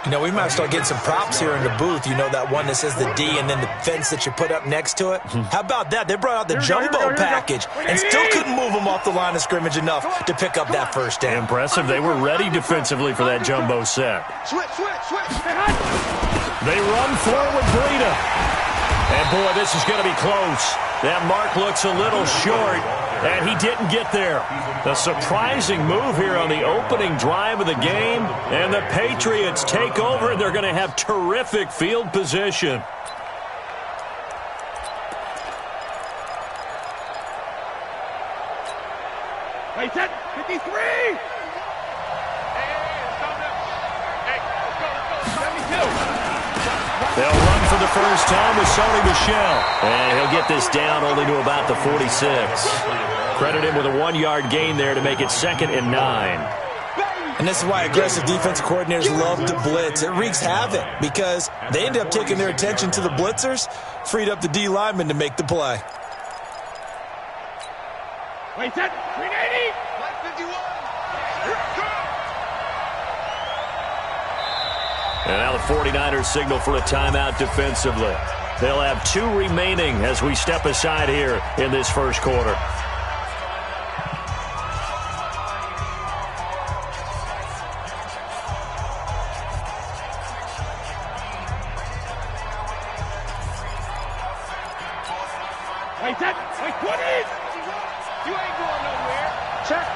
You know, we might start getting some props here in the booth. You know, that one that says the D and then the fence that you put up next to it? How about that? They brought out the jumbo package and still couldn't move them off the line of scrimmage enough to pick up that first down. Impressive. They were ready defensively for that jumbo set. Switch. They run forward, Breida. And, boy, this is going to be close. That mark looks a little short, and he didn't get there. A surprising move here on the opening drive of the game, and the Patriots take over, and they're going to have terrific field position. Wait, set. 53. They'll run for the first time with Sony Michel. And he'll get this down only to about the 46. Credit him with a 1-yard gain there to make it 2nd and 9. And this is why aggressive defensive coordinators love to blitz. It wreaks havoc because they end up taking their attention to the blitzers, freed up the D lineman to make the play. Wait, set. 380. 51. And now the 49ers signal for a timeout defensively. They'll have 2 remaining as we step aside here in this first quarter. Wait, set. Wait, 20. You ain't going nowhere. Check.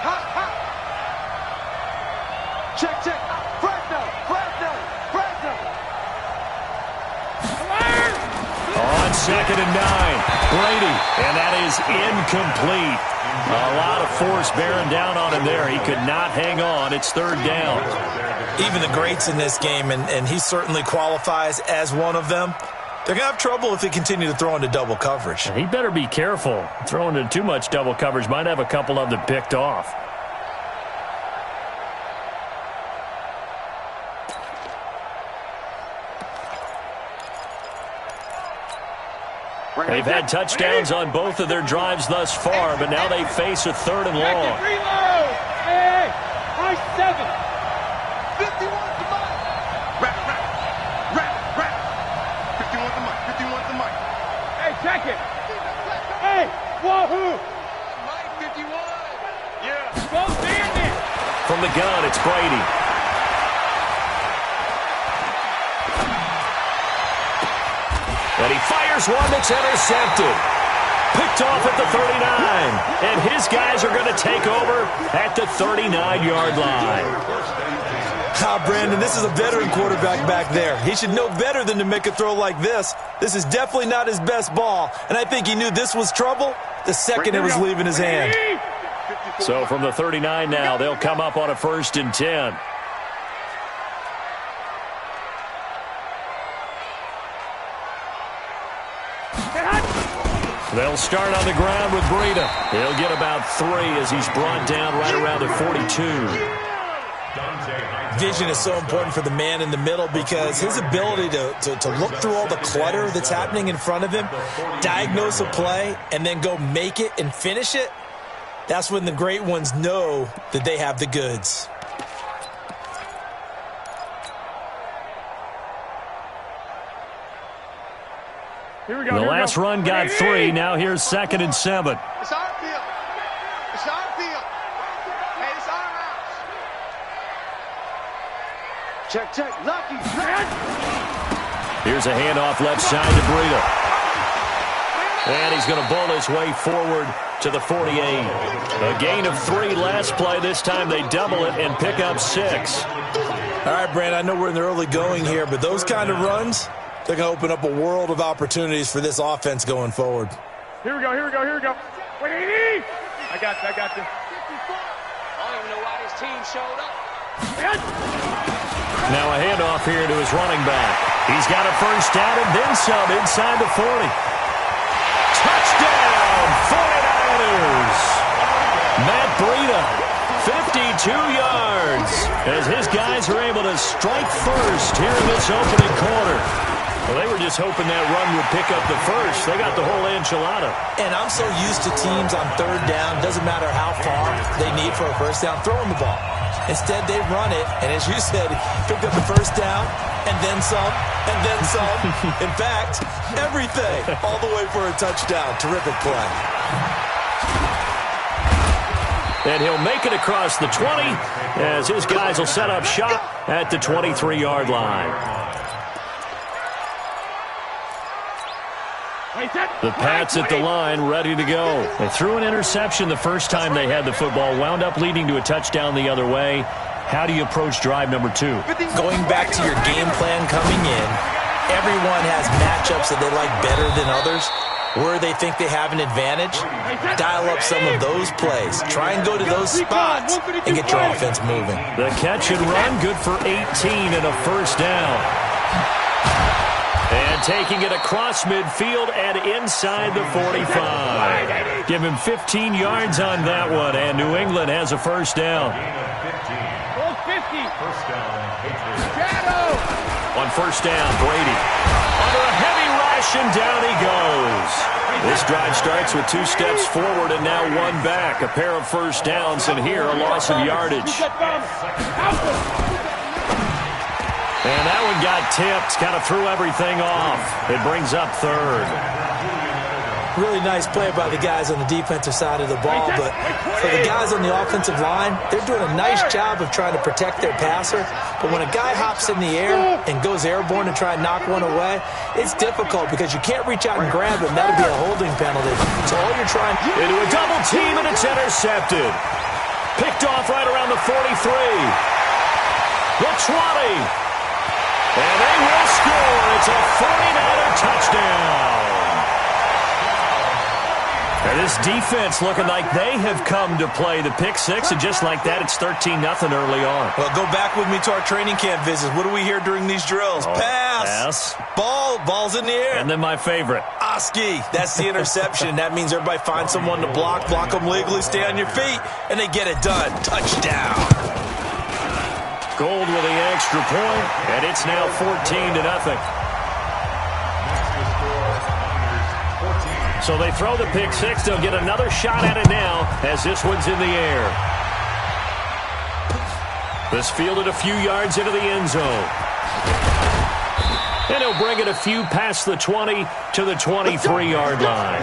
Hot. Check. Fresno. On 2nd and 9, Brady, and that is incomplete. A lot of force bearing down on him there. He could not hang on. It's 3rd down. Even the greats in this game, and he certainly qualifies as one of them, they're going to have trouble if they continue to throw into double coverage. He better be careful. Throwing into too much double coverage might have a couple of them picked off. They've had touchdowns on both of their drives thus far, but now they face a 3rd and long. Reload. Hey, high 7. 51's the mic. Rap. 51's the mic. Hey, check it. Hey, wahoo. Mike 51. Yeah. Go stand it. From the gun, it's Brady. And he fires one that's intercepted. Picked off at the 39. And his guys are going to take over at the 39-yard line. Brandon, this is a veteran quarterback back there. He should know better than to make a throw like this. This is definitely not his best ball. And I think he knew this was trouble the second it was leaving his hand. So from the 39 now, they'll come up on a 1st and 10. They'll start on the ground with Breida. He'll get about 3 as he's brought down right around the 42. Vision is so important for the man in the middle because his ability to look through all the clutter that's happening in front of him, diagnose a play, and then go make it and finish it, that's when the great ones know that they have the goods. Here we go. The last run got 3. Now here's 2nd and 7. It's our field. It's our field. Hey, it's our house. Check, check. Lucky. Here's a handoff left side to Breida. And he's going to bowl his way forward to the 48. A gain of 3 last play. This time they double it and pick up 6. All right, Brand, I know we're in the early going here, but those kind of runs, they're going to open up a world of opportunities for this offense going forward. Here we go, here we go, here we go. Wait, AD! I got you, I got you. I don't even know why this team showed up. Now a handoff here to his running back. He's got a first down and then some inside the 40. Touchdown, 49ers! Matt Breida, 52 yards, as his guys are able to strike first here in this opening quarter. Well, they were just hoping that run would pick up the first. They got the whole enchilada. And I'm so used to teams on 3rd down, doesn't matter how far they need for a first down, throwing the ball. Instead, they run it, and as you said, picked up the first down, and then some, and then some. In fact, everything, all the way for a touchdown. Terrific play. And he'll make it across the 20 as his guys will set up shop at the 23-yard line. The Pats at the line, ready to go. They threw an interception the first time they had the football, wound up leading to a touchdown the other way. How do you approach drive number 2? Going back to your game plan coming in, everyone has matchups that they like better than others. Where they think they have an advantage, dial up some of those plays. Try and go to those spots and get your offense moving. The catch and run, good for 18 and a first down. And taking it across midfield and inside the 45. Give him 15 yards on that one, and New England has a first down. On first down, Brady. Under a heavy rush, and down he goes. This drive starts with 2 steps forward and now 1 back. A pair of first downs, and here a loss of yardage. And that one got tipped, kind of threw everything off. It brings up 3rd. Really nice play by the guys on the defensive side of the ball, but for the guys on the offensive line, they're doing a nice job of trying to protect their passer. But when a guy hops in the air and goes airborne to try and knock one away, it's difficult because you can't reach out and grab him. That'll be a holding penalty. So all you're trying... Into a double team, and it's intercepted. Picked off right around the 43. The 20. And they will score. It's a 49er touchdown. And this defense looking like they have come to play the pick 6, and just like that, it's 13-0 early on. Well, go back with me to our training camp visits. What do we hear during these drills? Pass. Ball's in the air. And then my favorite. Oski. That's the interception. That means everybody finds someone to block them legally, stay on your feet, and they get it done. Touchdown. Gold with the extra point, and it's now 14-0. So they throw the pick 6. They'll get another shot at it now as this one's in the air. This fielded a few yards into the end zone. And he'll bring it a few past the 20 to the 23-yard line.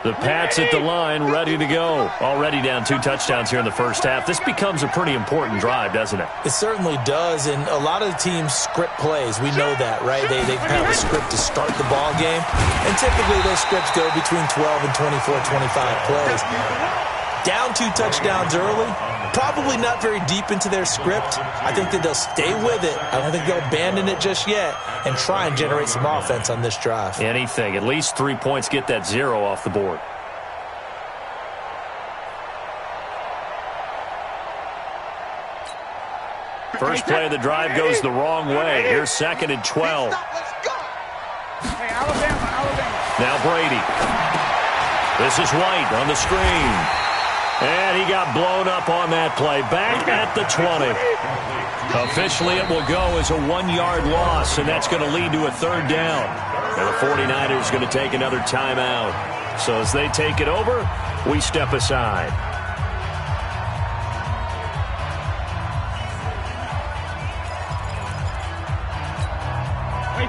The Pats at the line, ready to go. Already down 2 touchdowns here in the first half. This becomes a pretty important drive, doesn't it? It certainly does, and a lot of the teams script plays. We know that, right? They have a script to start the ball game, and typically those scripts go between 12 and 24, 25 plays. Down 2 touchdowns early, probably not very deep into their script. I think that they'll stay with it. I don't think they'll abandon it just yet and try and generate some offense on this drive. Anything. At least 3 points, get that 0 off the board. First play of the drive goes the wrong way. Here's 2nd and 12. Hey, Alabama. Now Brady. This is White on the screen. And he got blown up on that play. Back at the 20. Officially, it will go as a 1-yard loss, and that's going to lead to a 3rd down. And the 49ers going to take another timeout. So as they take it over, we step aside.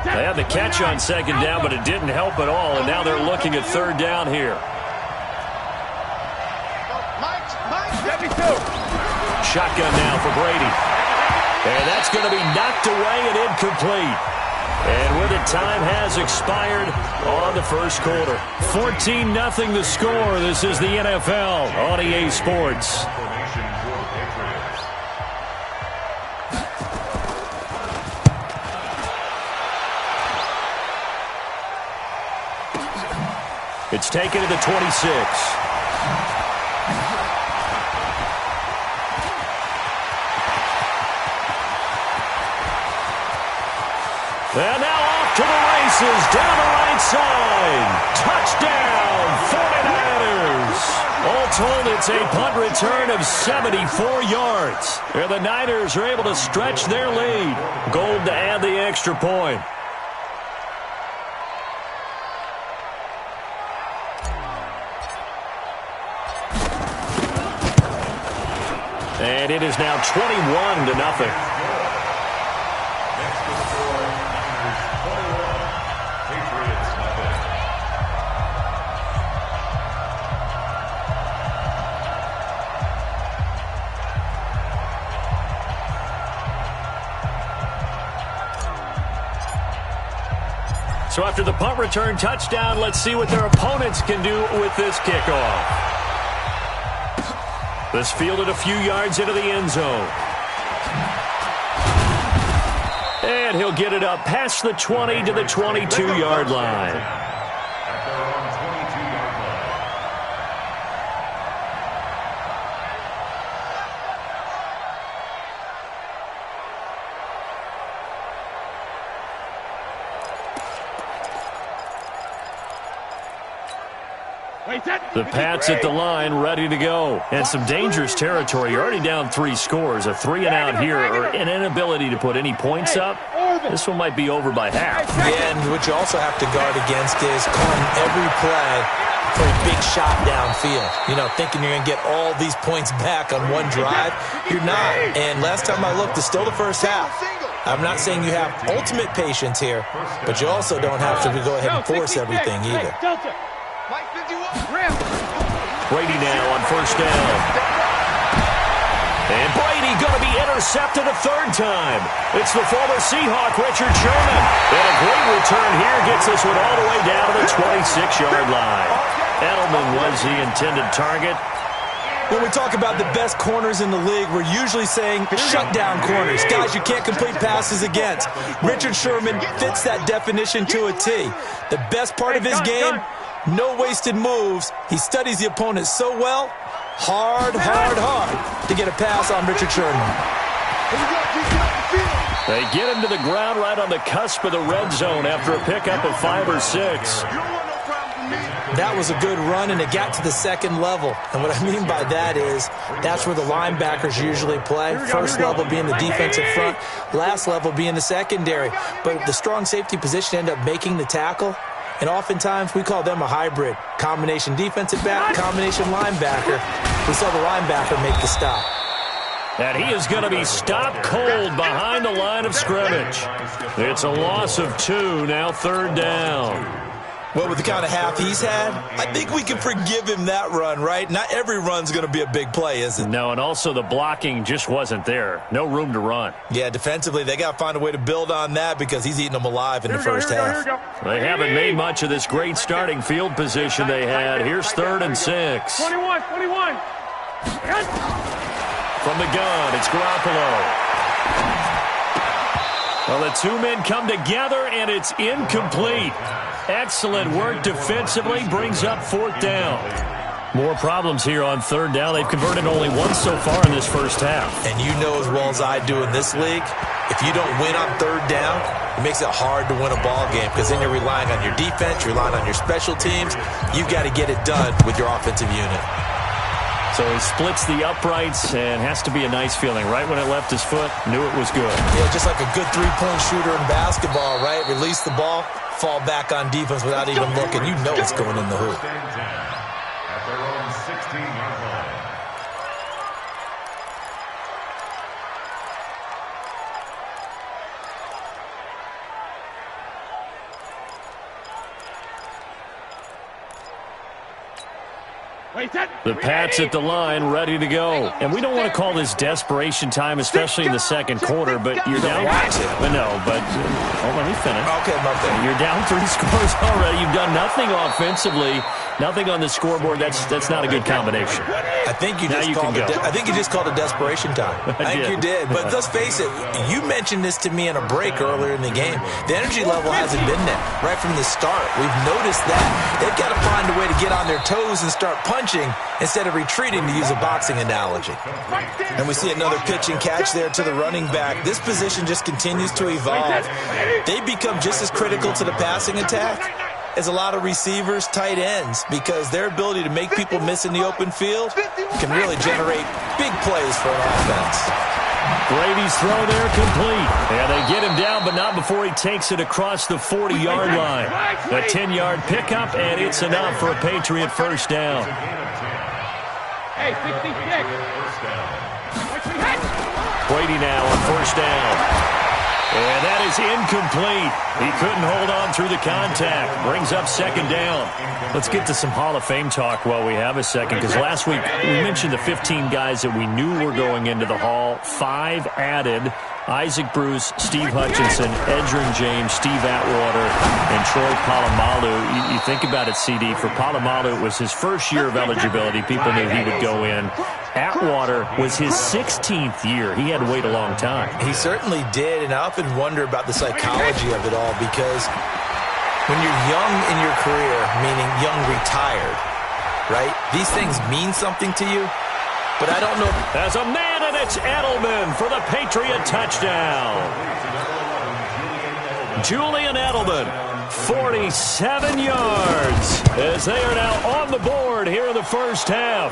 They had the catch on 2nd down, but it didn't help at all, and now they're looking at 3rd down here. Shotgun now for Brady. And that's going to be knocked away and incomplete. And with it, time has expired on the first quarter. 14-0 the score. This is the NFL on EA Sports. It's taken to the 26. And now off to the races, down the right side. Touchdown, 49ers. All told, it's a punt return of 74 yards. And the Niners are able to stretch their lead. Gold to add the extra point. And it is now 21-0. So after the punt return touchdown, let's see what their opponents can do with this kickoff. This fielded a few yards into the end zone. And he'll get it up past the 20 to the 22-yard line. The Pats at the line, ready to go. And some dangerous territory. You're already down 3 scores. A 3-and-out here, or an inability to put any points up. This one might be over by half. Yeah, and what you also have to guard against is calling every play for a big shot downfield. You know, thinking you're going to get all these points back on one drive. You're not. And last time I looked, it's still the first half. I'm not saying you have ultimate patience here, but you also don't have to go ahead and force everything either. Brady now on first down. And Brady going to be intercepted a 3rd time. It's the former Seahawk, Richard Sherman. And a great return here gets this one all the way down to the 26-yard line. Edelman was the intended target. When we talk about the best corners in the league, we're usually saying shutdown corners, guys you can't complete passes against. Richard Sherman fits that definition to a T. The best part of his game, no wasted moves. He studies the opponent so well, hard to get a pass on Richard Sherman. They get him to the ground right on the cusp of the red zone after a pickup of 5 or 6. That was a good run, and it got to the 2nd level. And what I mean by that is that's where the linebackers usually play. First level being the defensive front, last level being the secondary. But the strong safety position ended up making the tackle. And oftentimes we call them a hybrid. Combination defensive back, combination linebacker. We saw the linebacker make the stop. And he is going to be stopped cold behind the line of scrimmage. It's a loss of 2, now 3rd down. Well, with the kind of half he's had, I think we can forgive him that run, right? Not every run's going to be a big play, is it? No, and also the blocking just wasn't there. No room to run. Yeah, defensively, they got to find a way to build on that because he's eating them alive in the first half. They haven't made much of this great starting field position they had. Here's 3rd and 6. 21. From the gun, it's Garoppolo. Well, the two men come together, and it's incomplete. Excellent work defensively, brings up fourth down. More problems here on third down. They've converted only once so far in this first half. And you know as well as I do in this league, if you don't win on third down, it makes it hard to win a ball game because then you're relying on your defense, you're relying on your special teams. You've got to get it done with your offensive unit. So he splits the uprights, and has to be a nice feeling. Right when it left his foot, knew it was good. Yeah, just like a good three-point shooter in basketball, right? Release the ball, fall back on defense without even looking. You know it's going in the hoop. At their own 16-yard line. The Pats at the line, ready to go. And we don't want to call this desperation time, especially in the second quarter, but you're down. Let me finish. Okay, you're down 3 scores already. You've done nothing offensively, nothing on the scoreboard. That's not a good combination. I think you just called it desperation time. I think you did. But let's face it, you mentioned this to me in a break earlier in the game. The energy level hasn't been there right from the start. We've noticed that. They've got to find a way to get on their toes and start punching instead of retreating, to use a boxing analogy. And we see another pitch and catch there to the running back. This position just continues to evolve. They become just as critical to the passing attack as a lot of receivers, tight ends, because their ability to make people miss in the open field can really generate big plays for an offense. Brady's throw there complete. And they get him down, but not before he takes it across the 40-yard line. A 10-yard pickup, and it's enough for a Patriot first down. Hey, 66. Brady now on first down. And that is incomplete. He couldn't hold on through the contact. Brings up second down. Let's get to some Hall of Fame talk while we have a second, because last week we mentioned the 15 guys that we knew were going into the Hall. 5 added. Isaac Bruce, Steve Hutchinson, Edgerrin James, Steve Atwater, and Troy Polamalu. You think about it, CD. For Polamalu, it was his first year of eligibility. People knew he would go in. Atwater was his 16th year. He had to wait a long time. He certainly did, and I often wonder about the psychology of it all, because when you're young in your career, meaning young retired, right, these things mean something to you. But I don't know. As a man, and it's Edelman for the Patriot touchdown. Julian Edelman, 47 yards, as they are now on the board here in the first half.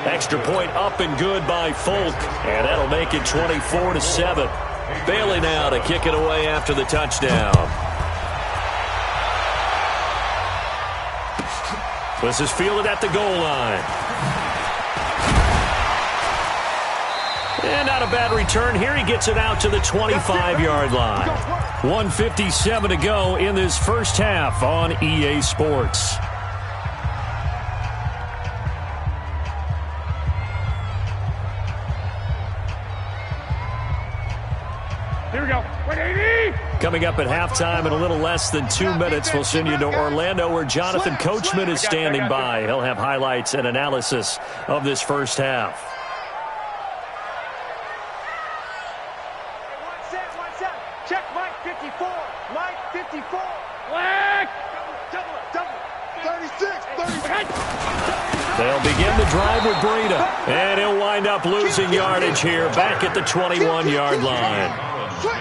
Extra point up and good by Folk, and that'll make it 24-7. Bailey now to kick it away after the touchdown. This is fielded at the goal line. And not a bad return here. He gets it out to the 25-yard line. 1:57 to go in this first half on EA Sports. Here we go. 180. Coming up at halftime in a little less than 2 minutes, we'll send you to Orlando, where Jonathan Coachman is standing by. He'll have highlights and analysis of this first half. Check Mike 54. Mike 54. Black. Double. 36. They'll begin the drive with Breida. And he'll wind up losing yardage here back at the 21-yard line.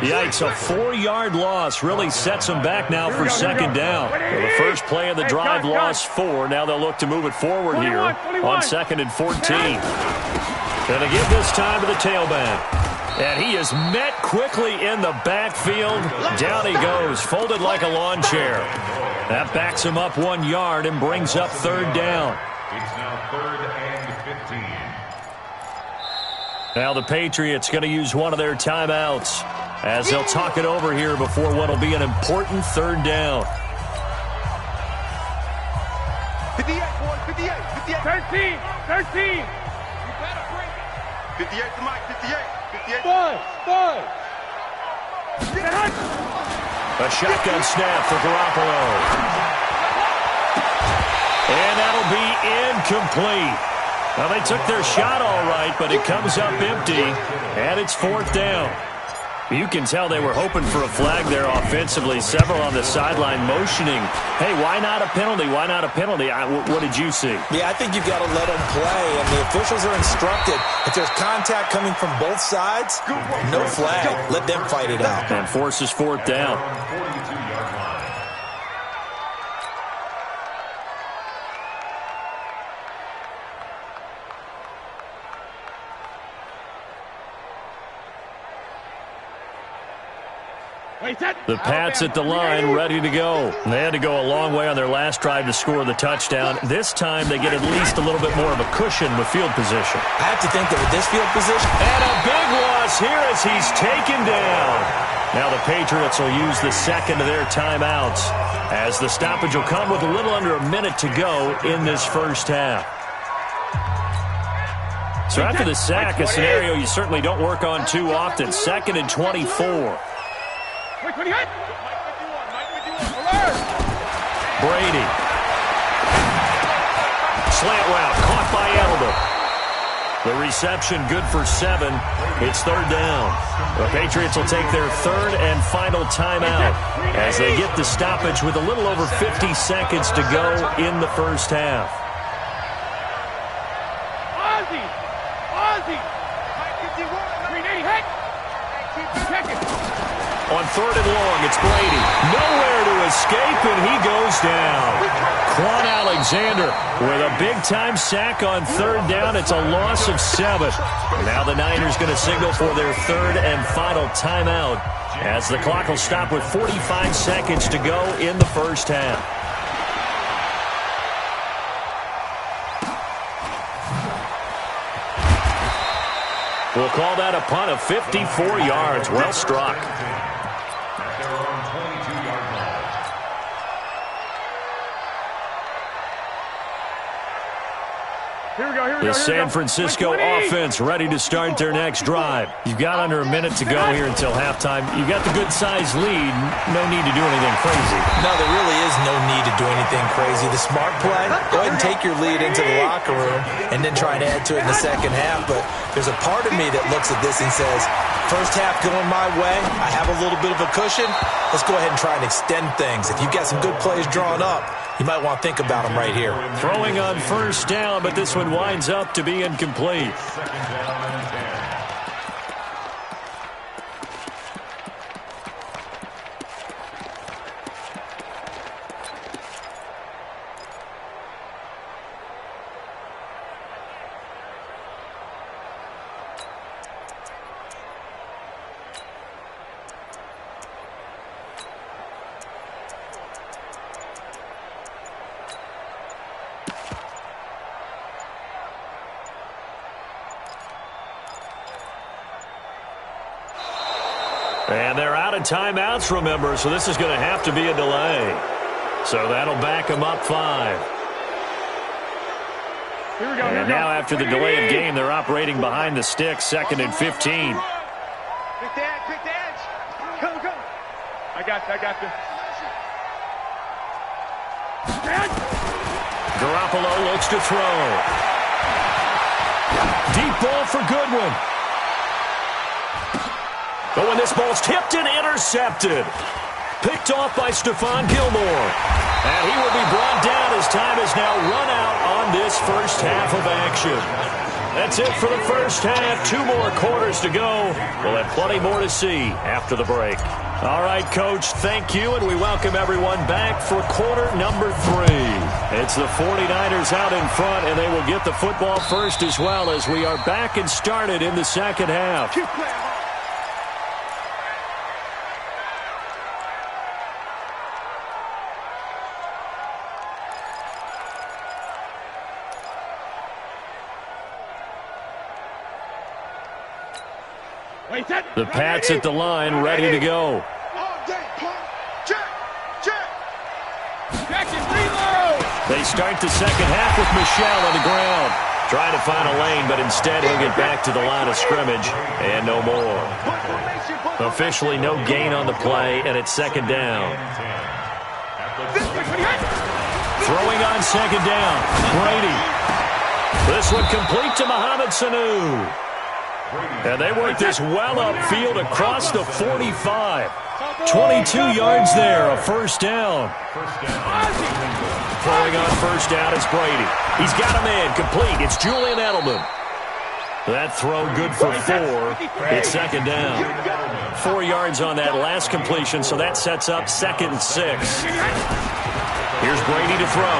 Yikes, a 4-yard loss really sets them back now for second down. So the first play of the drive lost 4. Now they'll look to move it forward here on 2nd and 14. Gonna give this time to the tailback. And he is met quickly in the backfield. Down he goes, folded like a lawn chair. That backs him up 1 yard and brings up third down. It's now 3rd and 15. Now the Patriots going to use one of their timeouts as they'll talk it over here before what will be an important third down. 58, boys, 58. 13. 58 to Mike, 58. 58. Five. A shotgun snap for Garoppolo. And that'll be incomplete. Well, they took their shot all right, but it comes up empty, and it's 4th down. You can tell they were hoping for a flag there offensively. Several on the sideline motioning, hey, why not a penalty? Why not a penalty? What did you see? Yeah, I think you've got to let them play, and the officials are instructed. If there's contact coming from both sides, no flag. Let them fight it out. And forces 4th down. The Pats at the line, ready to go. They had to go a long way on their last drive to score the touchdown. This time they get at least a little bit more of a cushion with field position. I have to think that with this field position. And a big loss here as he's taken down. Now the Patriots will use the second of their timeouts as the stoppage will come with a little under a minute to go in this first half. So after the sack, a scenario you certainly don't work on too often. 2nd and 24. Brady. Slant route, caught by Elder. The reception good for 7. It's 3rd down. The Patriots will take their 3rd and final timeout as they get the stoppage with a little over 50 seconds to go in the first half. On 3rd and long, it's Brady. Nowhere to escape, and he goes down. Quan Alexander with a big-time sack on 3rd down. It's a loss of 7. Now the Niners going to signal for their 3rd and final timeout as the clock will stop with 45 seconds to go in the first half. We'll call that a punt of 54 yards. Well struck. The San Francisco offense ready to start their next drive. You've got under a minute to go here until halftime. You've got the good-sized lead. No need to do anything crazy. No, there really is no need to do anything crazy. The smart play, go ahead and take your lead into the locker room and then try and add to it in the second half. But there's a part of me that looks at this and says, first half going my way, I have a little bit of a cushion. Let's go ahead and try and extend things. If you've got some good plays drawn up, you might want to think about them right here. Throwing on 1st down, but this one winds up to be incomplete. 2nd down and 10. And they're out of timeouts, remember, so this is going to have to be a delay. So that'll back them up 5. Here we go. And now after the delay of game, they're operating behind the sticks, 2nd and 15. Quick the edge. Come. I got this. Garoppolo looks to throw. Deep ball for Goodwin. But when this ball's tipped and intercepted. Picked off by Stephon Gilmore. And he will be brought down as time is now run out on this first half of action. That's it for the first half. 2 more quarters to go. We'll have plenty more to see after the break. All right, Coach, thank you, and we welcome everyone back for quarter number 3. It's the 49ers out in front, and they will get the football first as well as we are back and started in the second half. Keep playing. The Pats at the line, ready to go. They start the second half with Michel on the ground. Trying to find a lane, but instead he'll get back to the line of scrimmage and no more. Officially no gain on the play, and it's second down. Throwing on second down, Brady. This one complete to Mohamed Sanu. And they work this well upfield across the 45. 22 yards there, a first down. Throwing on first down is Brady. He's got him in, complete. It's Julian Edelman. That throw good for 4. It's second down. 4 yards on that last completion, so that sets up 2nd and 6. Here's Brady to throw.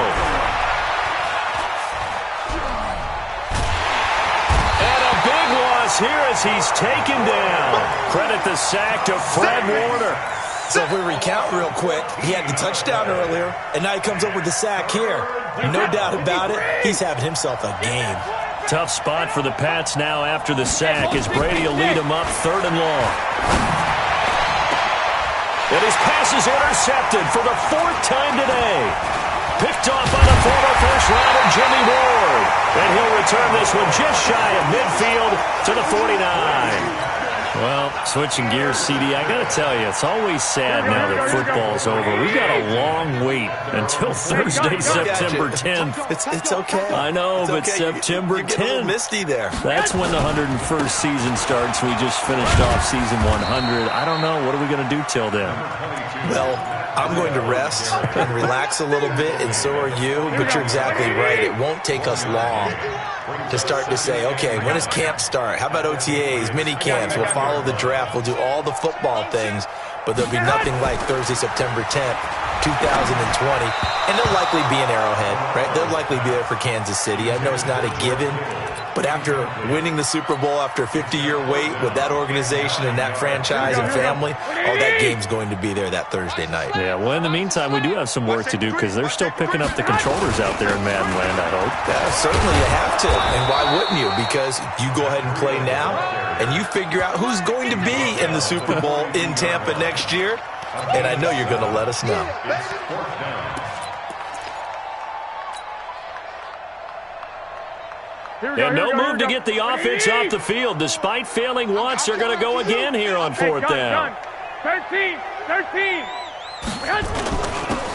And a big loss here as he's taken down. Credit the sack to Fred Warner. So if we recount real quick, he had the touchdown earlier, and now he comes up with the sack here. No doubt about it, he's having himself a game. Tough spot for the Pats now after the sack as Brady will lead him up 3rd and long. And his pass is intercepted for the 4th time today. Picked off by the former first-rounder Jimmy Ward. And he'll return this one just shy of midfield to the 49. Well, switching gears, CD, I got to tell you, it's always sad now that football's over. We've got a long wait until Thursday, September 10th. It's okay. I know, it's but okay. September 10th. You're getting a little misty there. That's when the 101st season starts. We just finished off season 100. I don't know. What are we going to do till then? Well, I'm going to rest and relax a little bit, and so are you, but you're exactly right. It won't take us long to start to say, okay, when does camp start? How about OTAs, mini camps? We'll follow the draft. We'll do all the football things, but there'll be nothing like Thursday, September 10th, 2020, and they'll likely be in Arrowhead, right? They'll likely be there for Kansas City. I know it's not a given, but after winning the Super Bowl after a 50-year wait with that organization and that franchise and family, that game's going to be there that Thursday night. Yeah, well, in the meantime, we do have some work to do because they're still picking up the controllers out there in Madden Land, I hope. Yeah, certainly you have to, and why wouldn't you? Because you go ahead and play now, and you figure out who's going to be in the Super Bowl in Tampa next year, and I know you're going to let us know. And no move to get the offense off the field. Despite failing once, they're going to go again here on 4th down. 13.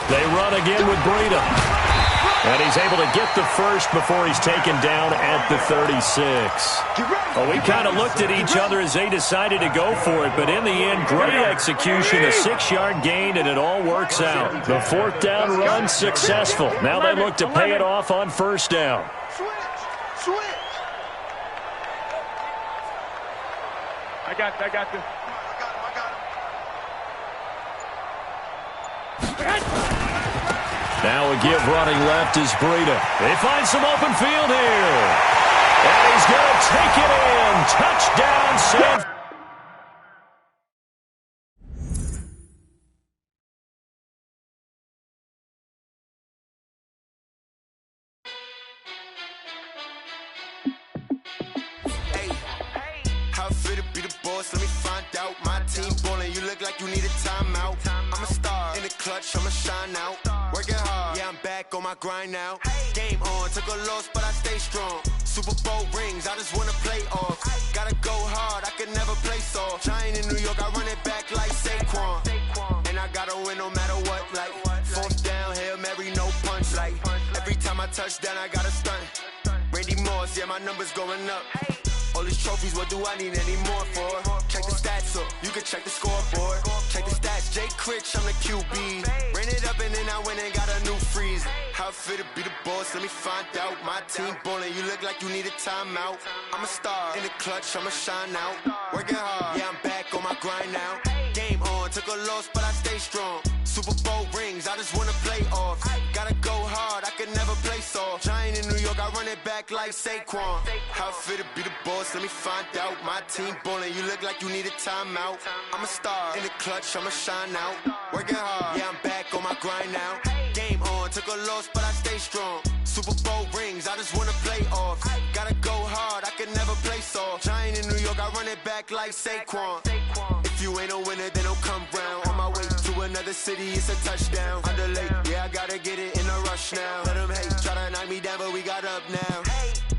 They run again with Breida. And he's able to get the first before he's taken down at the 36. Well, we kind of looked at each other as they decided to go for it, but in the end, great execution, a 6-yard gain, and it all works out. The 4th down run successful. Now they look to pay it off on 1st down. Switch. I got this. Now a give running left is Breida. They find some open field here. And he's going to take it in. Touchdown, San. Let me find out. My team ballin', you look like you need a timeout. I'm a star in the clutch, I'ma shine out. Working hard, yeah, I'm back on my grind now. Game on, took a loss, but I stay strong. Super Bowl rings, I just wanna play off. Gotta go hard, I can never play soft. Giant in New York, I run it back like Saquon. And I gotta win no matter what, like 4th down, Hail Mary, no punch. Like every time I touch down, I gotta stunt. Randy Moss, yeah, my numbers going up. All these trophies, what do I need any more for? Check the stats up, you can check the scoreboard. Check the stats, Jay Critch, I'm the QB. Ran it up and then I went and got a new freeze. How it feel to be the boss, let me find out. My team ballin', you look like you need a timeout. I'm a star in the clutch, I'ma shine out. Working hard, yeah, I'm back on my grind now. Game on, took a loss, but I stay strong. Super Bowl rings, I just wanna play off. Gotta go hard, I can never play soft. Giant in New York, I run it back like Saquon. How it feel to be the boss, let me find out. My team ballin', you look like you need a timeout. I'm a star in the clutch, I'ma shine out. Working hard, yeah, I'm back on my grind now. Game on, took a loss, but I stay strong. Super Bowl rings, I just wanna play off. Gotta go hard, I can never play soft. Giant in New York, I run it back like Saquon. If you ain't a winner, then don't come round. On my way to another city, it's a touchdown. Underlay, yeah, I gotta get it in a rush now. Let them hate, try to knock me down, but we got up now.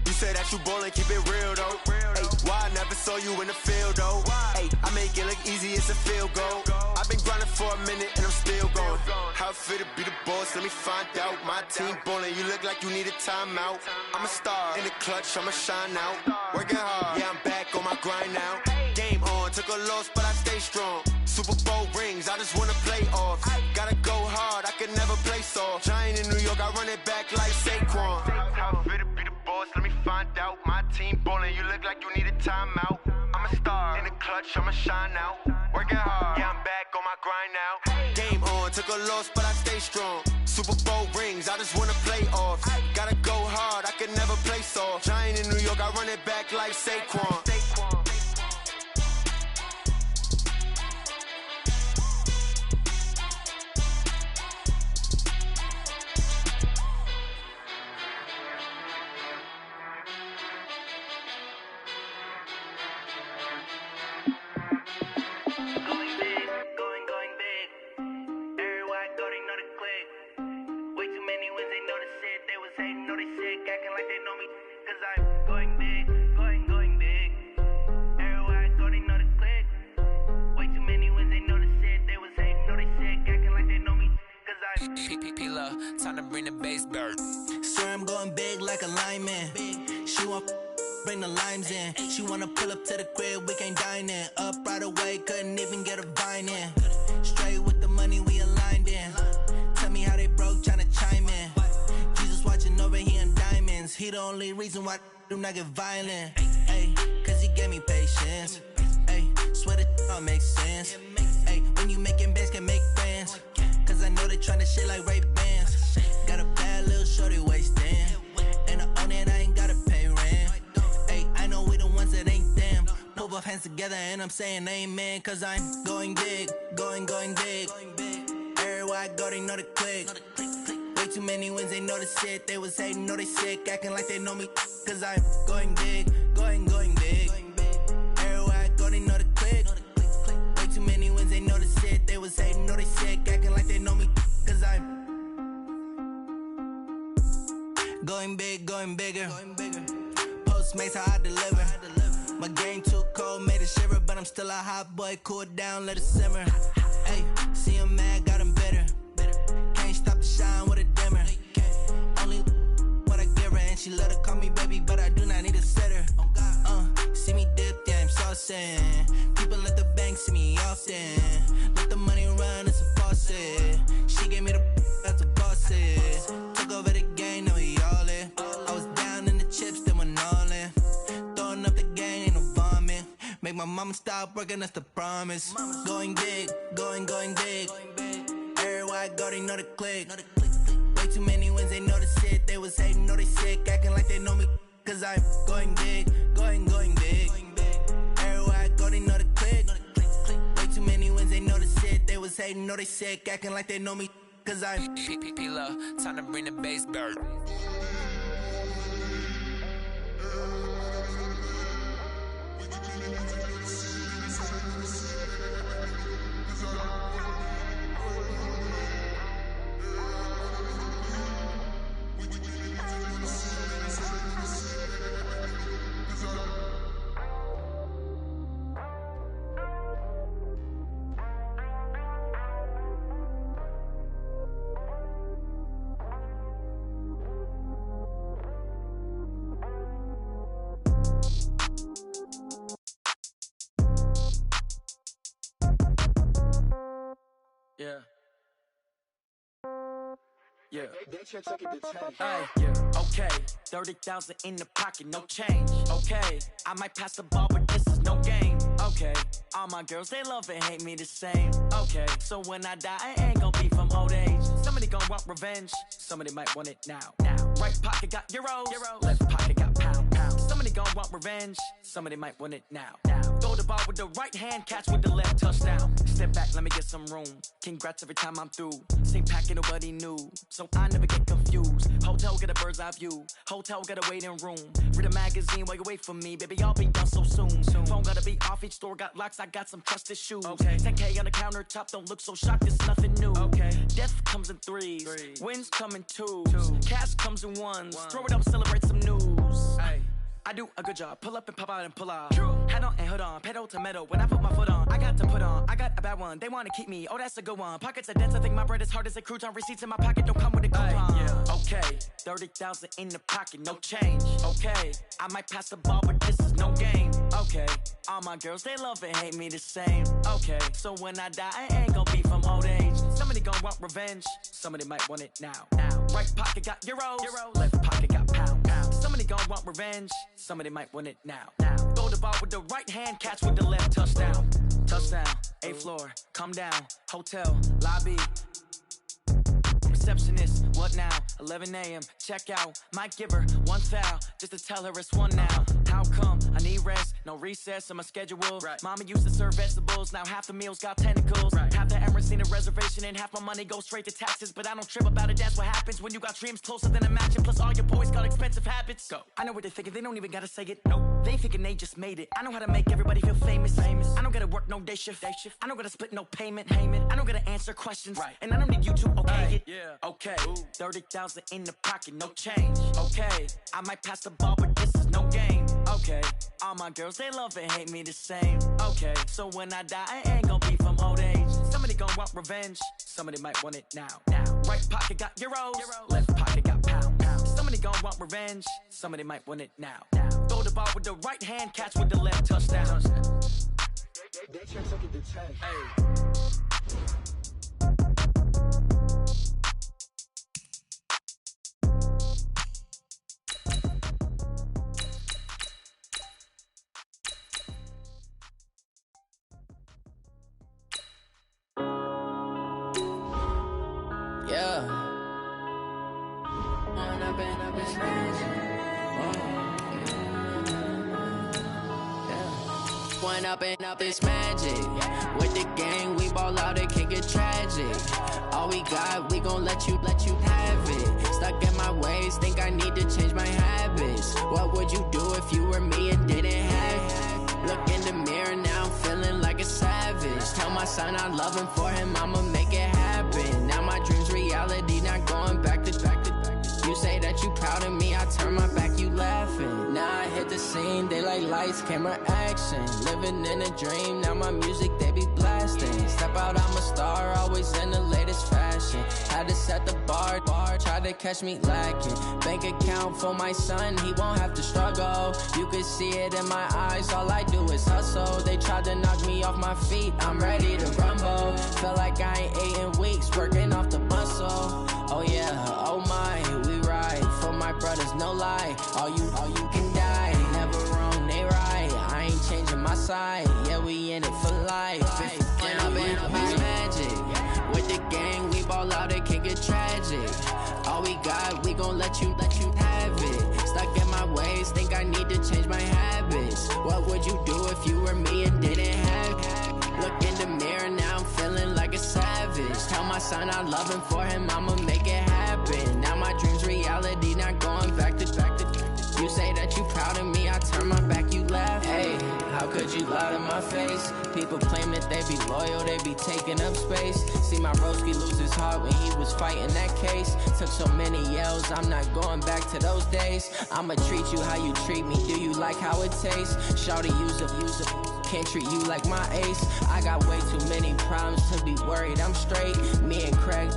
Used say that you ballin', keep it real though. Ay, why I never saw you in the field though? Ay, I make it look easy, it's a field goal. I've been grinding for a minute and I'm still going. How it feel to be the boss, let me find out. My team ballin', you look like you need a timeout. I'm a star in the clutch, I'ma shine out. Working hard, yeah, I'm back on my grind now. Game on, took a loss, but I stay strong. Super Bowl rings, I just wanna play off. Gotta go hard, I can never play soft. Giant in New York, I run it back like Saquon. How it feel to be the boss, let me find out. My team ballin', you look like you need a timeout. I'm a star in the clutch, I'ma shine out. Working hard, yeah, I'm back on my grind now. Game on, took a loss, but I stay strong. Super Bowl rings, I just wanna play off. Gotta go hard, I can never play soft. Giant in New York, I run it back like Saquon. Time to bring the bass bird. Swear I'm going big like a lineman. She want bring the limes in. She wanna pull up to the crib, we can't dine in. Up right away, couldn't even get a vine in. Straight with the money we aligned in. Tell me how they broke, tryna chime in. Jesus watching over here in diamonds. He the only reason why do not get violent. Ay, cause he gave me patience. Ay, swear that all makes sense. Ay, when you making bands can make friends. Cause I know they tryna shit like Ray-Bans. Got a bad little shorty wasting. And I own it, I ain't gotta pay rent. Ay, I know we the ones that ain't them. Put both hands together and I'm saying amen. Cause I'm going big, going big. Everywhere I go, they know the click. Way too many wins, they know the shit. They was hating, know they sick, acting like they know me. Cause I'm going big, going big. Everywhere I go, they know the click. Way too many wins, they know the shit. They was hating, know they sick, acting like they know me. Cause I'm going big, going bigger. Postmates how I deliver. My game too cold, made it shiver. But I'm still a hot boy, cool it down, let it simmer. Hey, see him mad, got him bitter. Can't stop the shine with a dimmer. Only what I give her, and she let her call me baby, but I do not need a sitter. See me dip, yeah, I'm saucing. People at the bank see me often. Let the money run, it's a faucet. She gave me the that's a faucet. Took over the game, now we all in. I was down in the chips, then went all in. Throwing up the game, ain't no vomit. Make my mama stop working, that's the promise. Going big, going big. Everywhere I go, they know the click. Way too many wins, they know the shit. They was hating, know they sick, acting like they know me. Cause I'm going big, going big. Everywhere I go, they know the click. Way too many wins, they know the shit. They was hating, know they sick, acting like they know me. Cause I'm P-P-P-Love, time to bring the bass bird. Yeah. They check it to 10. Ay, yeah. Okay. 30,000 in the pocket, no change. Okay. I might pass the ball, but this is no game. Okay. All my girls, they love and hate me the same. Okay. So when I die, I ain't gonna be from old age. Somebody gonna want revenge. Somebody might want it now. Right pocket got euros. Left pocket got pounds. Somebody gonna want revenge. Somebody might want it now. Throw the ball with the right hand, catch with the left, touchdown. Step back, let me get some room. Congrats every time I'm through. Same packet, nobody knew. So I never get confused. Hotel get a bird's eye view. Hotel get a waiting room. Read a magazine while you wait for me. Baby, I'll be done so soon. Phone gotta be off, each store got locks. I got some trusted shoes. Okay. 10K on the countertop, don't look so shocked, it's nothing new. Okay. Death comes in threes. Wins come in twos. Cash comes in ones. Throw it up, celebrate some news. Ay. I do a good job. Pull up and pop out and pull out. Head on and hood on, pedal to metal. When I put my foot on, I got to put on. I got a bad one. They want to keep me. Oh, that's a good one. Pockets are dense. I think my bread is hard as a crouton. Receipts in my pocket don't come with a coupon. Yeah. Okay, 30,000 in the pocket, no change. Okay, I might pass the ball, but this is no game. Okay, all my girls they love and hate me the same. Okay, so when I die, I ain't gonna be from old age. Somebody gon' want revenge. Somebody might want it now. Right pocket got euros. Left pocket got pound. Somebody gon' want revenge. Somebody might want it now. Throw the ball with the right hand, catch with the left. Touchdown. Touchdown. 8th floor. Come down. Hotel. Lobby. Receptionist, what now? 11 a.m. Check out. Might give her one foul just to tell her it's one now. How come? I need rest. No recess in my schedule. Right. Mama used to serve vegetables. Now half the meals got tentacles. Right. Half the Emirates need a reservation and half my money goes straight to taxes. But I don't trip about it. That's what happens when you got dreams closer than a matching. Plus all your boys got expensive habits. Go. I know what they're thinking. They don't even gotta say it. Nope. They thinking they just made it. I know how to make everybody feel famous. I don't gotta work no day shift. I don't gotta split no payment. I don't gotta answer questions. Right. And I don't need you to okay it. Yeah. Okay, 30,000 in the pocket, no change. Okay, I might pass the ball, but this is no game. Okay, all my girls, they love and hate me the same. Okay, so when I die, I ain't gonna be from old age. Somebody gon' want revenge. Somebody might want it now. Right pocket got euros. Left pocket got pound. Somebody gon' want revenge. Somebody might want it now. Throw the ball with the right hand, catch with the left. Touchdown. They check the check. Hey. Yeah. One up and up is magic. With the gang, we ball out, it can get tragic. All we got, we gon' let you have it. Stuck in my ways, think I need to change my habits. What would you do if you were me and didn't have it? Look in the mirror, now I'm feeling like a savage. Tell my son I love him, for him I'ma make it happen. Now my dream's reality, not going back to. You say that you proud of me, I turn my back, you laughing. Now I hit the scene, they like lights, camera, action. Living in a dream, now my music, they be blasting. Step out, I'm a star, always in the latest fashion. Had to set the bar, try to catch me lacking. Bank account for my son, he won't have to struggle. You could see it in my eyes, all I do is hustle. They tried to knock me off my feet, I'm ready to rumble. Felt like I ain't ate in weeks, working off the muscle. Oh yeah, oh my, we ride for my brothers, no lie. All you can die, never wrong, they right. I ain't changing my side, yeah, we in it for life. When up and up is magic. With the gang, we ball out, it can get tragic. All we got, we gon' let you have it. Stuck in my ways, think I need to change my habits. What would you do if you were me and didn't have it? Look in the mirror, now I'm feeling like a savage. Tell my son I love him, for him I'ma make it happen. Now my dream's reality, not going back to. You say that you proud of me, I turn my back, you laugh. Hey, how could you lie to my face? People claim that they be loyal, they be taking up space. See my broski lose his heart when he was fighting that case. Took so many yells, I'm not going back to those days. I'ma treat you how you treat me, do you like how it tastes? Shawty, use a can't treat you like my ace. I got way too many problems to be worried, I'm straight. Me and Craig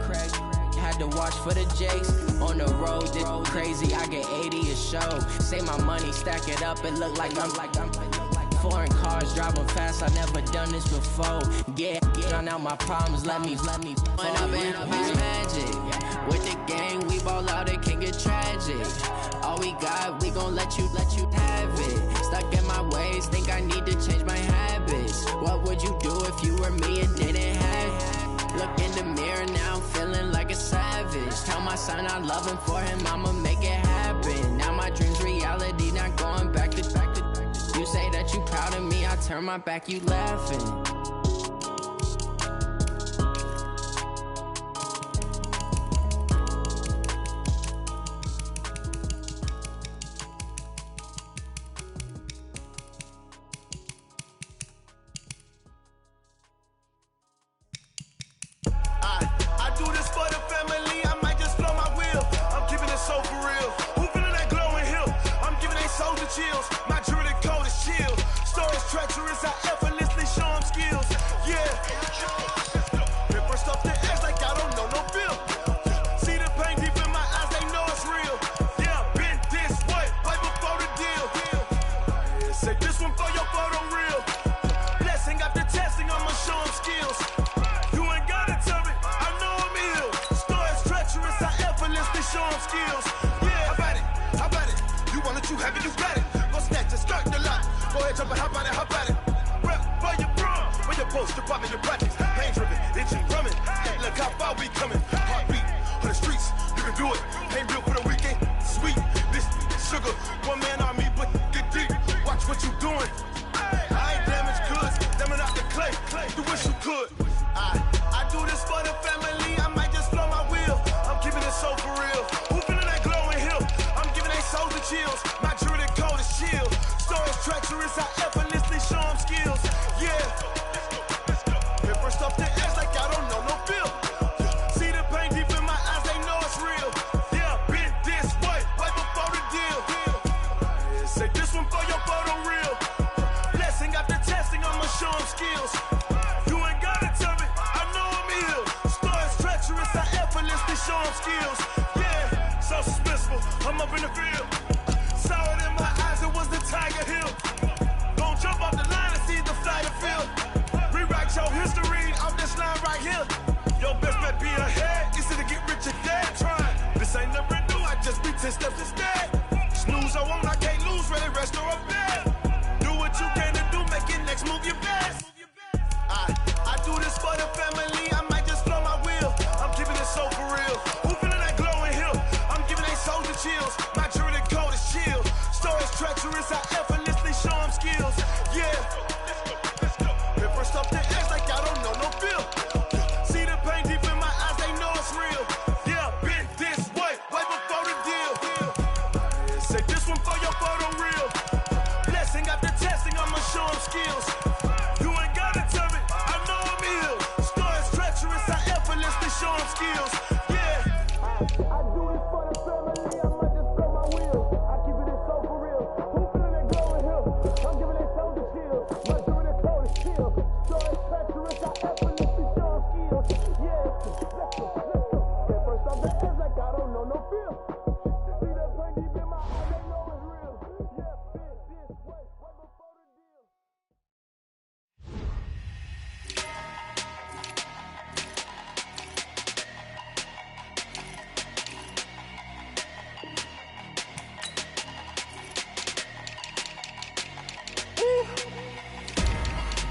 had to watch for the Jakes. On the road, this crazy, I get 80 a show. Say my money, stack it up, it look like I'm foreign cars, driving fast, I never done this before. Yeah, drown out my problems, let me When up and up is magic. With the gang, we ball out, it can get tragic. All we got, we gon' let you have it. Stuck in my ways, think I need to change my habits. What would you do if you were me and didn't have it? Look in the mirror, now I'm feeling like a savage. Tell my son I love him, for him I'ma make it happen. Now my dream's reality, not going back to. You say that you proud of me, I turn my back, you laughing. I do this for the family, I might just blow my wheel. I'm keeping it so for real. Who feeling that glowing hill? I'm giving they soldier chills. Say this one for your photo reel. Blessing after testing, I'ma show them skills. You ain't gotta tell me, I know I'm ill. Stories treacherous, I effortlessly show them skills. Yeah, how about it? You want it, you have it, you got it. Go snatch it, start the lot. Go ahead, jump it, how about it? Rep for your bra, for your post, your your projects. Pain driven, itching, drumming. Hey, look how far we coming. Heartbeat on the streets, you can do it. Ain't built for the weekend, sweet. This sugar, one man army, but get deep. Watch what you doing. I ain't damaged goods, damn out the clay. You wish you could. I do this for the family. I might just blow my wheel. I'm keeping it so for real. Who feeling that glowing hill? I'm giving they souls the chills. My jewelry code is chill. Stories treacherous, I effortlessly show them skills. Yeah. Hit first off the edge like I don't know no feel. See the pain deep in my eyes, they know it's real. Yeah, been this way, right before the deal. Say this one for your photo reel. Blessing after testing, I'ma show them skills. You ain't gotta tell me, I know I'm ill. Stories treacherous, I effortlessly show them skills. Yeah, so suspenseful, I'm up in the field. Saw it in my eyes, it was the Tiger Hill. Don't jump off the line and see the fly the field. Rewrite your history off this line right here. Your best bet be ahead, easy to get rich or dead trying. This ain't never new, I just be 10 steps instead. Snooze I won't, I can't lose, ready, rest or a bed. Do what you can to do, make it next move your best. I do this for the family, I might just blow my wheel. I'm keeping it so for real. Who feeling that glowing hill? I'm giving they souls the chills. My jewelry code is chill. Stories treacherous, I effortlessly show them skills. Yeah. Hit first off the edge like I don't know no feel. See the pain deep in my eyes, they know it's real. Yeah, been this way, way before the deal. Say this one for your photo reel. Blessing after testing, I'ma show them skills. You ain't gotta tell me, I know I'm ill. Stories treacherous, I effortlessly show them skills. Yeah. I do this for the family, I might just blow my wheel. I keep it so for real. Who feeling that glowing hill? I'm giving they souls the chill. My jewelry code is chill. Stories treacherous, I effortlessly show them skills. Yeah. Let's go. Get first off the edge like I don't know no feel. See that pain deep in my eyes, they know it's real. Yeah, been this way, right before the deal.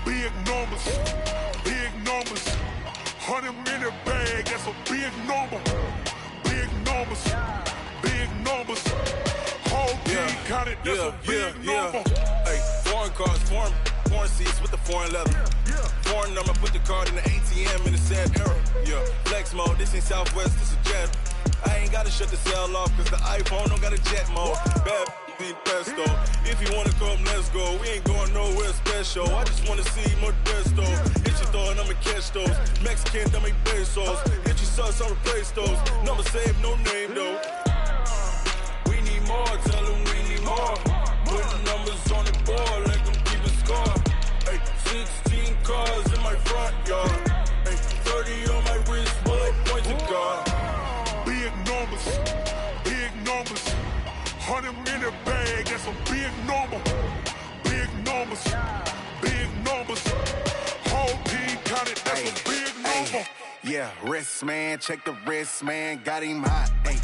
Big numbers, 100-minute bag, that's a big number. Big numbers, whole team counted, that's a big number. Hey, foreign cars, foreign seats with the foreign leather. Foreign number, put the card in the ATM in the sad era. Yeah, flex mode, this ain't Southwest, this is jet. I ain't gotta shut the cell off, cause the iPhone don't got a jet mode. Bad be pesto. If you wanna come, let's go. We ain't going nowhere special. I just wanna see Modesto. Hit your thought, I'ma catch those. Mexican, I make pesos. Hit your sauce, I'll replace those. Number saved, no name though. We need more, tell them we need more. Putting numbers on the board, let them keep a score. Hey, 16 cars in my front yard. Hey, 30 on my wrist, bullet point to God. Big numbers, 100-minute bag, that's a big number. Big numbers, whole team counted, that's a big number. Yeah, wrist man, check the wrist man, got him hot. Ay,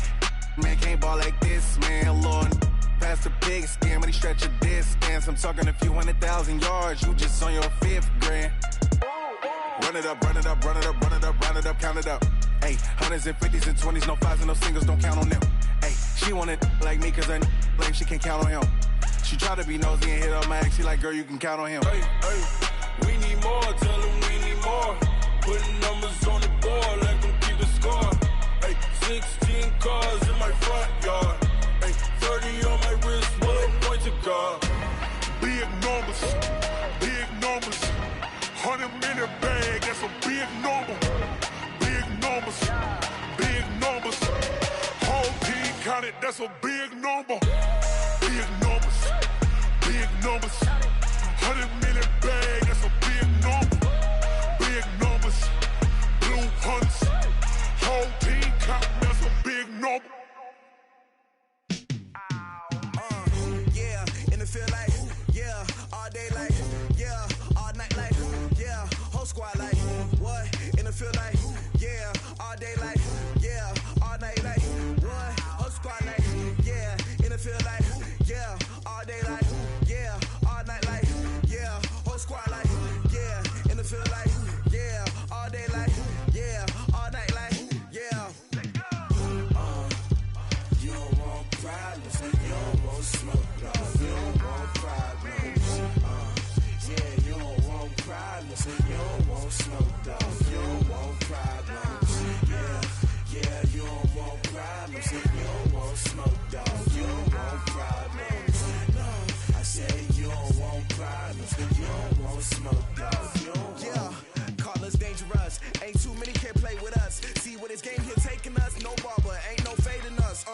man can't ball like this, man. Lord, past the big skin, but he stretch a distance. I'm talking a few 100,000 yards, you just on your 5th grand. Run it up, count it up. Ay, hundreds and 50s and 20s, no 5s and no singles, don't count on them. Ay, she want it like me, cause her lame, she can't count on him. She try to be nosy and hit up my ex, she like, girl, you can count on him. Hey, we need more, tell them we need more. Putting numbers on the board, let them keep the score. Hey, 16 cars in my front yard. Hey, 30 on my wrist, bullet point to God. Big numbers, 100-minute bag, that's a big number. Big numbers, whole team counted, that's a big number. Big numbers, 100-minute bag, that's a big number. Big numbers, blue hunts, whole team counting, that's a big number. Yeah, in the feel like, yeah. all day like, yeah, all night like, yeah, whole squad like, what? In the field like, yeah, all day like, yeah, all night like, what? Whole squad like, yeah, in the field like, yeah, all day like, yeah, all night like, yeah, whole squad like, yeah, in the field like, yeah, all day like, yeah, all night like, yeah. You don't want problems, you don't want smoke, dog. You don't want problems. Yeah, you don't want problems, you don't want smoke, dog. You don't want problems. Yeah, you don't want problems, you don't want smoke, dog. You don't want problems. No, I say you don't want problems, you don't want smoke, dog. You don't want. Yeah, call us dangerous. Ain't too many can play with us. See where this game here taking us. No barber, ain't no fading us.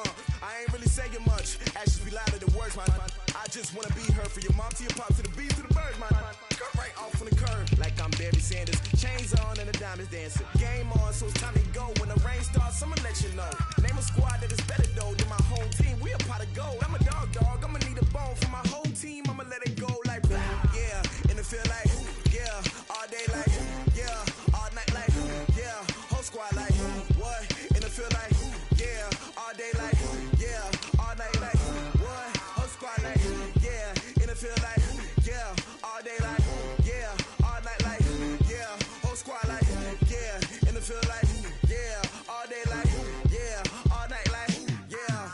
I ain't really saying much. Actions be louder than words, man. I just wanna be heard from your mom to your pop to the beat to the bird, man. Cut right off on the curb, like I'm Barry Sanders. Chains on and the diamonds dancing. Game on, so it's time to go. When the rain starts, I'ma let you know. Name a squad that is better though than my home team. We a pot of gold. I'm a dog. I'ma need a bone for my whole team. I'ma let it go like, yeah. In the field like, yeah. All day like, yeah. All night like, yeah. Whole squad like, what? In the field like, yeah. All day like, yeah. All night like, what? Whole squad like, yeah. In the field like, yeah. All day like, yeah. All night like, yeah. Whole squad like, yeah. In the field like, yeah. All day like, yeah. All night like, yeah.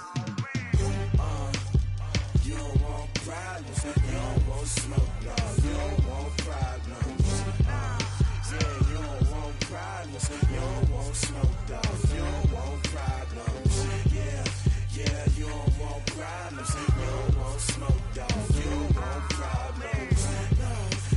You don't want problems, you don't want smoke, dog. You don't want problems. Yeah, you don't want problems, you don't want smoke, dog. You don't want problems. Yeah, you don't want problems, you don't want smoke, dog. You don't want problems. No,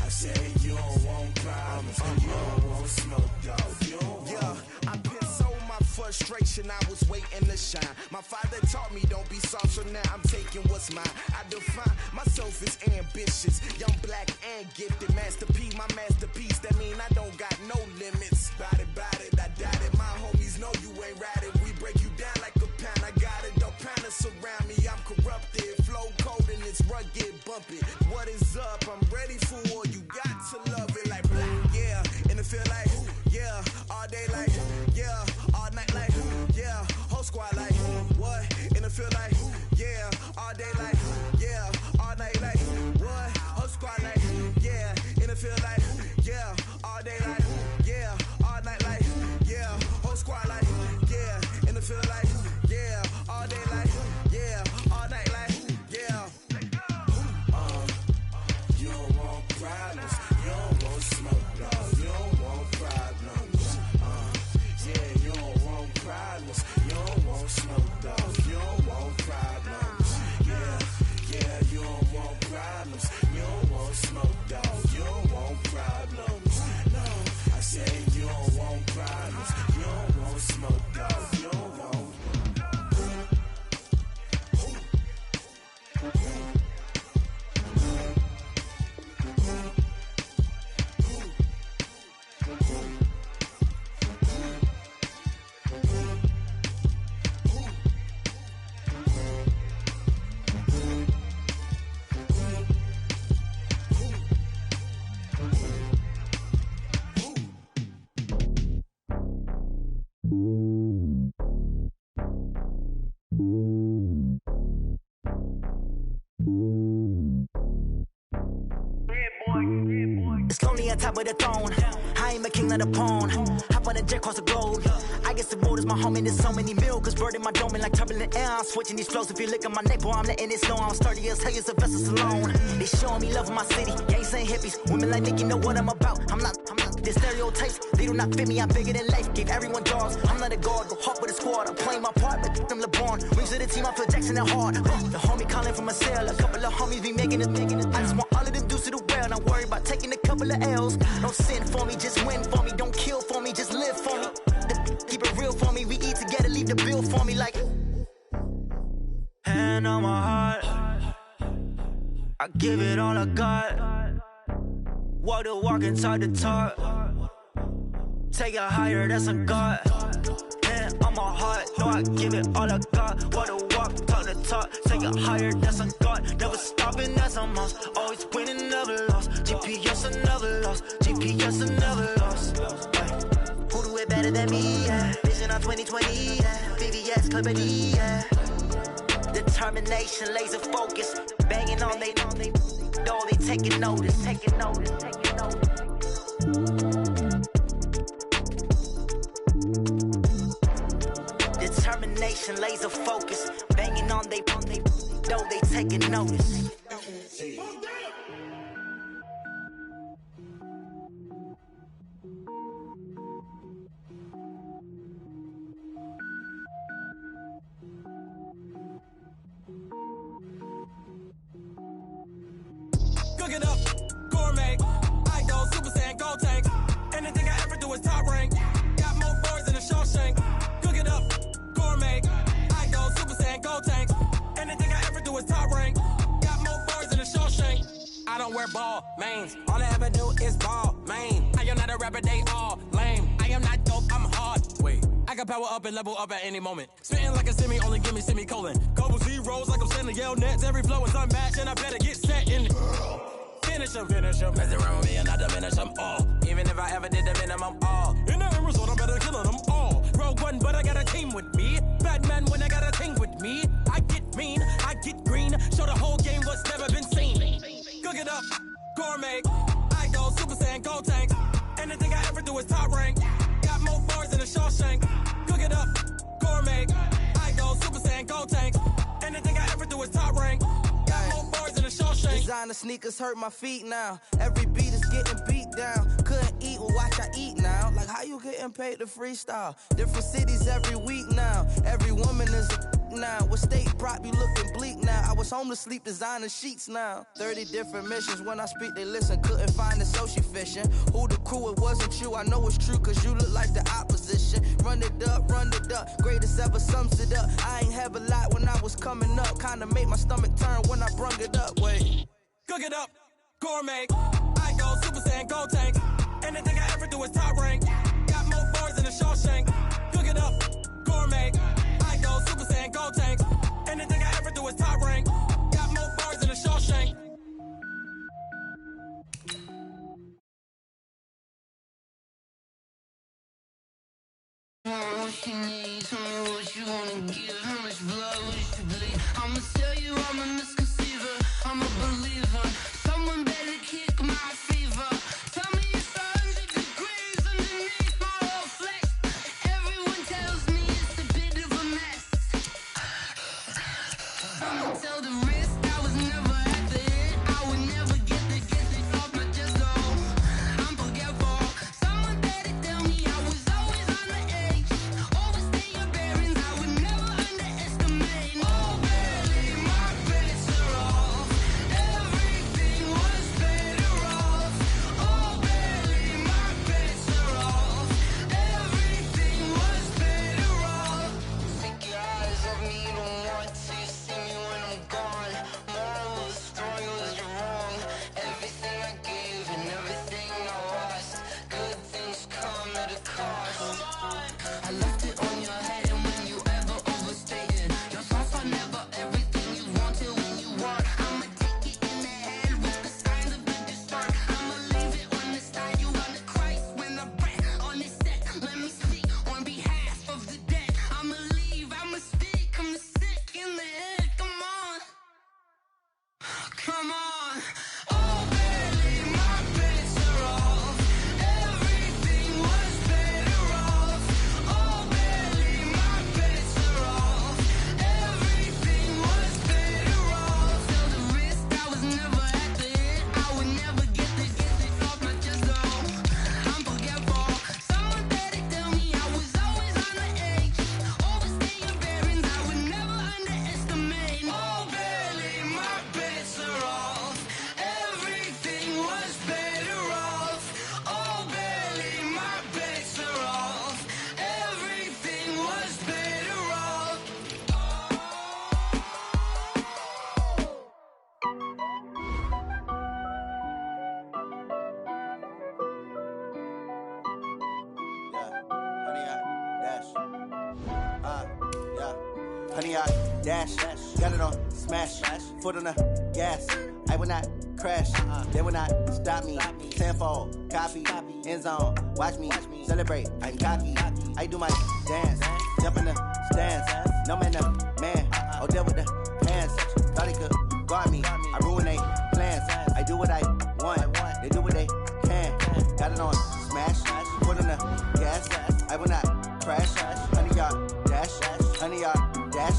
I say you don't want problems, you don't want smoke, dog. You don't want. Yeah, I've been so my frustration, I was waiting to shine. My father taught me don't be soft, so now I'm taking what's mine. I define myself as ambitious, young, black, and gifted. Master P, my masterpiece, that mean I don't got no limits. Bout it, I doubt it. My homies know you ain't ratted. We break you down like a pound. I got it, don't pound us around me. I'm corrupted, flow cold and it's rugged, bumpy. What is up? I'm ready for all you got to love it like black. Yeah, in the field like, yeah, all day like, yeah, all night like, yeah, whole squad like, what? In the field like, yeah, all day like, yeah, all night like, what? Whole squad like, yeah, in the field like, yeah, all day like, yeah, all night like, yeah, whole squad like, yeah, in the field like, yeah, all day like, yeah, all night like, yeah. You don't want problems, you don't want smoke, dog. You don't want problems. Yeah, you don't want problems, you don't want smoke, dog. You don't want problems. Yeah, you don't want problems, you don't want smoke, dog. You don't want problems. No, I say you don't want problems, you don't want smoke, dog. You don't want. It's lonely on top of the throne. I ain't a king of the pawn. Hop on a jet across the globe. I guess the road is my home and there's so many milk. Bird in my dome and like turbulent air. I'm switching these flows. If you look at my neck, boy, I'm letting it slow. I'm sturdy as hell as a vessel alone. They showing me love in my city. Gangs ain't hippies. Women like Nick, you know what I'm about. I'm not. The stereotypes, they do not fit me. I'm bigger than life. Gave everyone dogs. I'm not a guard. Go hard with a squad. I'm playing my part, but them LeBron. Wings of the team, I feel Jackson and hard. The homie calling from a cell. A couple of homies be making it. I just want all of them dudes to do well. Not worry about taking a couple of L's. Don't sin for me, just win for me. Don't kill for me, just live for me. Keep it real for me. We eat together, leave the bill for me like. Hand on my heart, I give it all I got. Walk the walk and talk the talk. Take it higher, that's a God. Hand hand on my heart, know I give it all I got. What a walk, talk the talk, take it higher, that's a God. Never stopping, that's a must. Always winning, never lost. GPS, I never lost. GPS, I never lost. Who do it better than me? Yeah. Vision on 2020, yeah. VVS, Clippity, yeah. Determination, laser focus, banging on they know they taking notice, taking notice, taking notice. Determination, laser focus, banging on they know they taking notice. Cook it up, gourmet. I go Super Saiyan, gold tank. Anything I ever do is top rank. Got more boys than a Shawshank. Cook it up, gourmet. I go Super Saiyan, gold tank. Anything I ever do is top rank. Got more boys than a Shawshank. I don't wear ball mains. All I ever do is ball main. I am not a rapper, they all lame. I am not dope, I'm hard. Wait, I can power up and level up at any moment. Spitting like a semi, only give me semicolon. Couple zeros like I'm sending yell nets. Every flow is unmatched and I better get set in. Finish them. Mess around with me and I diminish them all. Even if I ever did the minimum all. In the end result, I'm better killing them all. Rogue One, but I got a team with me. Batman when I got a team with me. I get mean, I get green. Show the whole game what's never been seen. Cook it up, gourmet. I go Super Saiyan, gold tank. Anything I ever do is top rank. Got more bars than a Shawshank. Cook it up, gourmet. I go Super Saiyan, gold tank. Anything I ever do is top rank. Got more bars than a Shawshank. Designer sneakers hurt my feet now. Every beat is getting beat down. Couldn't eat, well watch I eat now. Like how you getting paid to freestyle? Different cities every week now. Every woman is a now. With state prop, you looking bleak now. I was home to sleep designer sheets now. 30 different missions. When I speak, they listen. Couldn't find it, so she fishing. Who the crew, it wasn't you. I know it's true, cause you look like the opposition. Run it up, greatest ever sums it up. I ain't have a lot when I was coming up. Kinda made my stomach turn when I brung it up. Wait. Cook it up, gourmet. I go Super Saiyan, gold tank. Anything I ever do is top rank. Got more bars than a Shawshank. Cook it up, gourmet. I go Super Saiyan, gold tank. Anything I ever do is top rank. Got more bars than a Shawshank. What you need, tell me what you wanna give. How much blood would you bleed? I'ma tell you I'm a misconceiver, I'm a believer. Someone better kick my fever. Tell me it's 100 degrees underneath my whole flesh. Everyone tells me it's a bit of a mess. I'ma tell the risk I was never at the end. I would never get it off my chest though. I'm forgetful. Someone better tell me I was always on the edge. Overstay your bearings, I would never underestimate. Oh, barely, my bets are off. Everything 100-yard dash. Got it on smash. Foot on the gas. I will not crash. They will not stop me. Tenfold, copy, end zone. Watch me celebrate. I'm cocky. I do my dance. Jump in the stands. No man, no man. Oh, there with the hands. Thought he could guard me. I ruin they plans. I do what I want. They do what they can. Got it on smash. Foot on the gas. I will not crash. 100-yard dash. 100-yard dash.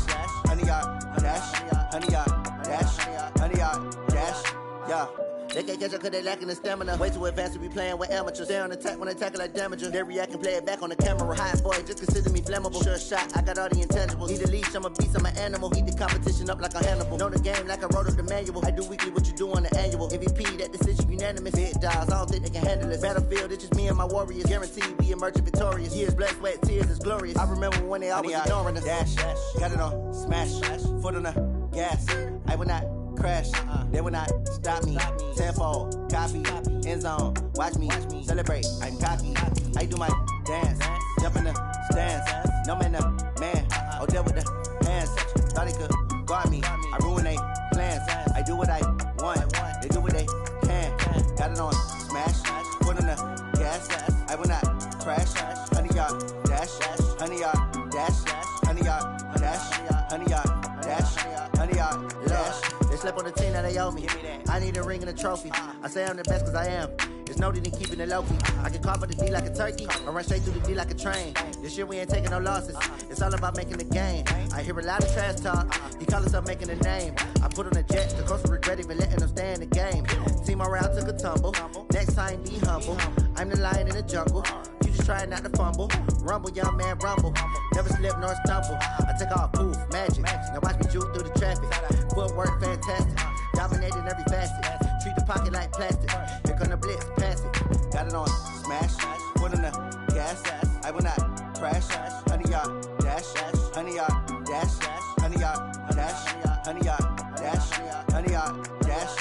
100-yard dash. 100-yard dash. 100-yard dash. Yeah. They can't catch up cause they lacking the stamina. Way too advanced to be playing with amateurs. Stay on attack when they tackle like damager. They react and play it back on the camera. High boy, just consider me flammable. Sure shot, I got all the intangibles. Need a leash, I'm a beast, I'm an animal. Heat the competition up like a Hannibal. Know the game like I wrote up the manual. I do weekly what you do on the annual. MVP, that decision unanimous. Big dogs, I don't think they can handle this. Battlefield, it's just me and my warriors. Guaranteed we emerge victorious. Years, blood, sweat, tears, is glorious. I remember when they always ignoring us. Dash, got it on smash. Foot on the gas. I will not crash. They will not stop me. Tenfold, copy, end zone. Watch me celebrate. I'm cocky. I do my dance. Jump in the stands. No man, no man. Oh, there with the hands. Thought he could guard me. I ruin they plans. I do what I want. They do what they can. Got it on smash. Foot on the gas. I will not crash. 100-yard dash. 100-yard dash. 100-yard dash. 100-yard dash. 100-yard dash. They slept on the team that they owe me. I need a ring and a trophy. I say I'm the best cause I am. It's noted in keeping it low-key. I can carve up the D like a turkey or run straight through the D like a train. This year we ain't taking no losses. It's all about making the game. I hear a lot of trash talk. He call himself making a name. I put on the Jets. The coach will regret even letting them stay in the game. Team morale took a tumble. Next time be humble. I'm the lion in the jungle. You just try not to fumble. Rumble, young man, rumble. Never slip nor stumble. I take off, poof, magic. Now watch me juke through the traffic. Footwork fantastic. Dominating every facet. Treat the pocket like plastic. Here come the blitz, pass it. Got it on smash. Foot on the gas. I will not crash. 100-yard dash. 100-yard dash. 100-yard dash. 100-yard dash. 100-yard dash.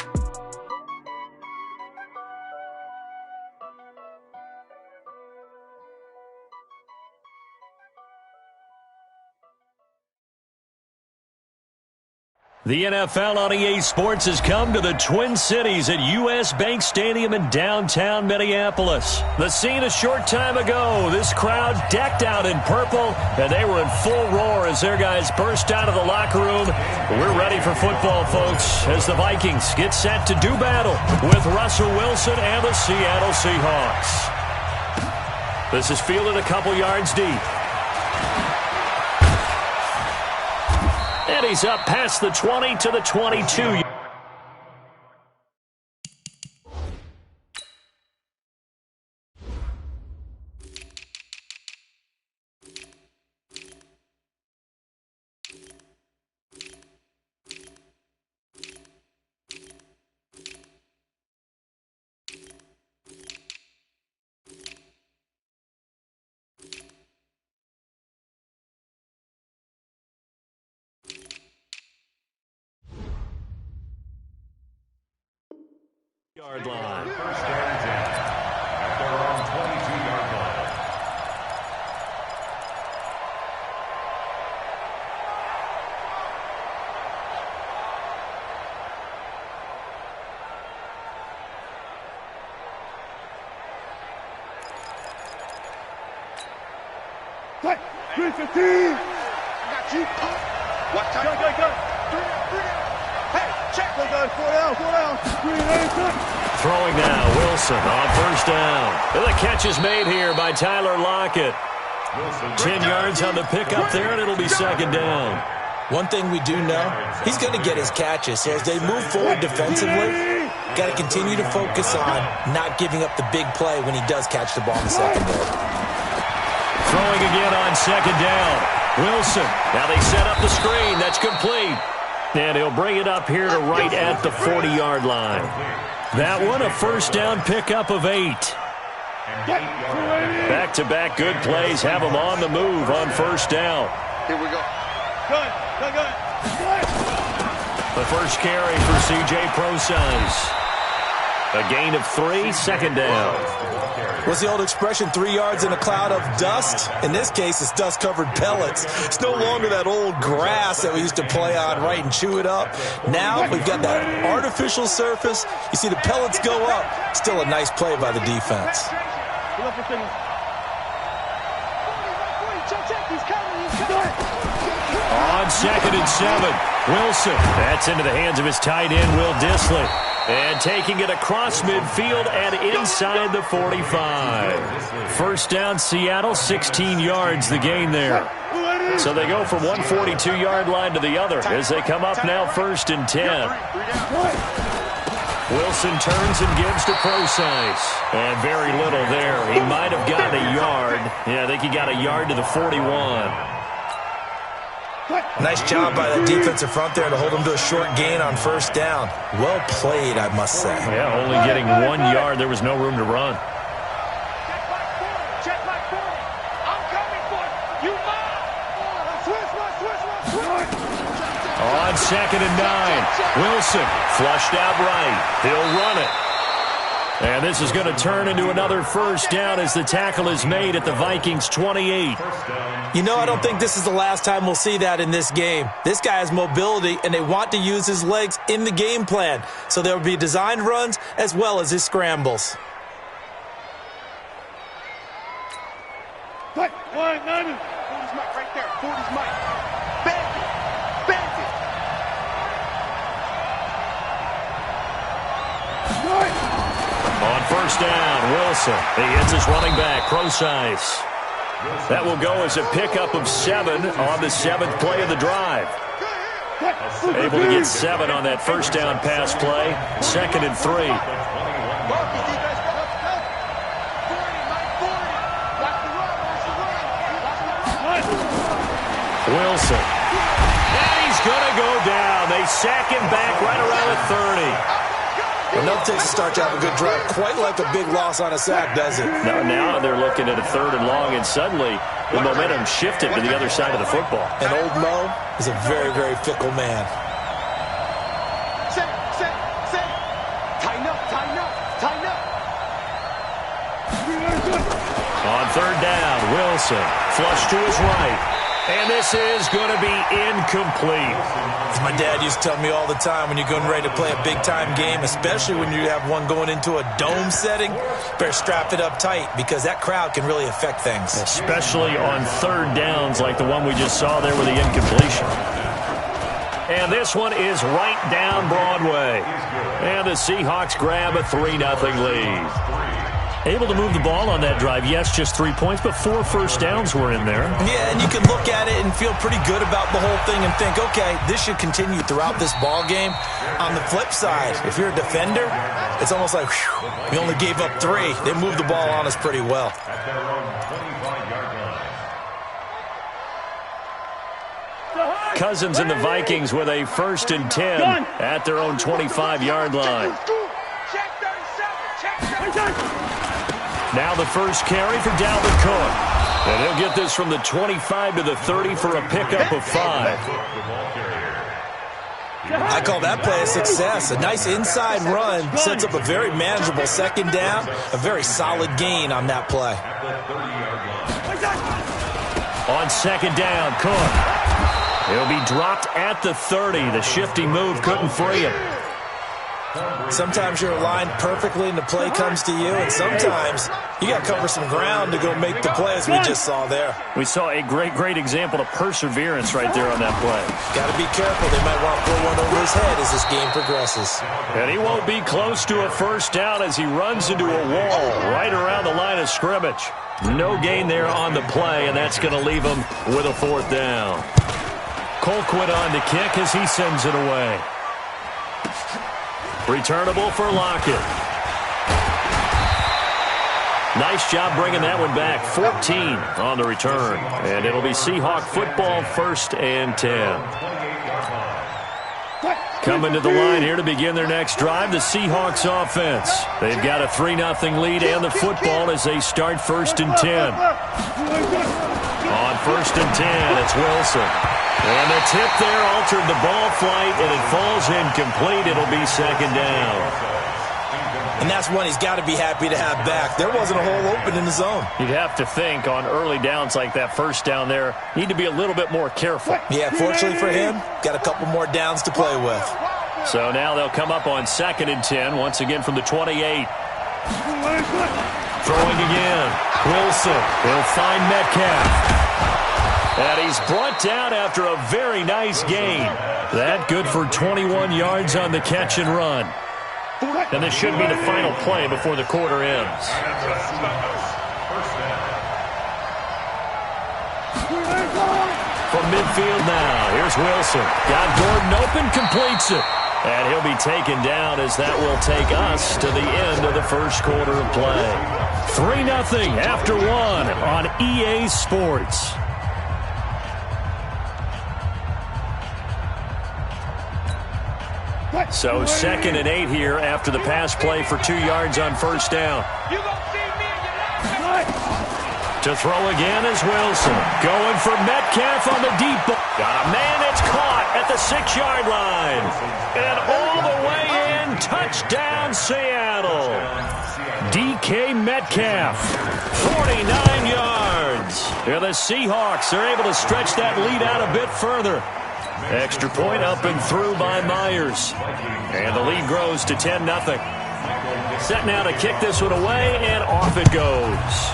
The NFL on EA Sports has come to the Twin Cities at U.S. Bank Stadium in downtown Minneapolis. The scene a short time ago, this crowd decked out in purple, and they were in full roar as their guys burst out of the locker room. We're ready for football, folks, as the Vikings get set to do battle with Russell Wilson and the Seattle Seahawks. This is fielded a couple yards deep. And he's up past the 20 to the 22. Yard line. First and 10 at their own 22-yard line. Hey, 315. I got you. Watch out. Go. Hey, check. Go. 4 down. 3 Throwing now, Wilson on first down. And the catch is made here by Tyler Lockett. 10 yards on the pickup there, and it'll be second down. One thing we do know, he's going to get his catches. So as they move forward defensively, got to continue to focus on not giving up the big play when he does catch the ball in the secondary. Throwing again on second down. Wilson. Now they set up the screen. That's complete. And he'll bring it up here to right at the 40-yard line. That one, a first down pickup of 8. Back-to-back good plays have him on the move on first down. Here we go. Good. The first carry for C.J. Prosise. A gain of 3, second down. What's the old expression, 3 yards in a cloud of dust? In this case, it's dust-covered pellets. It's no longer that old grass that we used to play on, right, and chew it up. Now we've got that artificial surface. You see the pellets go up. Still a nice play by the defense. On 2nd and 7, Wilson. That's into the hands of his tight end, Will Dissly. And taking it across midfield and inside the 45. First down, Seattle, 16 yards the gain there. So they go from one 42-yard line to the other as they come up now 1st and 10. Wilson turns and gives to Procise. And very little there. He might have gotten a yard. Yeah, I think he got a yard to the 41. Nice job by the defensive front there to hold him to a short gain on 1st down. Well played, I must say. Yeah, only getting 1 yard. There was no room to run. Check my 40. I'm coming for you. On 2nd and 9, Wilson flushed out right. He'll run it. And this is going to turn into another 1st down as the tackle is made at the Vikings 28. You know, I don't think this is the last time we'll see that in this game. This guy has mobility, and they want to use his legs in the game plan. So there will be designed runs as well as his scrambles. What? 1-9. 40's Mike right there. 40's Mike. Bandit. On 1st down, Wilson. He hits his running back, Procise. That will go as a pickup of 7 on the 7th play of the drive. Able to get 7 on that 1st down pass play. 2nd and 3. Wilson. And he's going to go down. They sack him back right around the 30. Enough takes to start to have a good drive. Quite like a big loss on a sack, does it? Now they're looking at a 3rd and long, and suddenly the momentum shifted to the other side of the football. And old Mo is a very, very fickle man. Set. Tighten up. On 3rd down, Wilson flush to his right. And this is going to be incomplete. As my dad used to tell me all the time, when you're going ready to play a big-time game, especially when you have one going into a dome setting, better strap it up tight because that crowd can really affect things. Especially on 3rd downs like the one we just saw there with the incompletion. And this one is right down Broadway. And the Seahawks grab a 3-0 lead. Able to move the ball on that drive. Yes, just 3 points, but 4 first downs were in there. Yeah, and you can look at it and feel pretty good about the whole thing and think, okay, this should continue throughout this ball game. On the flip side, if you're a defender, it's almost like, whew, we only gave up 3. They moved the ball on us pretty well. Cousins and the Vikings with a 1st and 10 at their own 25-yard line. Now the first carry for Dalvin Cook. And he'll get this from the 25 to the 30 for a pickup of 5. I call that play a success. A nice inside run sets up a very manageable 2nd down. A very solid gain on that play. On 2nd down, Cook. He'll be dropped at the 30. The shifty move couldn't free him. Sometimes you're aligned perfectly and the play comes to you, and sometimes you got to cover some ground to go make the play, as we just saw there. We saw a great example of perseverance right there on that play. Got to be careful. They might want to throw one over his head as this game progresses. And he won't be close to a 1st down as he runs into a wall right around the line of scrimmage. No gain there on the play, and that's going to leave him with a 4th down. Colquitt on to kick as he sends it away. Returnable for Lockett. Nice job bringing that one back. 14 on the return. And it'll be Seahawk football, 1st and 10. Coming to the line here to begin their next drive, the Seahawks offense. They've got a 3-0 lead and the football as they start 1st and 10. On 1st and 10, it's Wilson. And the tip there altered the ball flight, and it falls incomplete. It'll be 2nd down. And that's one he's got to be happy to have back. There wasn't a hole open in the zone. You'd have to think on early downs like that first down there, need to be a little bit more careful. Yeah, fortunately for him, got a couple more downs to play with. So now they'll come up on 2nd and 10, once again from the 28. Throwing again. Wilson will find Metcalf. And he's brought down after a very nice gain. That good for 21 yards on the catch and run. And this should be the final play before the quarter ends. From midfield now, here's Wilson. Got Gordon open, completes it. And he'll be taken down as that will take us to the end of the first quarter of play. 3-0 after 1 on EA Sports. So 2nd and 8 here after the pass play for 2 yards on first down. To throw again is Wilson. Going for Metcalf on the deep ball. Got a man that's caught at the 6-yard line. And all the way in, touchdown Seattle. DK Metcalf, 49 yards. Here the Seahawks are able to stretch that lead out a bit further. Extra point up and through by Myers. And the lead grows to 10-0. Set now to kick this one away, and off it goes.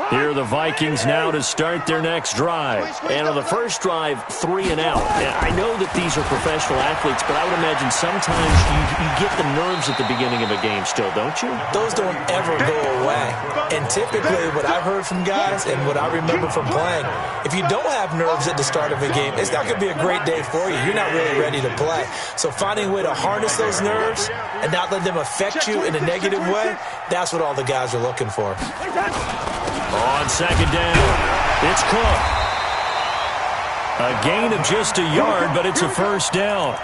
Here are the Vikings now to start their next drive. And on the first drive, 3 and out. I know that these are professional athletes, but I would imagine sometimes you get the nerves at the beginning of a game still, don't you? Those don't ever go away. And typically what I've heard from guys and what I remember from playing, if you don't have nerves at the start of a game, it's not going to be a great day for you. You're not really ready to play. So finding a way to harness those nerves and not let them affect you in a negative way, that's what all the guys are looking for. On 2nd down, it's Cook. A gain of just a yard, but it's a first down.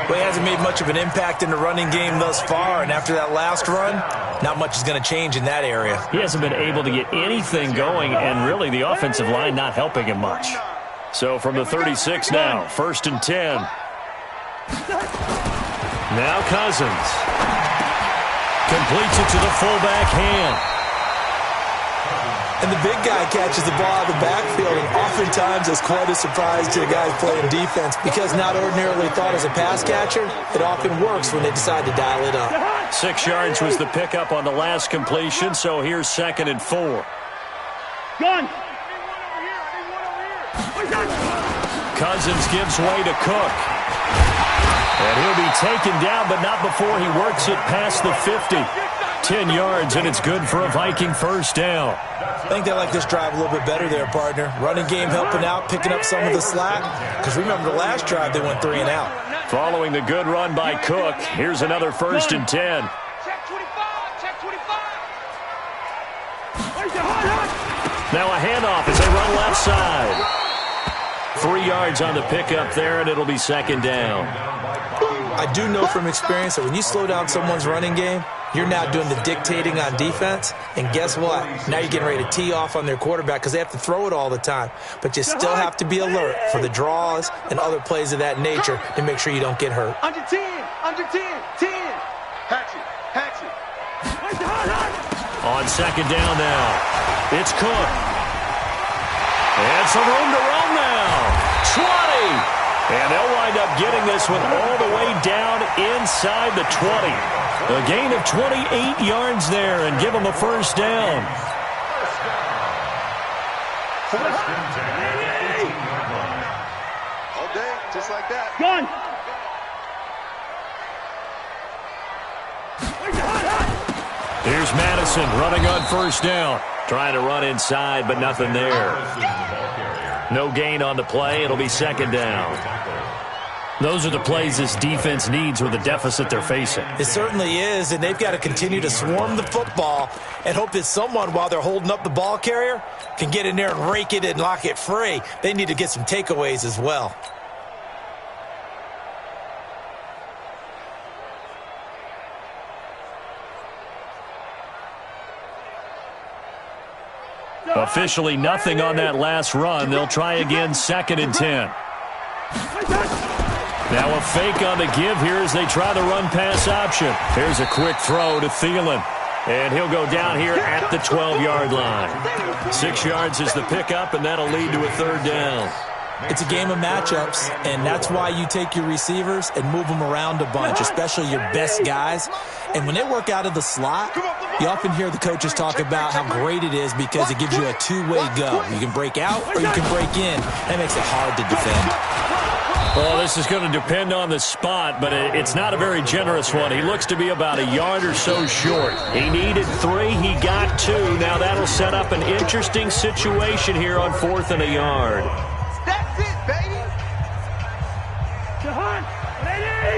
Well, he hasn't made much of an impact in the running game thus far, and after that last run, not much is going to change in that area. He hasn't been able to get anything going, and really the offensive line not helping him much. So from the 36 now, 1st and 10. Now Cousins. Completes it to the fullback hand. And the big guy catches the ball out of the backfield, and oftentimes it's quite a surprise to the guys playing defense because not ordinarily thought as a pass catcher, it often works when they decide to dial it up. 6 yards was the pickup on the last completion, so here's 2nd and 4. Gun! Cousins gives way to Cook. And he'll be taken down, but not before he works it past the 50. 10 yards, and it's good for a Viking first down. I think they like this drive a little bit better there, partner. Running game helping out, picking up some of the slack. Because remember the last drive, they went 3 and out. Following the good run by Cook, here's another 1st and 10. Now a handoff as they run left side. 3 yards on the pickup there, and it'll be 2nd down. I do know from experience that when you slow down someone's running game, you're now doing the dictating on defense. And guess what? Now you're getting ready to tee off on their quarterback because they have to throw it all the time. But you still have to be alert for the draws and other plays of that nature to make sure you don't get hurt. Under 10, 10. Hatchet. On 2nd down now, it's Cook. And some room to run now. 20. And they'll wind up getting this one all the way down inside the 20. A gain of 28 yards there and give them a first down. All day, just like that. Gun! Here's Madison running on first down. Trying to run inside, but nothing there. No gain on the play. It'll be 2nd down. Those are the plays this defense needs with the deficit they're facing. It certainly is, and they've got to continue to swarm the football and hope that someone, while they're holding up the ball carrier, can get in there and rake it and lock it free. They need to get some takeaways as well. Officially nothing on that last run. They'll try again, 2nd and 10. Now a fake on the give here as they try the run-pass option. Here's a quick throw to Thielen. And he'll go down here at the 12-yard line. 6 yards is the pickup, and that'll lead to a 3rd down. It's a game of matchups, and that's why you take your receivers and move them around a bunch, especially your best guys. And when they work out of the slot, you often hear the coaches talk about how great it is because it gives you a two-way go. You can break out or you can break in. That makes it hard to defend. Well, this is going to depend on the spot, but it's not a very generous one. He looks to be about a yard or so short. He needed 3. He got 2. Now that'll set up an interesting situation here on 4th and a yard. That's it, baby.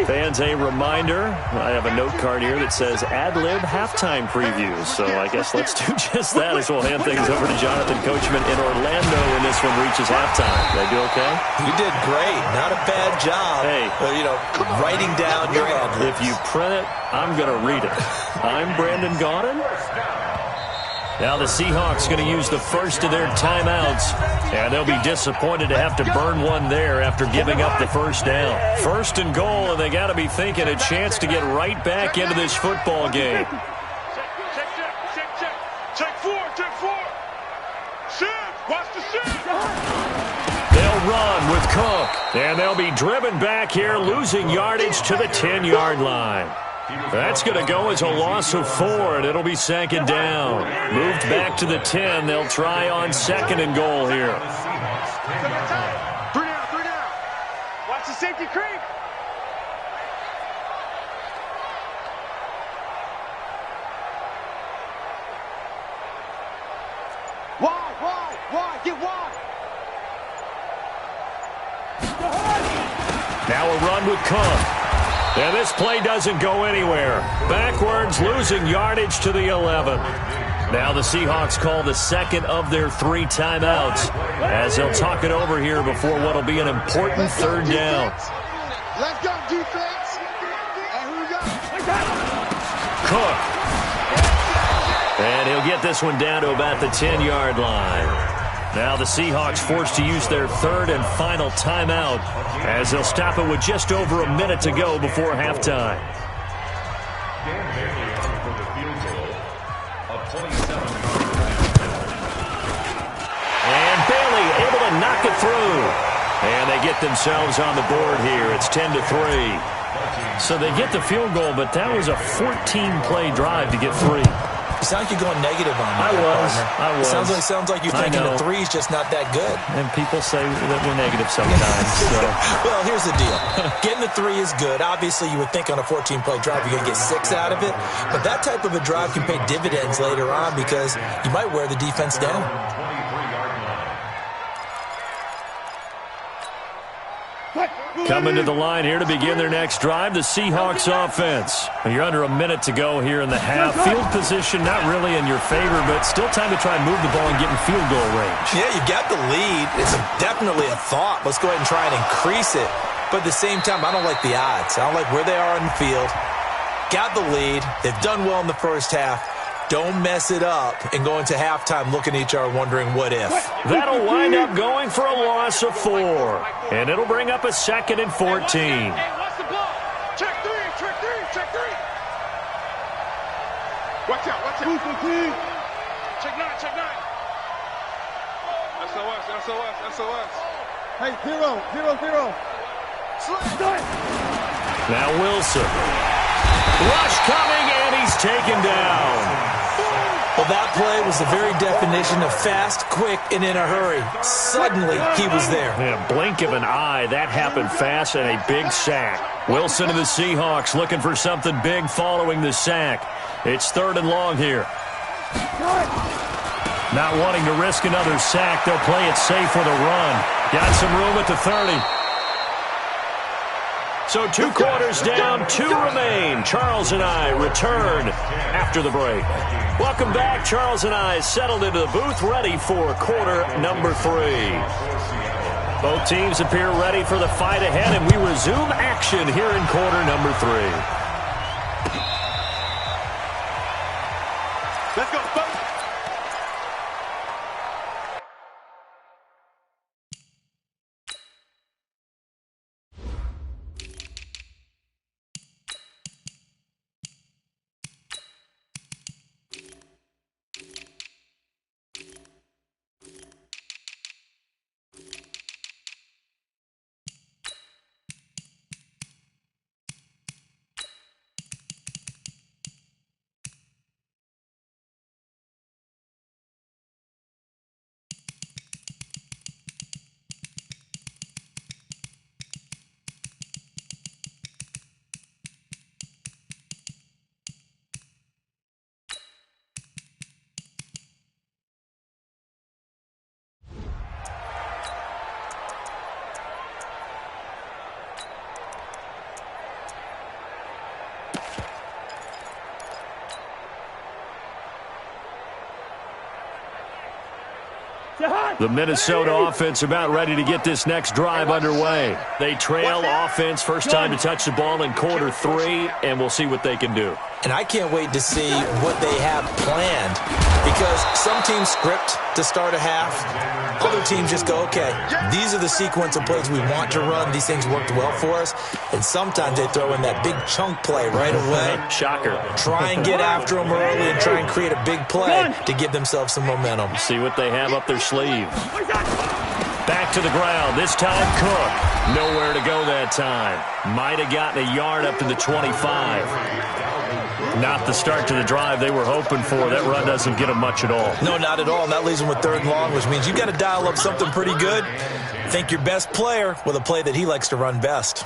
Fans, a reminder, I have a note card here that says ad-lib halftime previews. So I guess let's do just that as we'll hand things over to Jonathan Coachman in Orlando when this one reaches halftime. Did I do okay? You did great. Not a bad job. Hey, writing down your ad-libs. If you print it, I'm going to read it. I'm Brandon Gaudin. Now the Seahawks going to use the first of their timeouts, and they'll be disappointed to have to burn one there after giving up the first down. 1st and goal, and they got to be thinking a chance to get right back into this football game. Check 4. Shift. Watch the shift. They'll run with Cook, and they'll be driven back here, losing yardage to the 10-yard line. That's going to go as a loss of 4, and it'll be 2nd down. Moved back to the 10. They'll try on 2nd and goal here. 3 down. Watch the safety creep. Wide. Get wide. Now a run with Cook. And this play doesn't go anywhere. Backwards, losing yardage to the 11. Now the Seahawks call the 2nd of their 3 timeouts as they'll talk it over here before what will be an important 3rd down. Let's go, defense. And who we got? Cook. And he'll get this one down to about the 10-yard line. Now the Seahawks forced to use their 3rd and final timeout as they'll stop it with just over a minute to go before halftime. And Bailey able to knock it through. And they get themselves on the board here. It's 10-3. So they get the field goal, but that was a 14-play drive to get 3. You sound like you're going negative on me. I was. It sounds like you're thinking the 3's just not that good. And people say that we're negative sometimes. So. Well, here's the deal. Getting the 3 is good. Obviously, you would think on a 14-play drive you're going to get 6 out of it. But that type of a drive can pay dividends later on because you might wear the defense down. Coming to the line here to begin their next drive, the Seahawks offense. You're under a minute to go here in the half. Field position not really in your favor, but still time to try and move the ball and get in field goal range. Yeah, you got the lead. It's definitely a thought. Let's go ahead and try and increase it. But at the same time, I don't like the odds. I don't like where they are on the field. Got the lead. They've done well in the first half. Don't mess it up and go into halftime looking at each other wondering what if. That'll wind up going for a loss of 4. And it'll bring up a 2nd and 14. Hey, watch the ball. Check 3. Watch out. Check 9. SOS. Hey, 0. Now Wilson. Rush coming, and he's taken down. Well, that play was the very definition of fast, quick, and in a hurry. Suddenly, he was there. Yeah, blink of an eye. That happened fast and a big sack. Wilson and the Seahawks looking for something big following the sack. It's 3rd and long here. Not wanting to risk another sack, they'll play it safe with a run. Got some room at the 30. So 2 quarters down, 2 remain. Charles and I return after the break. Welcome back. Charles and I settled into the booth, ready for quarter number 3. Both teams appear ready for the fight ahead, and we resume action here in quarter number 3. Let's go, folks. The Minnesota offense about ready to get this next drive underway. They trail offense first time to touch the ball in quarter 3, and we'll see what they can do. And I can't wait to see what they have planned, because some teams script to start a half. Other teams just go, okay, these are the sequence of plays we want to run. These things worked well for us. And sometimes they throw in that big chunk play right away. Shocker. Try and get after them early and try and create a big play to give themselves some momentum. See what they have up their sleeve. Back to the ground. This time Cook. Nowhere to go that time. Might have gotten a yard up to the 25. Not the start to the drive they were hoping for. That run doesn't get them much at all. No, not at all. And that leaves them with 3rd and long, which means you've got to dial up something pretty good. Think your best player with a play that he likes to run best.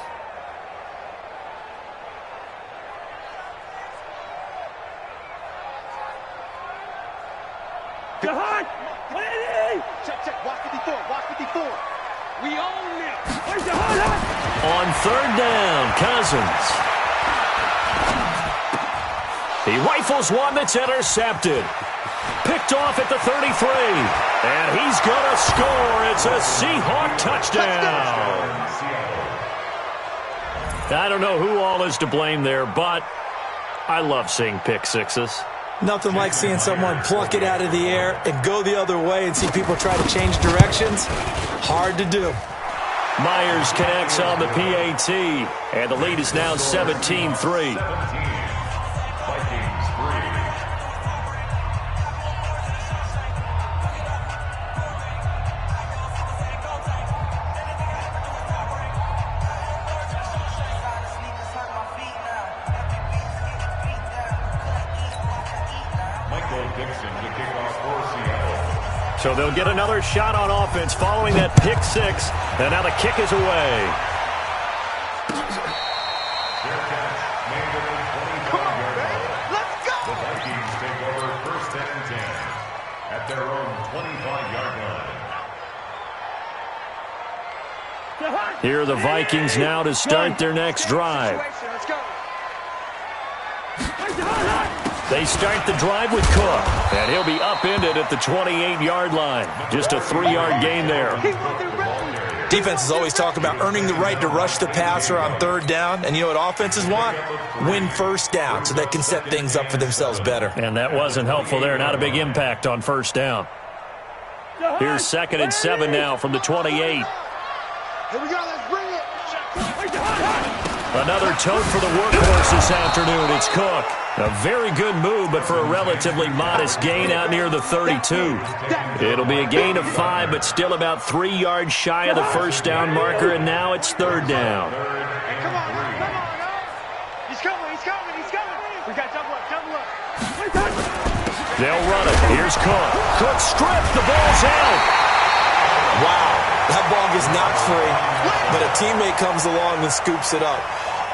Check. Watch 54. Watch 54. We own them. On 3rd down, Cousins. He rifles one that's intercepted. Picked off at the 33. And he's going to score. It's a Seahawk touchdown. I don't know who all is to blame there, but I love seeing pick sixes. Nothing like seeing someone pluck it out of the air and go the other way and see people try to change directions. Hard to do. Myers connects on the PAT, and the lead is now 17-3. So they'll get another shot on offense following that pick six. And now the kick is away. Come on, baby. Let's go. The Vikings take over 1st and 10 at their own 25-yard line. Here are the Vikings now to start their next drive. Let's go. They start the drive with Cook, and he'll be upended at the 28-yard line. Just a 3-yard gain there. Defenses always talk about earning the right to rush the passer on 3rd down, and you know what offenses want? Win 1st down so they can set things up for themselves better. And that wasn't helpful there. Not a big impact on 1st down. Here's 2nd and 7 now from the 28. Here we go. Let's bring it. Another tote for the workhorse this afternoon. It's Cook. A very good move, but for a relatively modest gain out near the 32. It'll be a gain of 5, but still about 3 yards shy of the 1st down marker, and now it's 3rd down. Come on. He's coming. We got double up. They'll run it. Here's Cook. Cook stripped. The ball's out. Wow, that ball gets knocked free, but a teammate comes along and scoops it up.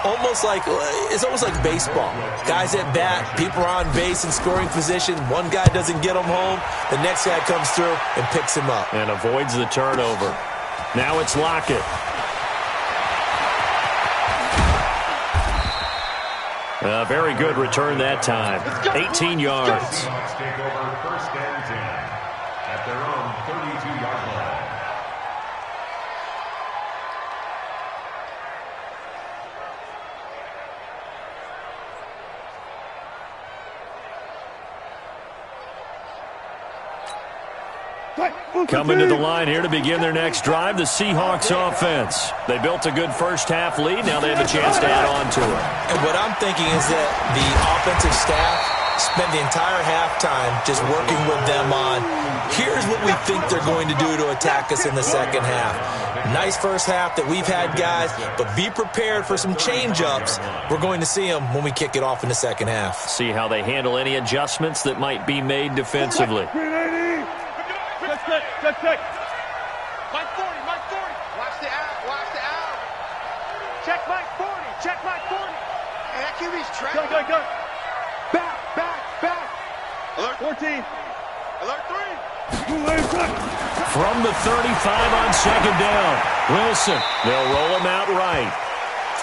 It's almost like baseball. Guys at bat, people are on base in scoring position. One guy doesn't get him home. The next guy comes through and picks him up. And avoids the turnover. Now it's Lockett. A very good return that time. 18 yards. Seahawks take over 1st and 10 at their own 32-yard line. Coming to the line here to begin their next drive, the Seahawks offense. They built a good first-half lead. Now they have a chance to add on to it. And what I'm thinking is that the offensive staff spent the entire halftime just working with them on, here's what we think they're going to do to attack us in the second half. Nice first half that we've had, guys, but be prepared for some change-ups. We're going to see them when we kick it off in the second half. See how they handle any adjustments that might be made defensively. Good pick. Mike 40. Watch the out. Check Mike 40. And that QB's trapped. Go. Back. Alert 14. Alert 3. From the 35 on 2nd down. Wilson. They'll roll him out right.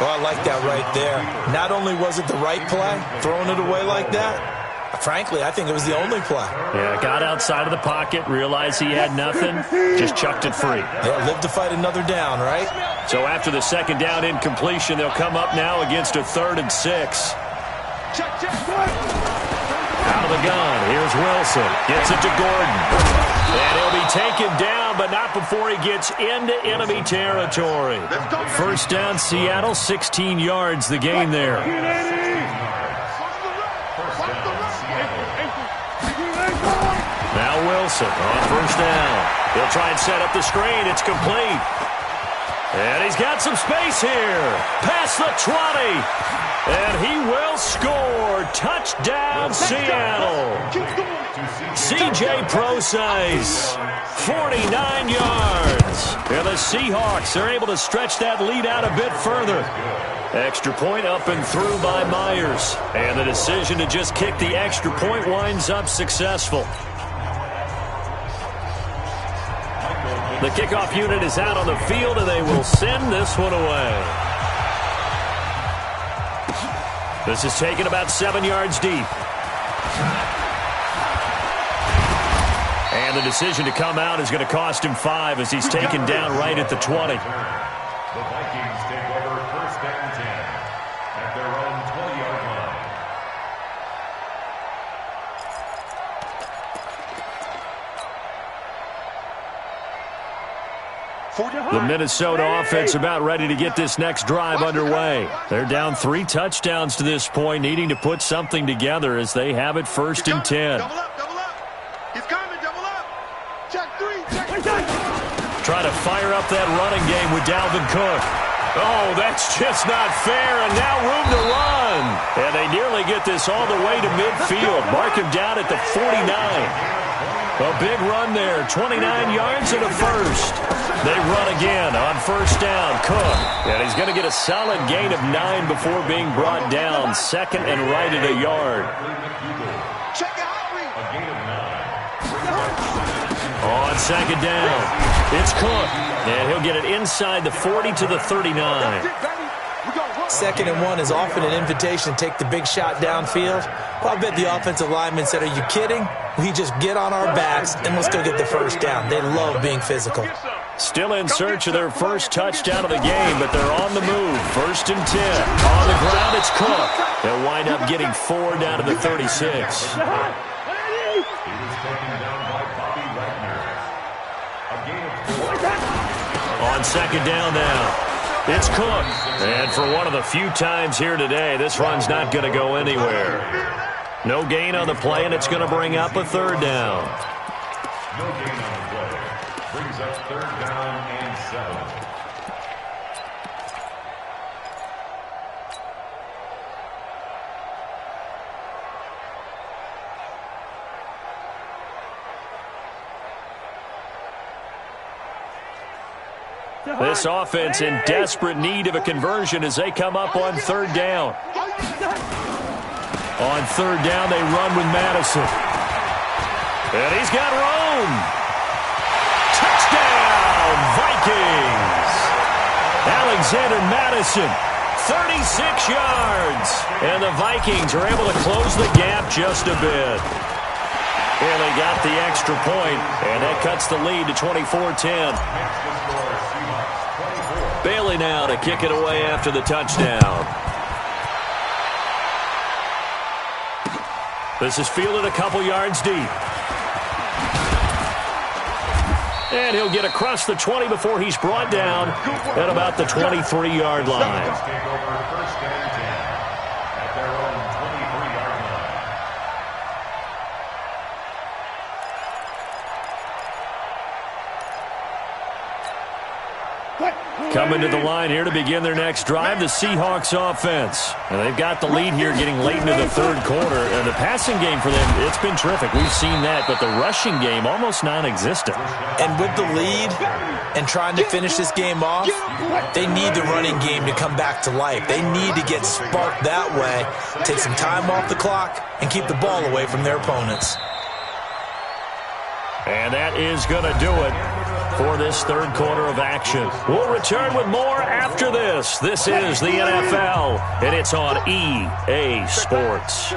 Oh, I like that right there. Not only was it the right play, throwing it away like that, Frankly, I think it was the only play. Yeah, got outside of the pocket, realized he had nothing, just chucked it free. Yeah, live to fight another down, right? So after the second down incompletion, they'll come up now against a 3rd and 6. Out of the gun, here's Wilson. Gets it to Gordon. And he'll be taken down, but not before he gets into enemy territory. First down, Seattle, 16 yards, the gain there. Now Wilson on first down. He'll try and set up the screen. It's complete. And he's got some space here. Past the 20. And he will score. Touchdown, Seattle. C.J. Prosise, 49 yards. And the Seahawks are able to stretch that lead out a bit further. Extra point up and through by Myers. And the decision to just kick the extra point winds up successful. The kickoff unit is out on the field, and they will send this one away. This is taken about 7 yards deep. And the decision to come out is going to cost him 5 as he's taken down right at the 20. The Vikings take over first and 10 at their own 20-yard line. The Minnesota offense about ready to get this next drive underway. They're down 3 touchdowns to this point, needing to put something together as they have it first and 10. Double up. He's coming, double up. Check 3, check 3. Try to fire up that running game with Dalvin Cook. Oh, that's just not fair, and now room to run. And they nearly get this all the way to midfield. Mark him down at the 49. A big run there, 29 yards and a first. They run again on first down. Cook, and he's going to get a solid gain of 9 before being brought down. Second and right at a yard. On second down, it's Cook, and he'll get it inside the 40 to the 39. 2nd and 1 is often an invitation to take the big shot downfield. Well, I bet the offensive lineman said, are you kidding? We just get on our backs and let's go get the first down. They love being physical. Still in search of their first touchdown of the game, but they're on the move. First and 10. On the ground, it's Cook. They'll wind up getting 4 down to the 36. On second down now, it's Cook. And for one of the few times here today, this run's not going to go anywhere. No gain on the play, and it's going to bring up a 3rd down. No gain on the play. Brings up 3rd down and 7. This offense in desperate need of a conversion as they come up on 3rd down. On 3rd down, they run with Madison. And he's got room. Touchdown, Vikings. Alexander Madison, 36 yards. And the Vikings are able to close the gap just a bit. And they got the extra point, and that cuts the lead to 24-10. Bailey now to kick it away after the touchdown. This is fielded a couple yards deep. And he'll get across the 20 before he's brought down at about the 23-yard line. Coming to the line here to begin their next drive, the Seahawks offense. And they've got the lead here getting late into the 3rd quarter. And the passing game for them, it's been terrific. We've seen that, but the rushing game almost non-existent. And with the lead and trying to finish this game off, they need the running game to come back to life. They need to get sparked that way, take some time off the clock, and keep the ball away from their opponents. And that is going to do it for this 3rd quarter of action. We'll return with more after this. This is the NFL, and it's on EA Sports.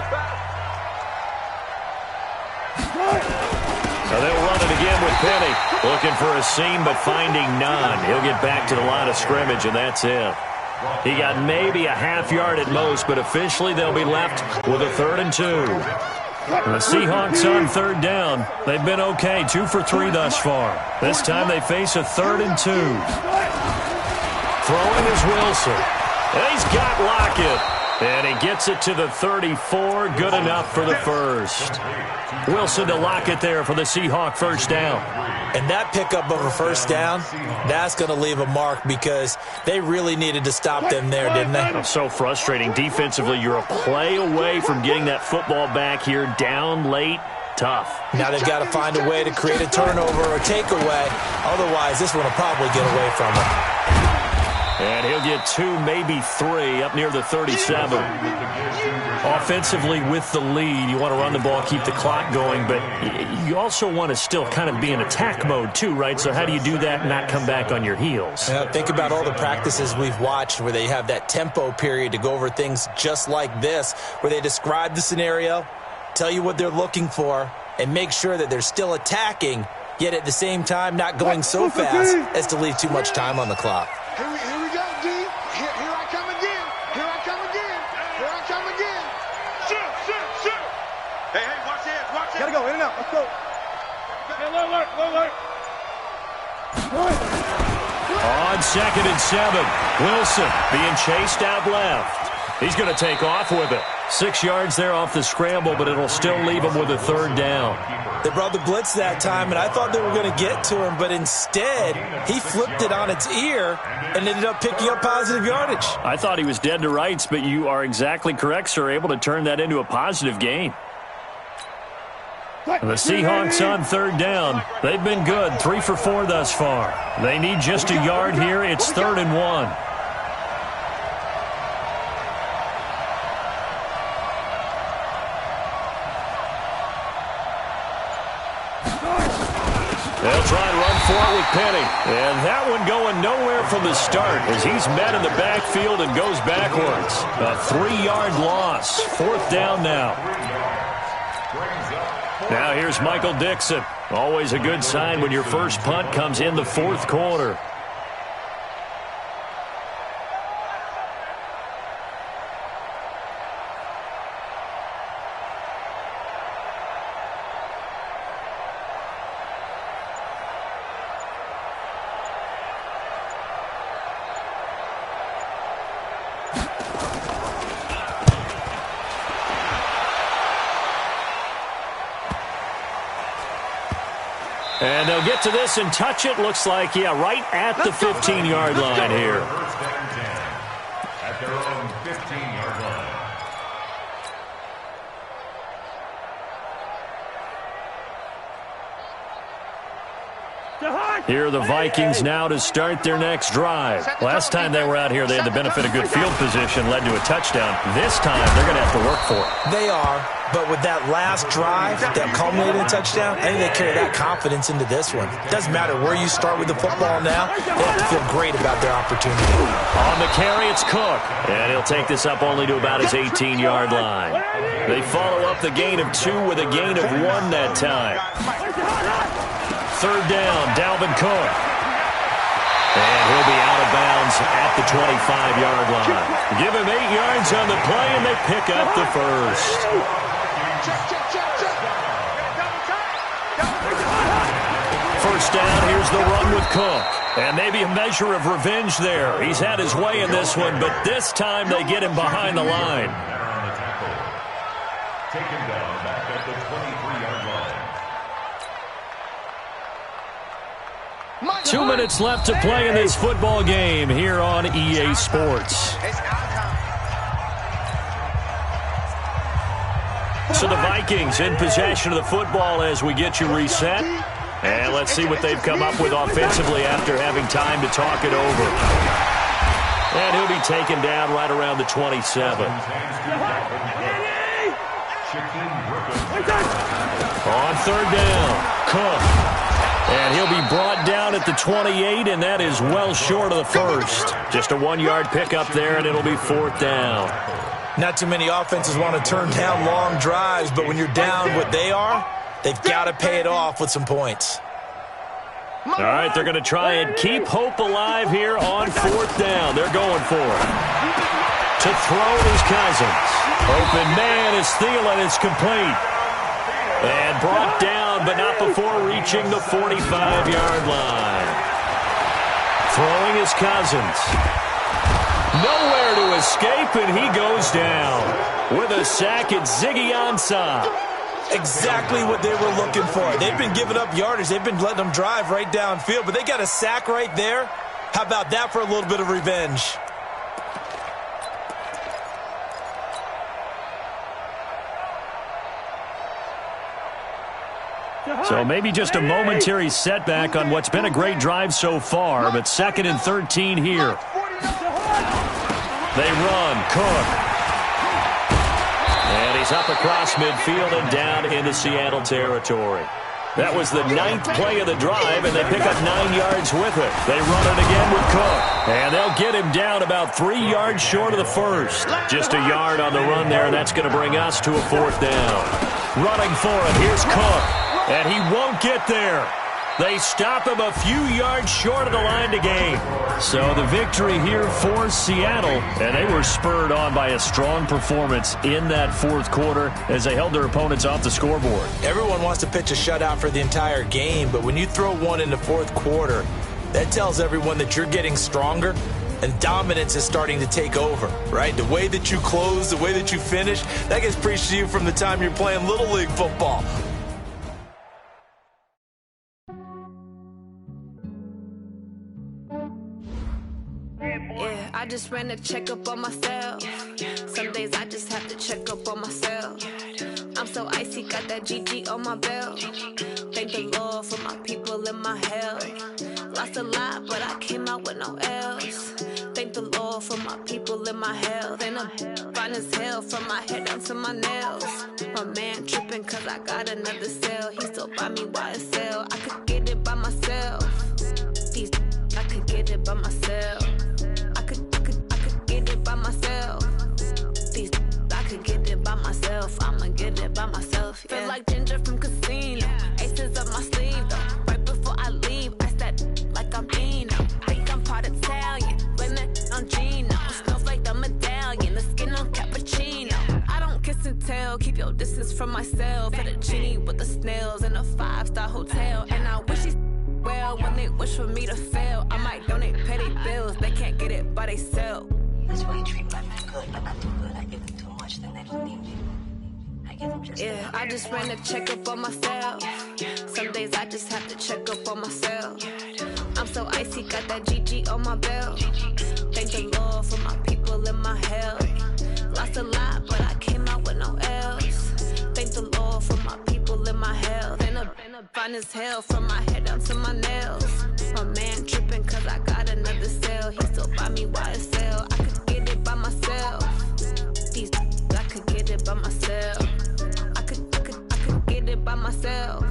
So they'll run it again with Penny. Looking for a seam, but finding none. He'll get back to the line of scrimmage, and that's it. He got maybe a half yard at most, but officially they'll be left with a 3rd and 2. The Seahawks on 3rd down. They've been okay, 2 for 3 thus far. This time they face a 3rd and 2. Throwing is Wilson. And he's got Lockett. And he gets it to the 34. Good enough for the first. Wilson to Lockett there for the Seahawk first down. And that pickup of a first down, that's going to leave a mark because they really needed to stop them there, didn't they? So frustrating. Defensively, you're a play away from getting that football back here down late. Tough. Now they've got to find a way to create a turnover or a takeaway. Otherwise, this one will probably get away from them. And he'll get 2, maybe 3 up near the 37. Offensively with the lead, you want to run the ball, keep the clock going, but you also want to still kind of be in attack mode too, right? So how do you do that and not come back on your heels? Think about all the practices we've watched where they have that tempo period to go over things just like this, where they describe the scenario, tell you what they're looking for, and make sure that they're still attacking, yet at the same time not going so fast as to leave too much time on the clock. Here we go, D. Here I come again. Here I come again. Here I come again. Shoot. Hey, watch this. Gotta go, in and out. Let's go. Hey, low alert. On 2nd and 7, Wilson being chased out left. He's going to take off with it. 6 yards there off the scramble, but it'll still leave him with a 3rd down. They brought the blitz that time, and I thought they were going to get to him, but instead, he flipped it on its ear and ended up picking up positive yardage. I thought he was dead to rights, but you are exactly correct, sir, able to turn that into a positive gain. The Seahawks on 3rd down. They've been good, 3 for 4 thus far. They need just a yard here. It's 3rd and 1. They'll try and run for it with Penny. And that one going nowhere from the start as he's met in the backfield and goes backwards. A 3-yard loss. 4th down now. Now here's Michael Dixon. Always a good sign when your first punt comes in the 4th quarter. And they'll get to this and touch it. Looks like, right at the 15-yard line here. First down 10 at their own 15-yard line. Here are the Vikings now to start their next drive. Last time they were out here, they had the benefit of good field position, led to a touchdown. This time, they're going to have to work for it. They are, but with that last drive that culminated in a touchdown, I think they carry that confidence into this one. Doesn't matter where you start with the football now, they have to feel great about their opportunity. On the carry, it's Cook, and he'll take this up only to about his 18-yard line. They follow up the gain of 2 with a gain of 1 that time. 3rd down, Dalvin Cook. And he'll be out of bounds at the 25-yard line. Give him 8 yards on the play, and they pick up the first. First down, here's the run with Cook. And maybe a measure of revenge there. He's had his way in this one, but this time they get him behind the line. Taken down back at the 23-yard line. 2 minutes left to play in this football game here on EA Sports. So the Vikings in possession of the football as we get you reset. And let's see what they've come up with offensively after having time to talk it over. And he'll be taken down right around the 27. On 3rd down, Cook. And he'll be brought down at the 28, and that is well short of the first. Just a 1-yard pickup there, and it'll be 4th down. Not too many offenses want to turn down long drives, but when you're down what they are, They've got to pay it off with some points. All right, they're going to try and keep hope alive here on fourth down. They're going for it. To throw is Cousins. Open man is Thielen. It's complete. And brought down, but not before reaching the 45-yard line. Throwing is Cousins. Nowhere to escape, and he goes down. With a sack, it's Ziggy Ansah. Exactly what they were looking for. They've been giving up yardage. They've been letting them drive right downfield, but they got a sack right there. How about that for a little bit of revenge? So maybe just a momentary setback on what's been a great drive so far, but 2nd and 13 here. They run. Cook. And he's up across midfield and down into Seattle territory. That was the 9th play of the drive, and they pick up 9 yards with it. They run it again with Cook. And they'll get him down about 3 yards short of the first. Just a yard on the run there, and that's going to bring us to a 4th down. Running for it. Here's Cook. And he won't get there. They stop him a few yards short of the line to gain. So the victory here for Seattle, and they were spurred on by a strong performance in that 4th quarter as they held their opponents off the scoreboard. Everyone wants to pitch a shutout for the entire game, but when you throw one in the 4th quarter, that tells everyone that you're getting stronger and dominance is starting to take over, right? The way that you close, the way that you finish, that gets preached to you from the time you're playing Little League football. I just ran a checkup on myself. Some days I just have to check up on myself. I'm so icy, got that GG on my belt. Thank the Lord for my people and my health. Lost a lot, but I came out with no L's. Thank the Lord for my people and my health. And I'm fine as hell from my head down to my nails. My man tripping cause I got another cell. He still buy me YSL. I could get it by myself. I could get it by myself. By myself. I could get it by myself. I'ma get it by myself. Yeah. Feel like Ginger from Casino. Aces up my sleeve though. Right before I leave, I start like I'm Dino. Think I'm part Italian. Blame it on Gino. Snowflake the medallion. The skin on cappuccino. I don't kiss and tell. Keep your distance from myself. At a genie with the snails in a 5-star hotel. And I wish he's well when they wish for me to fail. I might donate petty bills. They can't get it by themselves. That's why you treat my men good, but not too good. I give them too much, then they don't need me. I give them just enough. I just ran a checkup on myself. Some days I just have to check up on myself. I'm so icy, got that GG on my belt. Thank the Lord for my people and my health. Lost a lot, but I came out with no L's. Thank the Lord for my people and my health. And I'm fine as hell from my head down to my nails. My man tripping cause I got another cell. He still buy me YSL. I could get it by myself. I could get it by myself. I could get it by myself.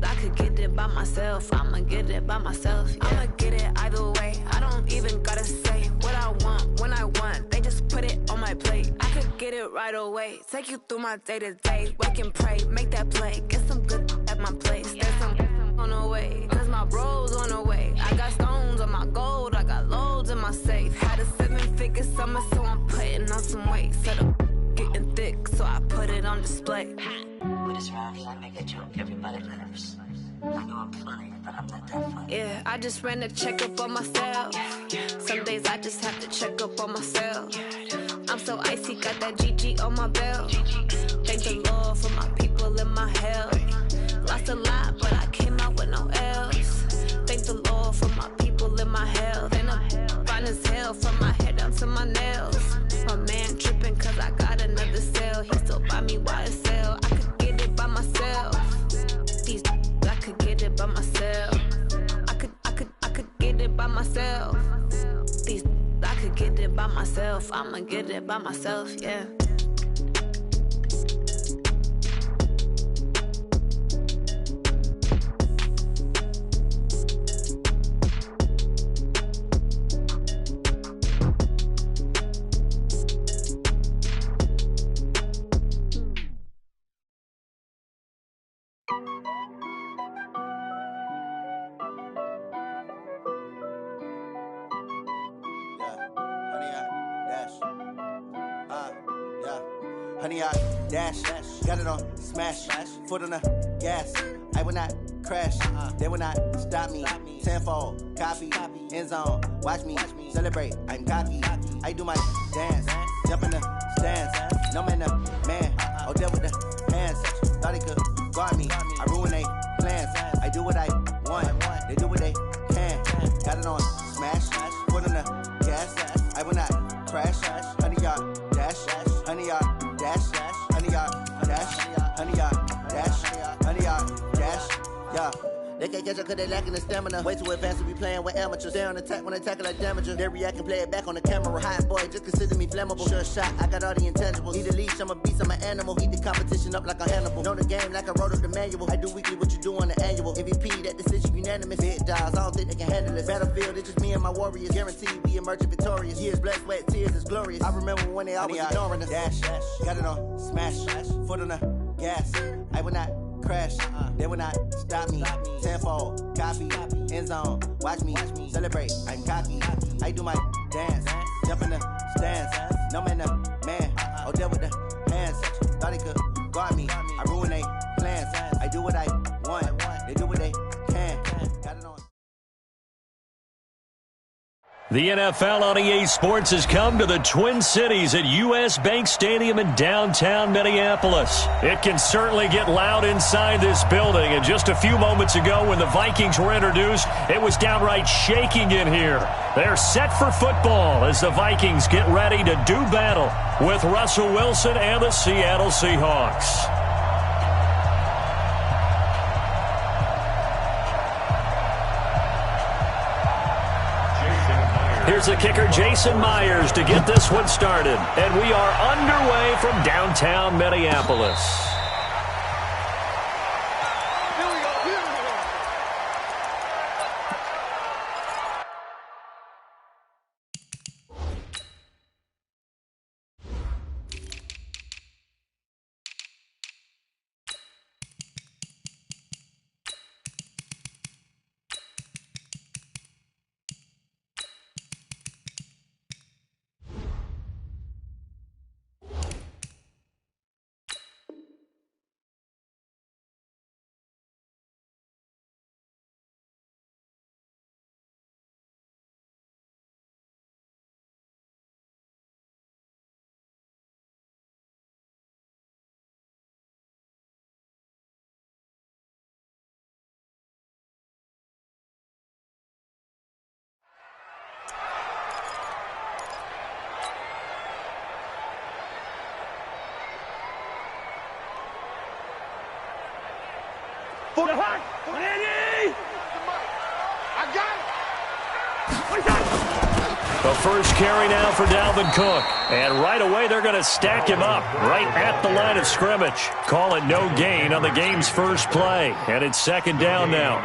I could get it by myself. I'ma get it by myself. Yeah. I'ma get it either way. I don't even gotta say what I want when I want. They just put it on my plate. I could get it right away. Take you through my day to day. Wake and pray, make that play. Get some good at my place. There's some on the way, cause my bros on the way. I got stones on my gold, I got loads in my safe. Had a 7-figure summer, so I'm putting on some weight. Set up getting thick, so I put it on display. With this round here, I make a joke, everybody laughs. I know I'm funny, but I'm not that funny. Yeah, I just ran a checkup on myself. Some days I just have to check up on myself. I'm so icy, got that GG on my belt. Thank the Lord for my people and my health. Lost a lot, but I came out with no L's. Thank the Lord for my people and my health. And I'm fine as hell from my head down to my nails. My man tripping cause I got another cell. He still buy me YSL. I could get it by myself. I could get it by myself. I could get it by myself. I could get it by myself. I'ma get it by myself, yeah. Honey, I dash, got it on smash, foot on the gas. I will not crash, they will not stop me. Tenfold, copy, end zone, watch me celebrate. I'm cocky, I do my dance, jump in the stands. No man, man, oh there with the hands. Thought he could guard me, I ruin they plans. I do what I want, they do what they can. Got it on smash, foot on the gas. I will not crash, honey, y'all dash, honey, y'all dash, honey, y'all dash, honey, y'all dash, honey, y'all dash, yeah. They can't catch up cause they lacking the stamina. Way too advanced to be playing with amateurs. They on attack when they tackle like damager. They react and play it back on the camera. Hot boy, just consider me flammable. Sure shot, I got all the intangibles. Need a leash, I'm a beast, I'm an animal. Eat the competition up like a Hannibal. Know the game like I wrote up the manual. I do weekly what you do on the annual. MVP, that decision unanimous. Big dogs, I don't think they can handle this. Battlefield, it's just me and my warriors. Guaranteed we emerge victorious. Years, blood, sweat, tears, it's glorious. I remember when they always ignoring us. Dash, got it on smash, foot on the gas. I will not crash, they will not stop me. Tenfold, copy, end zone, watch me celebrate. I'm cocky, I do my dance, jump in the stands. No man, man, oh there with the hands. Thought he could guard me, I ruin they plans. I do what I want, they do what they can. Got it on. The NFL on EA Sports has come to the Twin Cities at U.S. Bank Stadium in downtown Minneapolis. It can certainly get loud inside this building, and just a few moments ago when the Vikings were introduced, it was downright shaking in here. They're set for football as the Vikings get ready to do battle with Russell Wilson and the Seattle Seahawks. Here's the kicker, Jason Myers, to get this one started. And we are underway from downtown Minneapolis. For the hot! I got it! The first carry now for Dalvin Cook. And right away, they're going to stack him up right at the line of scrimmage. Call it no gain on the game's first play. And it's second down now.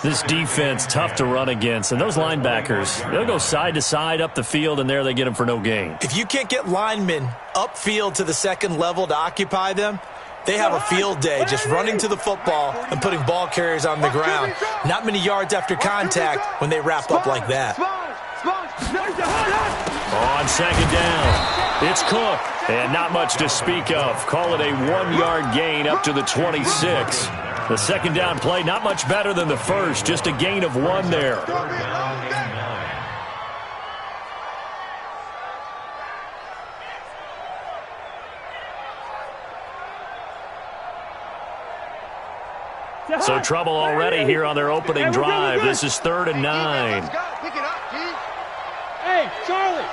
This defense, tough to run against. And those linebackers, they'll go side to side up the field, and there they get them for no gain. If you can't get linemen upfield to the second level to occupy them, they have a field day just running to the football and putting ball carriers on the ground. Not many yards after contact when they wrap up like that. On second down, it's Cook. And not much to speak of. Call it a 1-yard gain up to the 26. The second down play, not much better than the first. Just a gain of 1 there. So trouble already here on their opening drive. This is 3rd and 9. Hey, Charlie!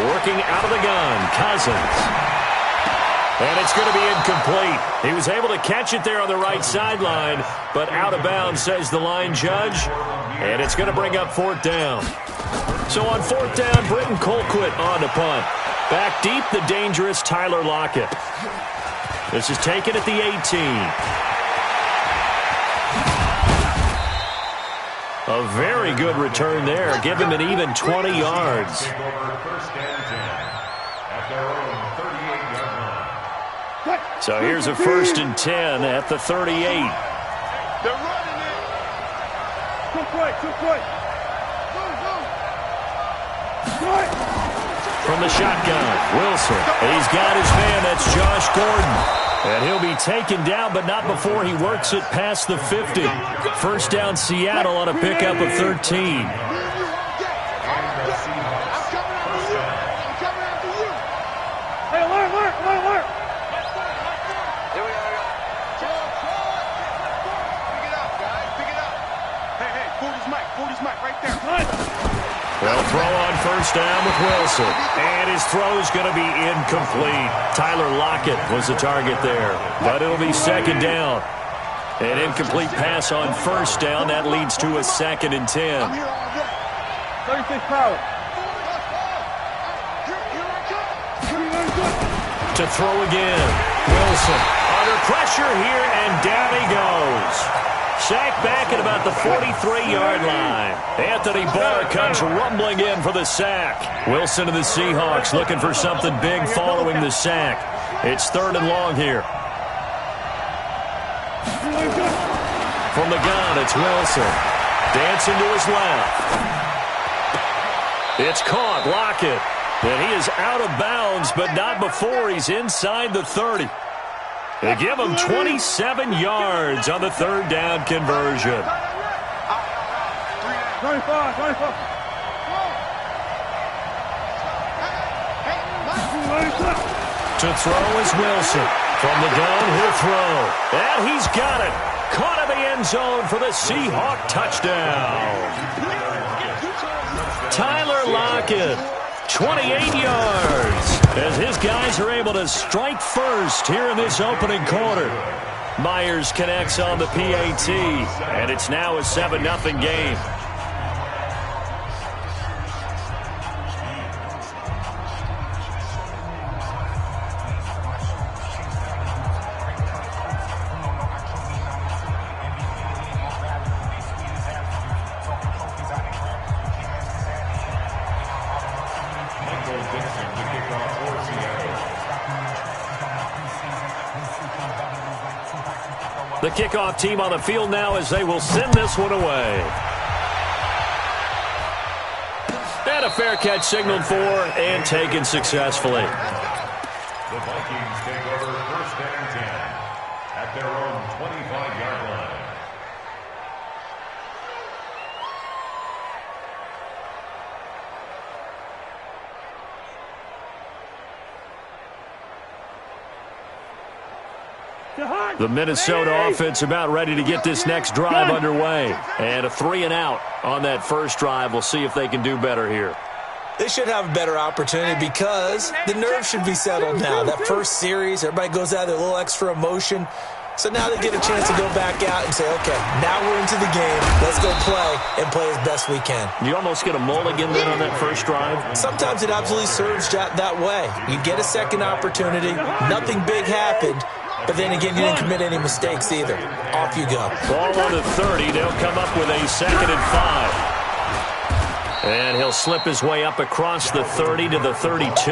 Working out of the gun, Cousins. And it's going to be incomplete. He was able to catch it there on the right sideline, but out of bounds, says the line judge. And it's going to bring up 4th down. So on 4th down, Britton Colquitt on to punt. Back deep, the dangerous Tyler Lockett. This is taken at the 18. A very good return there. Give him an even 20 yards. So here's a 1st and 10 at the 38. They're running it. Too quick, too quick. Go. From the shotgun, Wilson. He's got his man. That's Josh Gordon. And he'll be taken down, but not before he works it past the 50. 1st down Seattle on a pickup of 13. They'll throw on 1st down with Wilson. And his throw is going to be incomplete. Tyler Lockett was the target there. But it'll be 2nd down. An incomplete pass on 1st down. That leads to a 2nd and 10. 36 power. To throw again. Wilson under pressure here, and down he goes. Sacked back at about the 43-yard line. Anthony Barr comes rumbling in for the sack. Wilson and the Seahawks looking for something big following the sack. It's 3rd and long here. From the gun, it's Wilson. Dancing to his left. It's caught. Lockett. And he is out of bounds, but not before he's inside the 30. They give him 27 yards on the 3rd down conversion. 25. To throw is Wilson. From the gun, he'll throw. And he's got it. Caught in the end zone for the Seahawk touchdown. Tyler Lockett. 28 yards as his guys are able to strike first here in this opening quarter. Myers connects on the PAT, and it's now a 7-0 game. The kickoff team on the field now as they will send this one away. And a fair catch signaled for and taken successfully. The Vikings take over 1st and 10 at their own 25-yard line. The Minnesota offense about ready to get this next drive underway. And a 3-and-out on that 1st drive. We'll see if they can do better here. They should have a better opportunity because the nerves should be settled now. That first series, everybody goes out there, a little extra emotion. So now they get a chance to go back out and say, okay, now we're into the game. Let's go play and play as best we can. You almost get a mulligan then on that 1st drive? Sometimes it absolutely serves that way. You get a second opportunity. Nothing big happened. But then again, you didn't commit any mistakes either. Off you go. Ball on the 30. They'll come up with a 2nd and 5. And he'll slip his way up across the 30 to the 32.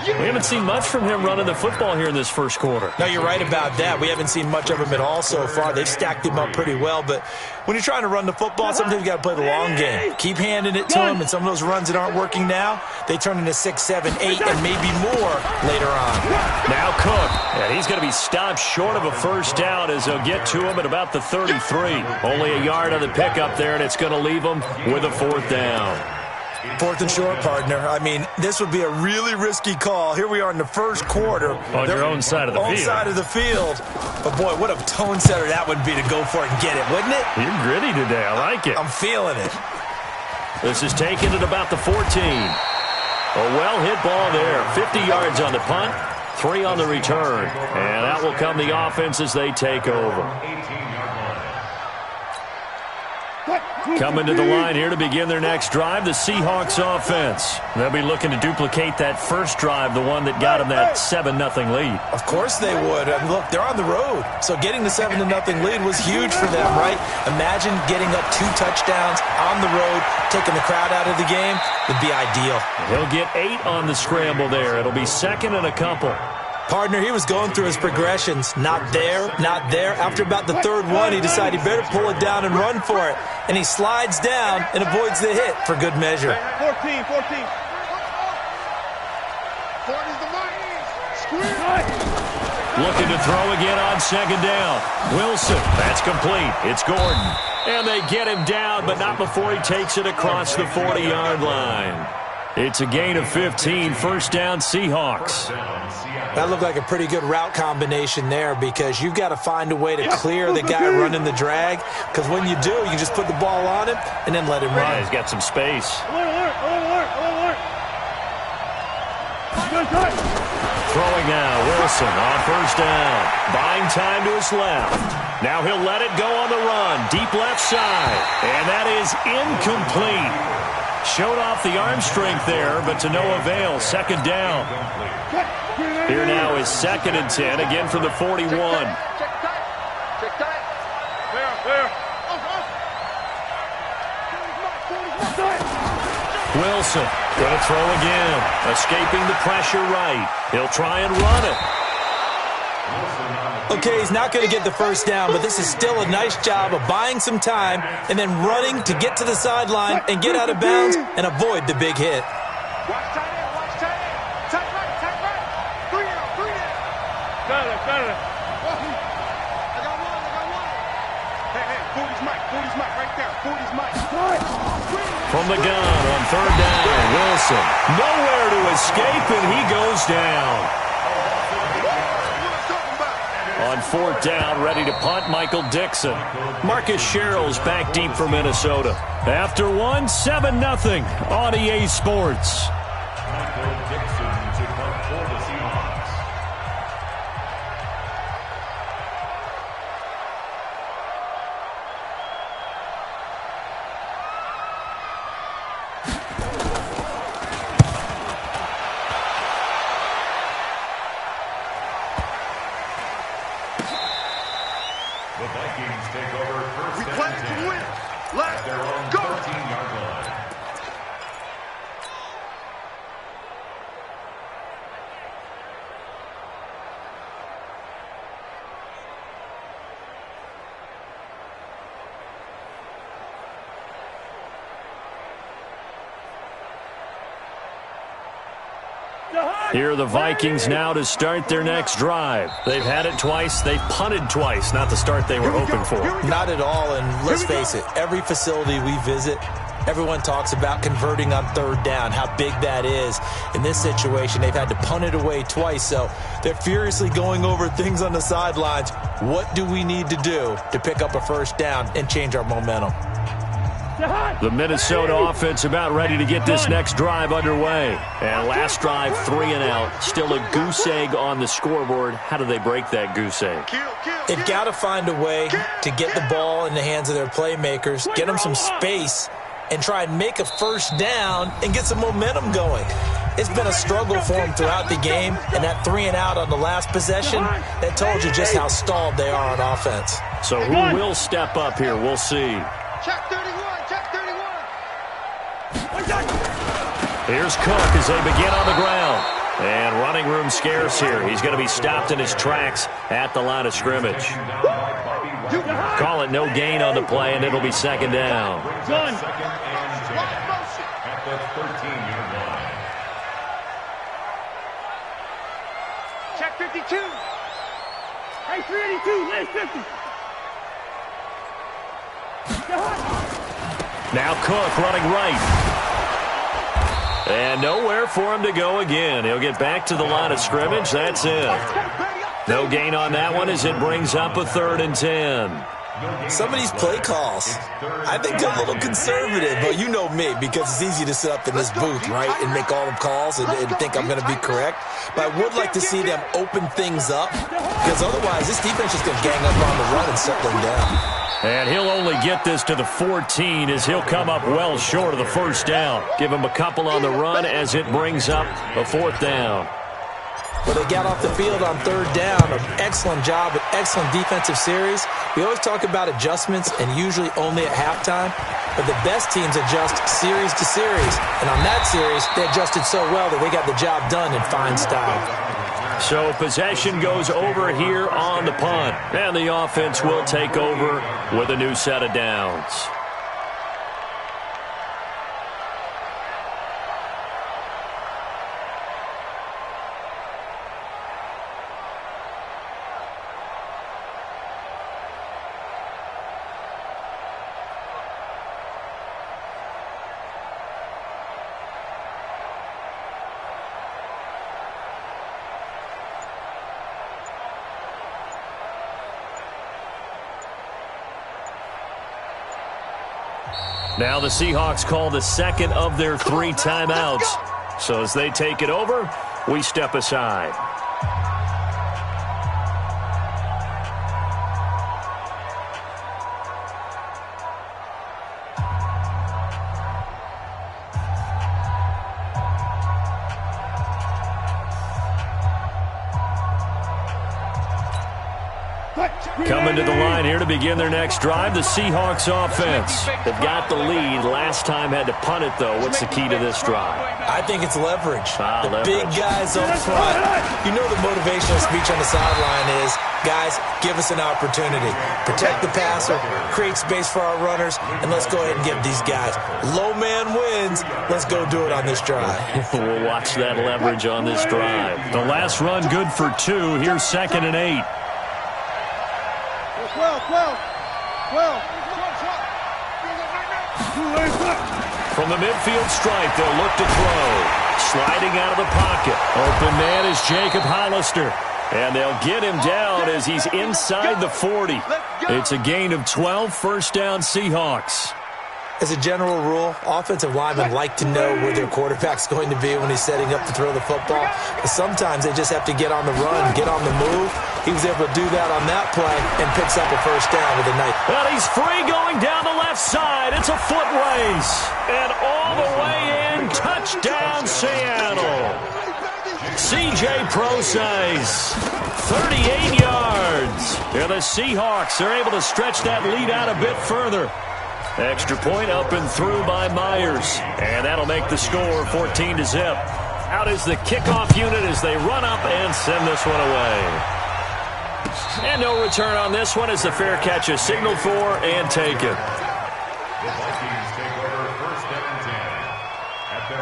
We haven't seen much from him running the football here in this 1st quarter. No, you're right about that. We haven't seen much of him at all so far. They've stacked him up pretty well. But when you're trying to run the football, sometimes you got to play the long game. Keep handing it to him, and some of those runs that aren't working now, they turn into 6, 7, 8, and maybe more later on. Now Cook, and he's going to be stopped short of a 1st down as they'll get to him at about the 33. Only a yard on the pickup there, and it's going to leave him with a 4th down. 4th and short, partner. I mean, this would be a really risky call. Here we are in the 1st quarter. On your own side of the field. Own side of the field. But, boy, what a tone setter that would be to go for it and get it, wouldn't it? You're gritty today. I like it. I'm feeling it. This is taken at about the 14. A well-hit ball there. 50 yards on the punt, 3 on the return. And out will come the offense as they take over. Coming to the line here to begin their next drive, the Seahawks offense. They'll be looking to duplicate that 1st drive, the one that got them that 7-0 lead. Of course they would. I mean, look, they're on the road. So getting the 7-0 lead was huge for them, right? Imagine getting up 2 touchdowns on the road, taking the crowd out of the game would be ideal. He'll get 8 on the scramble there. It'll be 2nd and a couple. Partner, he was going through his progressions. Not there, not there. After about the third one, he decided he better pull it down and run for it. And he slides down and avoids the hit for good measure. 14. 40's the mark. Squeeze. Looking to throw again on second down. Wilson, that's complete. It's Gordon. And they get him down, but not before he takes it across the 40-yard line. It's a gain of 15, first down Seahawks. That looked like a pretty good route combination there because you've got to find a way to clear the guy running the drag, because when you do, you just put the ball on him and then let him run. Yeah, he's got some space. Alert. Throwing now, Wilson on first down. Buying time to his left. Now he'll let it go on the run. Deep left side. And that is incomplete. Showed off the arm strength there, but to no avail. Second down. Here now is 2nd and 10, again from the 41. Check tight. Clear. Wilson going to throw again. Escaping the pressure right. He'll try and run it. Okay, he's not going to get the first down, but this is still a nice job of buying some time and then running to get to the sideline and get out of bounds and avoid the big hit. Watch tight end. Tight right. 3 out. Got it. I got one. Hey, 40's Mike right there. 40's Mike. From the gun on third down, Wilson. Nowhere to escape, and he goes down. On fourth down, ready to punt, Michael Dixon. Marcus Sherrill's back deep for Minnesota. After one, 7-0 on EA Sports. Michael Dixon to punt for the Seahawks. The Vikings take over first and 10 at their own 13-yard line. Here are the Vikings now to start their next drive. They've had it twice. They've punted twice. Not the start they were hoping for. Not at all, and let's face it, every facility we visit, everyone talks about converting on third down, how big that is. In this situation, they've had to punt it away twice, so they're furiously going over things on the sidelines. What do we need to do to pick up a first down and change our momentum? The Minnesota offense about ready to get this next drive underway. And last drive, 3 and out. Still a goose egg on the scoreboard. How do they break that goose egg? They've got to find a way to get the ball in the hands of their playmakers, get them some space, and try and make a first down and get some momentum going. It's been a struggle for them throughout the game, and that 3 and out on the last possession, that told you just how stalled they are on offense. So who will step up here? We'll see. Check 31. Here's Cook as they begin on the ground. And running room scarce here. He's going to be stopped in his tracks at the line of scrimmage. Call it no gain on the play, and it'll be second down. Second and 10 at the 13-yard line. Check 52. Hey, 382, lay 50. Now Cook running right. And nowhere for him to go again. He'll get back to the line of scrimmage. That's it. No gain on that one as it brings up a 3rd and 10. Some of these play calls, I think they're a little conservative, but you know me, because it's easy to sit up in this booth, right, and make all the calls and think I'm going to be correct. But I would like to see them open things up, because otherwise this defense is going to gang up on the run and settle them down. And he'll only get this to the 14 as he'll come up well short of the first down. Give him a couple on the run as it brings up a 4th down. Well, they got off the field on 3rd down. An excellent job, an excellent defensive series. We always talk about adjustments and usually only at halftime, but the best teams adjust series to series. And on that series, they adjusted so well that they got the job done in fine style. So possession goes over here on the punt. And the offense will take over with a new set of downs. Now the Seahawks call the second of their 3 timeouts. So as they take it over, we step aside. Coming to the line here to begin their next drive, the Seahawks offense. They've got the lead. Last time had to punt it, though. What's the key to this drive? I think it's leverage. Leverage. Big guys up front. You know the motivational speech on the sideline is, guys, give us an opportunity. Protect the passer, create space for our runners, and let's go ahead and give these guys. Low man wins. Let's go do it on this drive. We'll watch that leverage on this drive. The last run good for 2. Here's 2nd and 8. 12. From the midfield stripe, they'll look to throw. Sliding out of the pocket. Open man is Jacob Hollister. And they'll get him down as he's inside the 40. It's a gain of 12, first down Seahawks. As a general rule, offensive linemen like to know where their quarterback's going to be when he's setting up to throw the football. But sometimes they just have to get on the run, get on the move. He was able to do that on that play and picks up a first down with a nice. Well, he's free going down the left side. It's a foot race. And all the way in, touchdown Seattle. C.J. Procise, 38 yards. And the Seahawks are able to stretch that lead out a bit further. Extra point up and through by Myers. And that'll make the score 14-0. Out is the kickoff unit as they run up and send this one away. And no return on this one as the fair catch is signaled for and taken.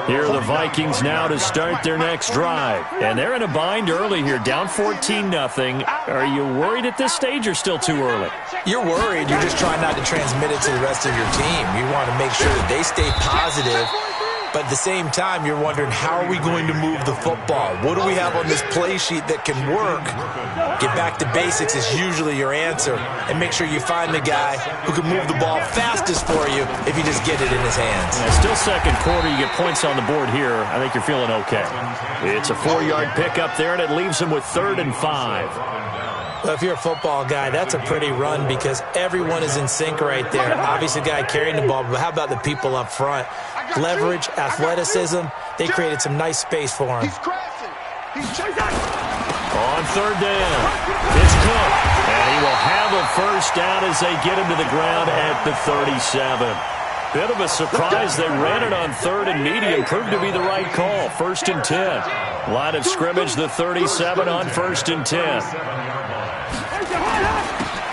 Here are the Vikings now to start their next drive. And they're in a bind early here, down 14-0. Are you worried at this stage or still too early? You're worried. You're just trying not to transmit it to the rest of your team. You want to make sure that they stay positive. But at the same time, you're wondering, how are we going to move the football? What do we have on this play sheet that can work? Get back to basics is usually your answer. And make sure you find the guy who can move the ball fastest for you if you just get it in his hands. Yeah, still second quarter. You get points on the board here. I think you're feeling okay. It's a 4-yard pickup there, and it leaves him with 3rd and 5. Well, if you're a football guy, that's a pretty run because everyone is in sync right there. Obviously, the guy carrying the ball, but how about the people up front? Leverage, athleticism, they created some nice space for him. On 3rd down, it's Cook. And he will have a first down as they get him to the ground at the 37. Bit of a surprise. They ran it on 3rd and medium. Proved to be the right call. 1st and 10. Line of scrimmage, the 37 on 1st and 10.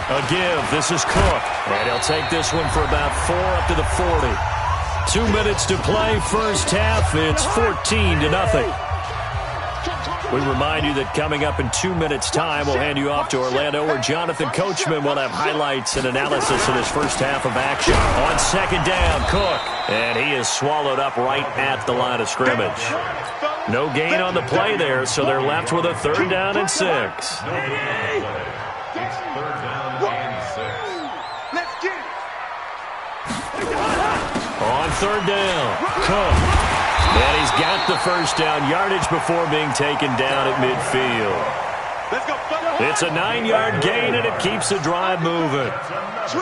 A give. This is Cook. And he'll take this one for about 4 up to the 40. 2 minutes to play, first half. It's 14-0. We remind you that coming up in 2 minutes' time, we'll hand you off to Orlando, where Jonathan Coachman will have highlights and analysis of his first half of action. On 2nd down, Cook. And he is swallowed up right at the line of scrimmage. No gain on the play there, so they're left with a 3rd down and 6. It's 3rd down and 6. Let's get it. On 3rd down, Cook. And he's got the first down yardage before being taken down at midfield. It's a 9-yard gain, and it keeps the drive moving.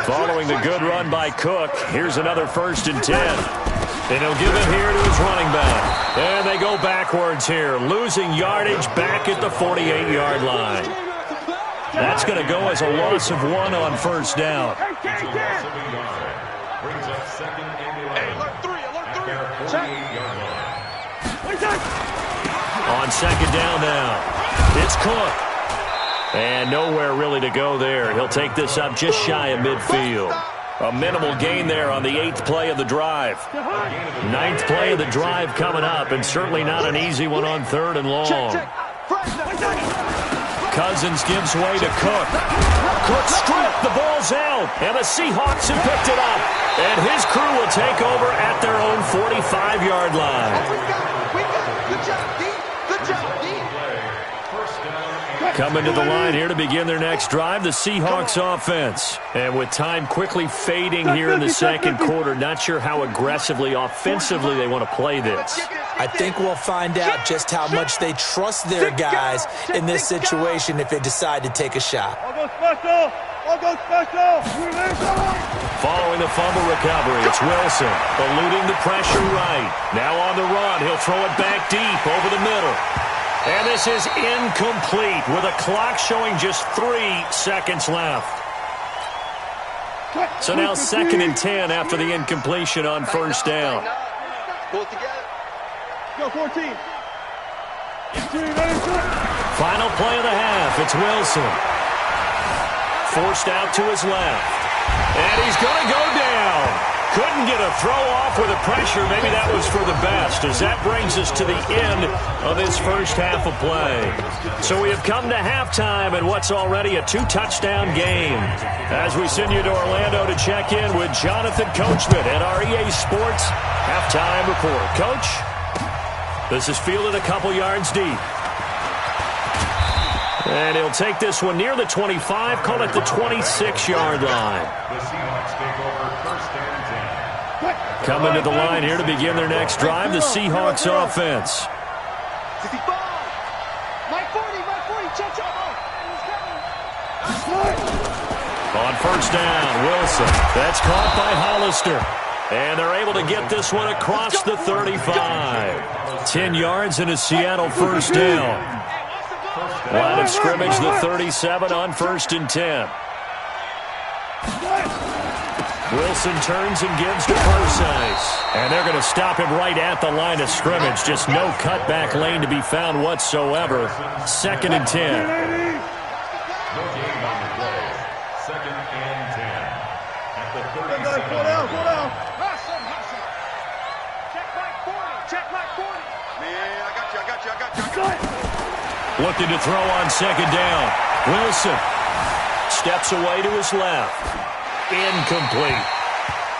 Following the good run by Cook, here's another 1st and 10. And he'll give it here to his running back. And they go backwards here, losing yardage back at the 48-yard line. That's going to go as a loss of 1 on 1st down. Brings up 2nd and 11. Alert 3. At their 48-yard line. On 2nd down now, It's Cook. And nowhere really to go there. He'll take this up just shy of midfield. A minimal gain there on the 8th play of the drive. 9th play of the drive coming up, and certainly not an easy one on 3rd and long. Cousins gives way to Cook. Cook stripped. The ball's out, and the Seahawks have picked it up. And his crew will take over at their own 45-yard line. Good job, D. Good job, D. Coming to the line here to begin their next drive, the Seahawks offense. And with time quickly fading here in the second quarter, not sure how aggressively, offensively they want to play this. I think we'll find out just how much they trust their guys in this situation if they decide to take a shot. I'll go special. I'll go special. Following the fumble recovery, it's Wilson eluding the pressure right. Now on the run, he'll throw it back deep over the middle. And this is incomplete with a clock showing just 3 seconds left. So now 2nd and 10 after the incompletion on first down. Pull it together. Go 14. Final play of the half. It's Wilson. Forced out to his left. And he's going to go down. Couldn't get a throw off with the pressure. Maybe that was for the best, as that brings us to the end of this first half of play. So we have come to halftime in what's already a 2-touchdown game. As we send you to Orlando to check in with Jonathan Coachman at our EA Sports halftime report. Coach, this is fielded a couple yards deep. And he'll take this one near the 25, call it the 26-yard line. The Seahawks take over 1st and 10. Coming to the line here to begin their next drive, the Seahawks offense. 65. Mike 40, check. On first down, Wilson. That's caught by Hollister. And they're able to get this one across the 35. 10 yards and a Seattle first down. Line of scrimmage, the 37 on 1st and 10. Wilson turns and gives to Forsyth. And they're going to stop him right at the line of scrimmage. Just no cutback lane to be found whatsoever. 2nd and 10. No gain on the play. 2nd and 10. At the 37. Go down. Hustle. Check Mike 40. Man, I got you. Looking to throw on 2nd down. Wilson steps away to his left. Incomplete.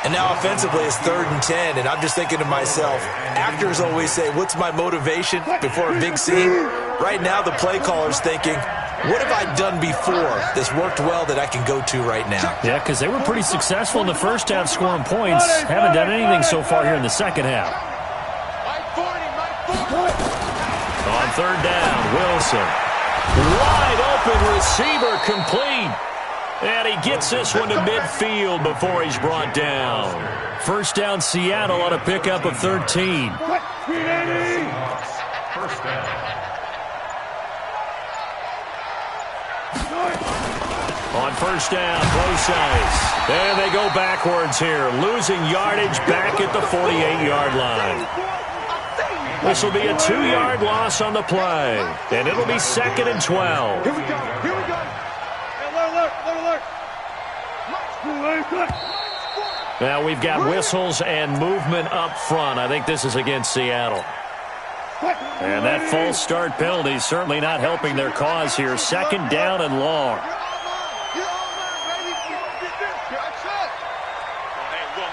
And now offensively it's 3rd and 10, and I'm just thinking to myself, actors always say, what's my motivation before a big scene? Right now the play caller's thinking, what have I done before that's worked well that I can go to right now? Yeah, because they were pretty successful in the first half scoring points. Haven't done anything so far here in the second half. Mike 40. On 3rd down, Wilson. Wide open receiver complete. And he gets this one to midfield before he's brought down. First down, Seattle on a pickup of 13. First down. On first down, Forsyth. And they go backwards here, losing yardage back at the 48-yard line. This will be a 2-yard loss on the play, and it'll be 2nd and 12. Here we go. Alert. Now we've got whistles and movement up front. I think this is against Seattle. And that false start penalty certainly not helping their cause here. 2nd down and long.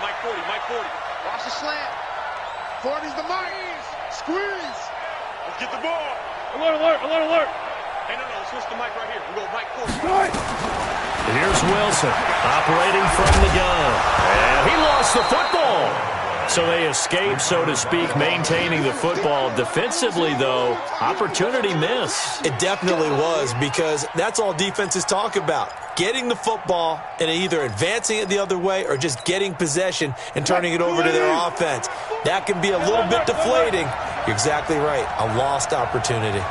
Mike 40. Watch the slant. 40's the mark. Squeeze. Let's get the ball. Alert. Hey, no, switch the mic right here. We'll go Mike 40. Here's Wilson operating from the gun. And he lost the football. So they escape, so to speak, maintaining the football. Defensively, though, opportunity miss. It definitely was, because that's all defenses talk about. Getting the football and either advancing it the other way or just getting possession and turning it over to their offense. That can be a little bit deflating. You're exactly right. A lost opportunity.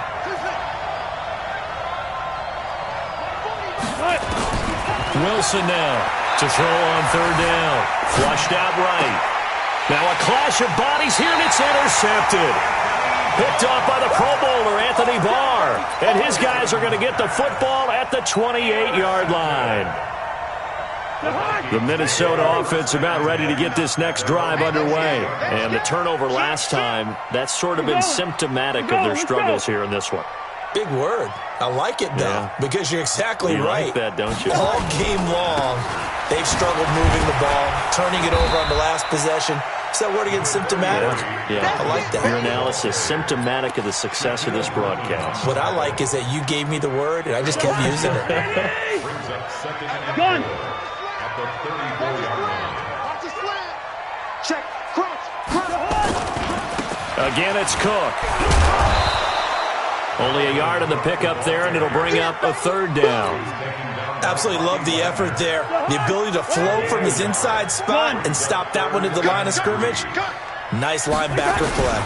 Wilson now to throw on 3rd down. Flushed out right. Now a clash of bodies here, and it's intercepted. Picked off by the Pro Bowler, Anthony Barr. And his guys are going to get the football at the 28-yard line. The Minnesota offense about ready to get this next drive underway. And the turnover last time, that's sort of been symptomatic of their struggles here in this one. Big word. I like it, though, because you're exactly right. Like that, don't you? All game long, they've struggled moving the ball, turning it over on the last possession. Is that word again, symptomatic? Yeah. I like that. Your analysis, symptomatic of the success of this broadcast. What I like is that you gave me the word, and I just kept using it. Gun. At the 34-yard line. Watch the slant. Check. Crouch. Again, it's Cook. Only a yard on the pickup there, and it'll bring up a third down. Absolutely love the effort there. The ability to flow from his inside spot and stop that one at the line of scrimmage. Nice linebacker play.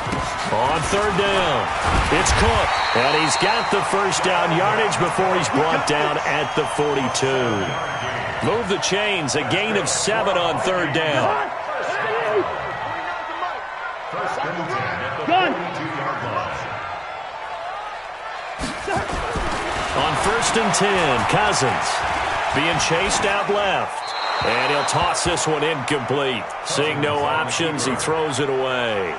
On third down, it's Cook. And he's got the first down yardage before he's brought down at the 42. Move the chains, a gain of 7 on third down. First and 10 at the 42-yard line. On first and 10, Cousins being chased out left. And he'll toss this one incomplete. Seeing no options, he throws it away.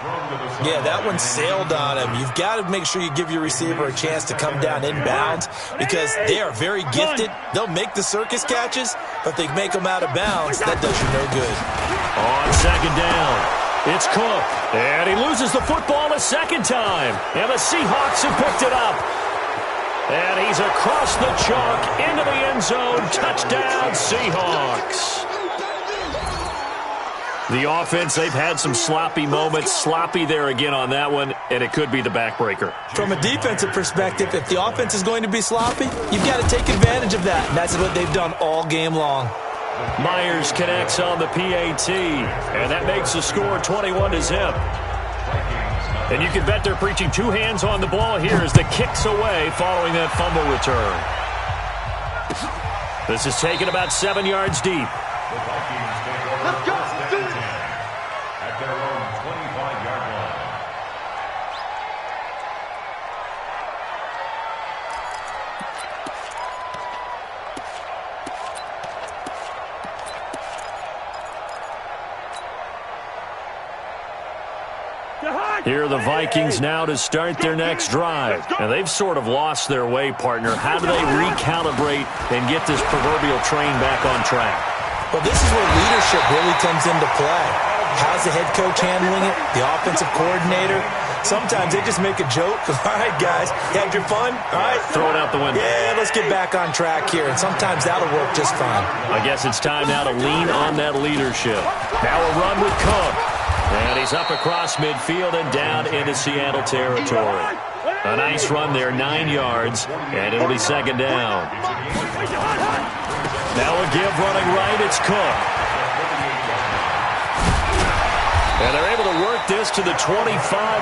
Yeah, that one sailed on him. You've got to make sure you give your receiver a chance to come down inbounds because they are very gifted. They'll make the circus catches, but they make them out of bounds. That does you no good. On second down, it's Cook. And he loses the football a second time. And the Seahawks have picked it up. And he's across the chalk into the end zone. Touchdown, Seahawks. The offense, they've had some sloppy moments. Sloppy there again on that one, and it could be the backbreaker. From a defensive perspective, if the offense is going to be sloppy, you've got to take advantage of that. And that's what they've done all game long. Myers connects on the PAT, and that makes the score 21-0. And you can bet they're preaching two hands on the ball here as the kick's away following that fumble return. This is taken about 7 yards deep. The Vikings take over first and 10 at their own 25-yard line. Here are the Vikings now to start their next drive. And they've sort of lost their way, partner. How do they recalibrate and get this proverbial train back on track? Well, this is where leadership really comes into play. How's the head coach handling it? The offensive coordinator? Sometimes they just make a joke. All right, guys, you had your fun? All right. Throw it out the window. Yeah, let's get back on track here. And sometimes that'll work just fine. I guess it's time now to lean on that leadership. Now a run with Cook. And he's up across midfield and down into Seattle territory. A nice run there, 9 yards, and it'll be second down. Now a give running right, it's Cook. And they're able to work this to the 25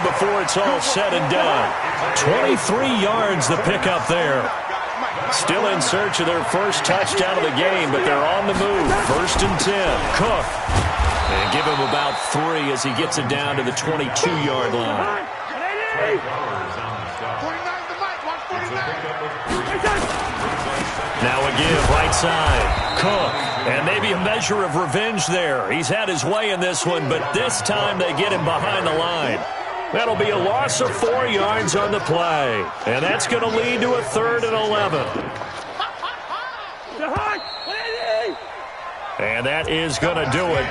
before it's all said and done. 23 yards the pickup there. Still in search of their first touchdown of the game, but they're on the move. First and 10, Cook. And give him about 3 as he gets it down to the 22-yard line. Now a give right side. Cook. And maybe a measure of revenge there. He's had his way in this one, but this time they get him behind the line. That'll be a loss of 4 yards on the play. And that's going to lead to a 3rd and 11. And that is going to do it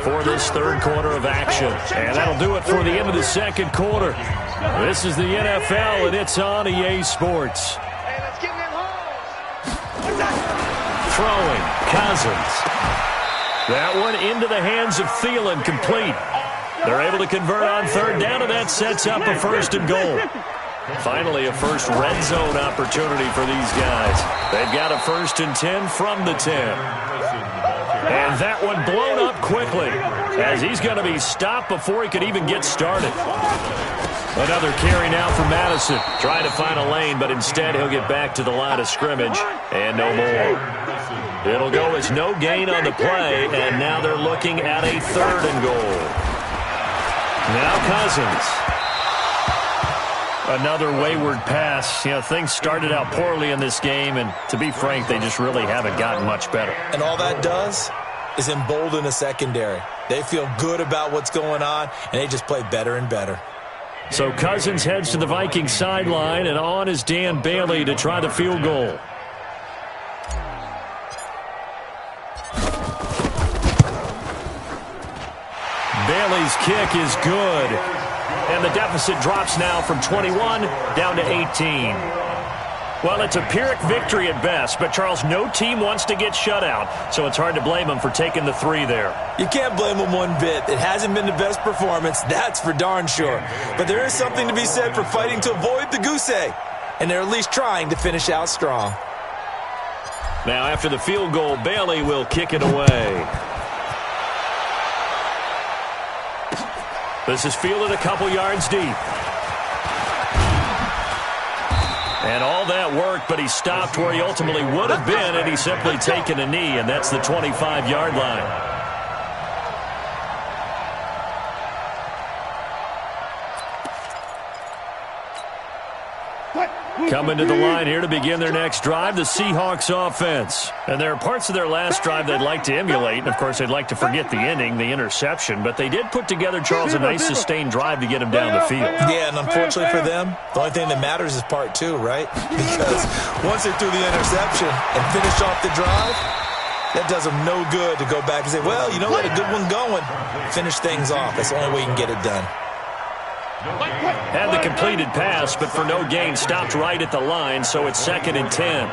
for this third quarter of action. And that'll do it for the end of the second quarter. This is the NFL, and it's on EA Sports. Throwing, Cousins. That one into the hands of Thielen, complete. They're able to convert on third down, and that sets up a 1st and goal. Finally, a first red zone opportunity for these guys. They've got a 1st and 10 from the 10. And that one blown up quickly as he's going to be stopped before he could even get started. Another carry now for Madison. Trying to find a lane, but instead he'll get back to the line of scrimmage and no more. It'll go as no gain on the play, and now they're looking at a 3rd and goal. Now Cousins. Another wayward pass. You know, things started out poorly in this game, and to be frank, they just really haven't gotten much better. And all that does is embolden the secondary. They feel good about what's going on, and they just play better and better. So Cousins heads to the Vikings sideline, and on is Dan Bailey to try the field goal. Bailey's kick is good. And the deficit drops now from 21 down to 18. Well, it's a Pyrrhic victory at best, but, Charles, no team wants to get shut out, so it's hard to blame them for taking the 3 there. You can't blame them one bit. It hasn't been the best performance, that's for darn sure. But there is something to be said for fighting to avoid the goose egg, and they're at least trying to finish out strong. Now, after the field goal, Bailey will kick it away. This is fielded a couple yards deep. And all that worked, but he stopped where he ultimately would have been, and he's simply taken a knee, and that's the 25-yard line. Coming to the line here to begin their next drive, the Seahawks offense. And there are parts of their last drive they'd like to emulate. And, of course, they'd like to forget the ending, the interception. But they did put together, Charles, a nice sustained drive to get him down the field. Yeah, and unfortunately for them, the only thing that matters is part 2, right? Because once they threw the interception and finished off the drive, that does them no good to go back and say, well, you know what, a good one going. Finish things off. That's the only way you can get it done. Had the completed pass, but for no gain, stopped right at the line, so it's 2nd and 10.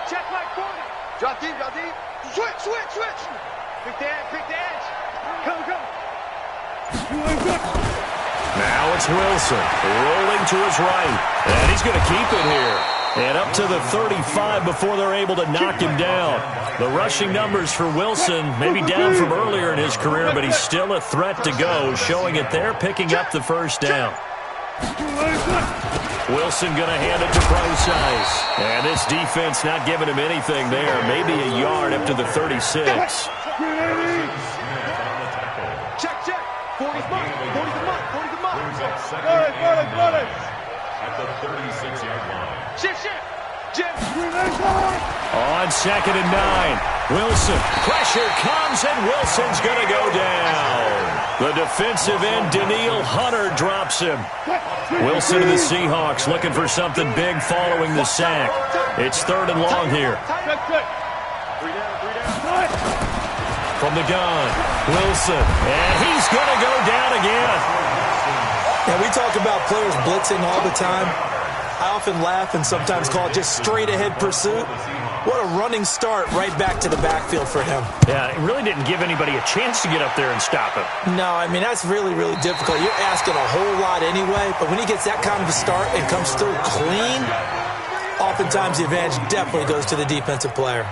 Check like 40. Drop deep. Switch. Quick edge. Come. Now it's Wilson, rolling to his right, and he's going to keep it here. And up to the 35 before they're able to knock him down. The rushing numbers for Wilson, maybe down from earlier in his career, but he's still a threat to go, showing it there, picking up the first down. Wilson going to hand it to Procise. And this defense not giving him anything there. Maybe a yard up to the 36. Check. 40's mark. At the 36-yard line. Shift. On 2nd and 9. Wilson. Pressure comes, and Wilson's going to go down. The defensive end, Daniil Hunter, drops him. Wilson to the Seahawks looking for something big following the sack. It's 3rd and long here. From the gun, Wilson. And he's going to go down again. Yeah, we talk about players blitzing all the time. I often laugh and sometimes call it just straight-ahead pursuit. What a running start right back to the backfield for him. Yeah, it really didn't give anybody a chance to get up there and stop him. No, I mean, that's really, really difficult. You're asking a whole lot anyway, but when he gets that kind of a start and comes through clean, oftentimes the advantage definitely goes to the defensive player.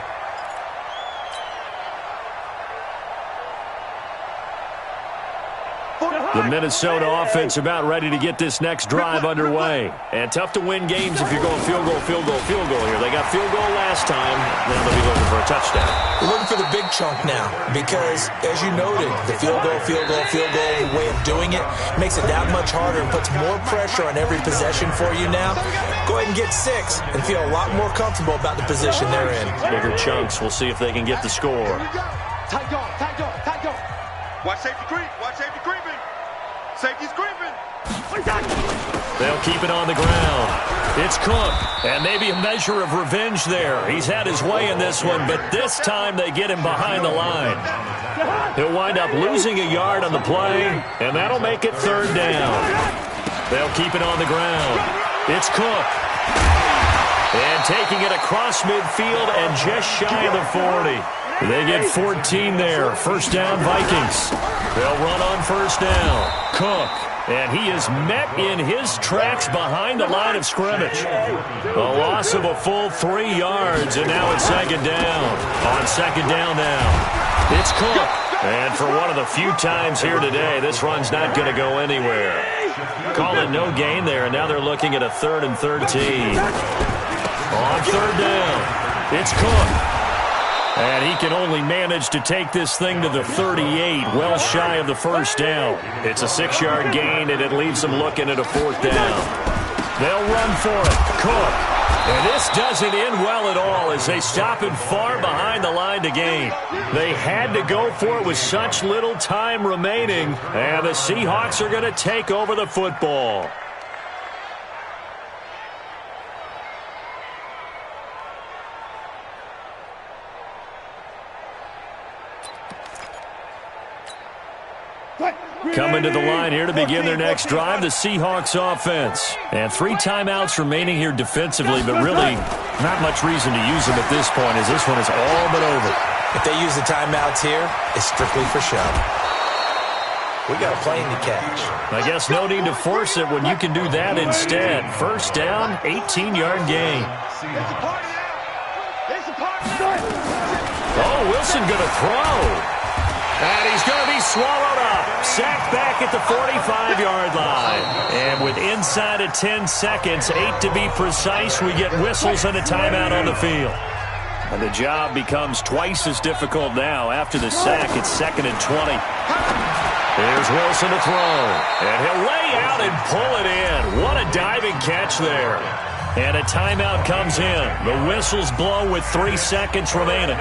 The Minnesota offense about ready to get this next drive underway. And tough to win games if you're going field goal here. They got field goal last time. Now they'll be looking for a touchdown. We're looking for the big chunk now because, as you noted, the field goal way of doing it makes it that much harder and puts more pressure on every possession for you now. Go ahead and get 6 and feel a lot more comfortable about the position they're in. Bigger chunks. We'll see if they can get the score. Tight dog. Watch safety creeping. Safety's creeping. They'll keep it on the ground. It's Cook, and maybe a measure of revenge there. He's had his way in this one, but this time they get him behind the line. He'll wind up losing a yard on the play, and that'll make it 3rd down. They'll keep it on the ground. It's Cook. And taking it across midfield and just shy of the 40. They get 14 there. 1st down, Vikings. They'll run on 1st down. Cook. And he is met in his tracks behind the line of scrimmage. A loss of a full 3 yards, and now it's 2nd down. On 2nd down now. It's Cook. And for one of the few times here today, this run's not going to go anywhere. Call it no gain there, and now they're looking at a 3rd and 13. On 3rd down, it's Cook. And he can only manage to take this thing to the 38, well shy of the first down. It's a 6-yard gain, and it leaves them looking at a 4th down. They'll run for it. Cook. And this doesn't end well at all as they stop him far behind the line to gain. They had to go for it with such little time remaining, and the Seahawks are going to take over the football. Coming to the line here to begin their next drive, the Seahawks offense. And 3 timeouts remaining here defensively, but really not much reason to use them at this point as this one is all but over. If they use the timeouts here, it's strictly for show. We got a plane to catch. I guess no need to force it when you can do that instead. First down, 18-yard gain. Oh, Wilson going to throw. And he's going to be swallowed up. Sacked back at the 45-yard line. And with inside of 10 seconds, 8 to be precise, we get whistles and a timeout on the field. And the job becomes twice as difficult now. After the sack, it's 2nd and 20. Here's Wilson to throw. And he'll lay out and pull it in. What a diving catch there. And a timeout comes in. The whistles blow with 3 seconds remaining.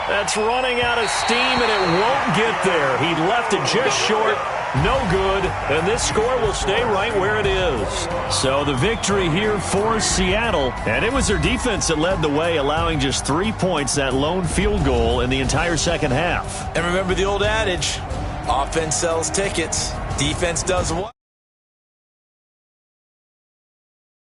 That's running out of steam, and it won't get there. He left it just short. No good, and this score will stay right where it is. So the victory here for Seattle, and it was their defense that led the way, allowing just 3 points, that lone field goal in the entire second half. And remember the old adage, offense sells tickets, defense does what?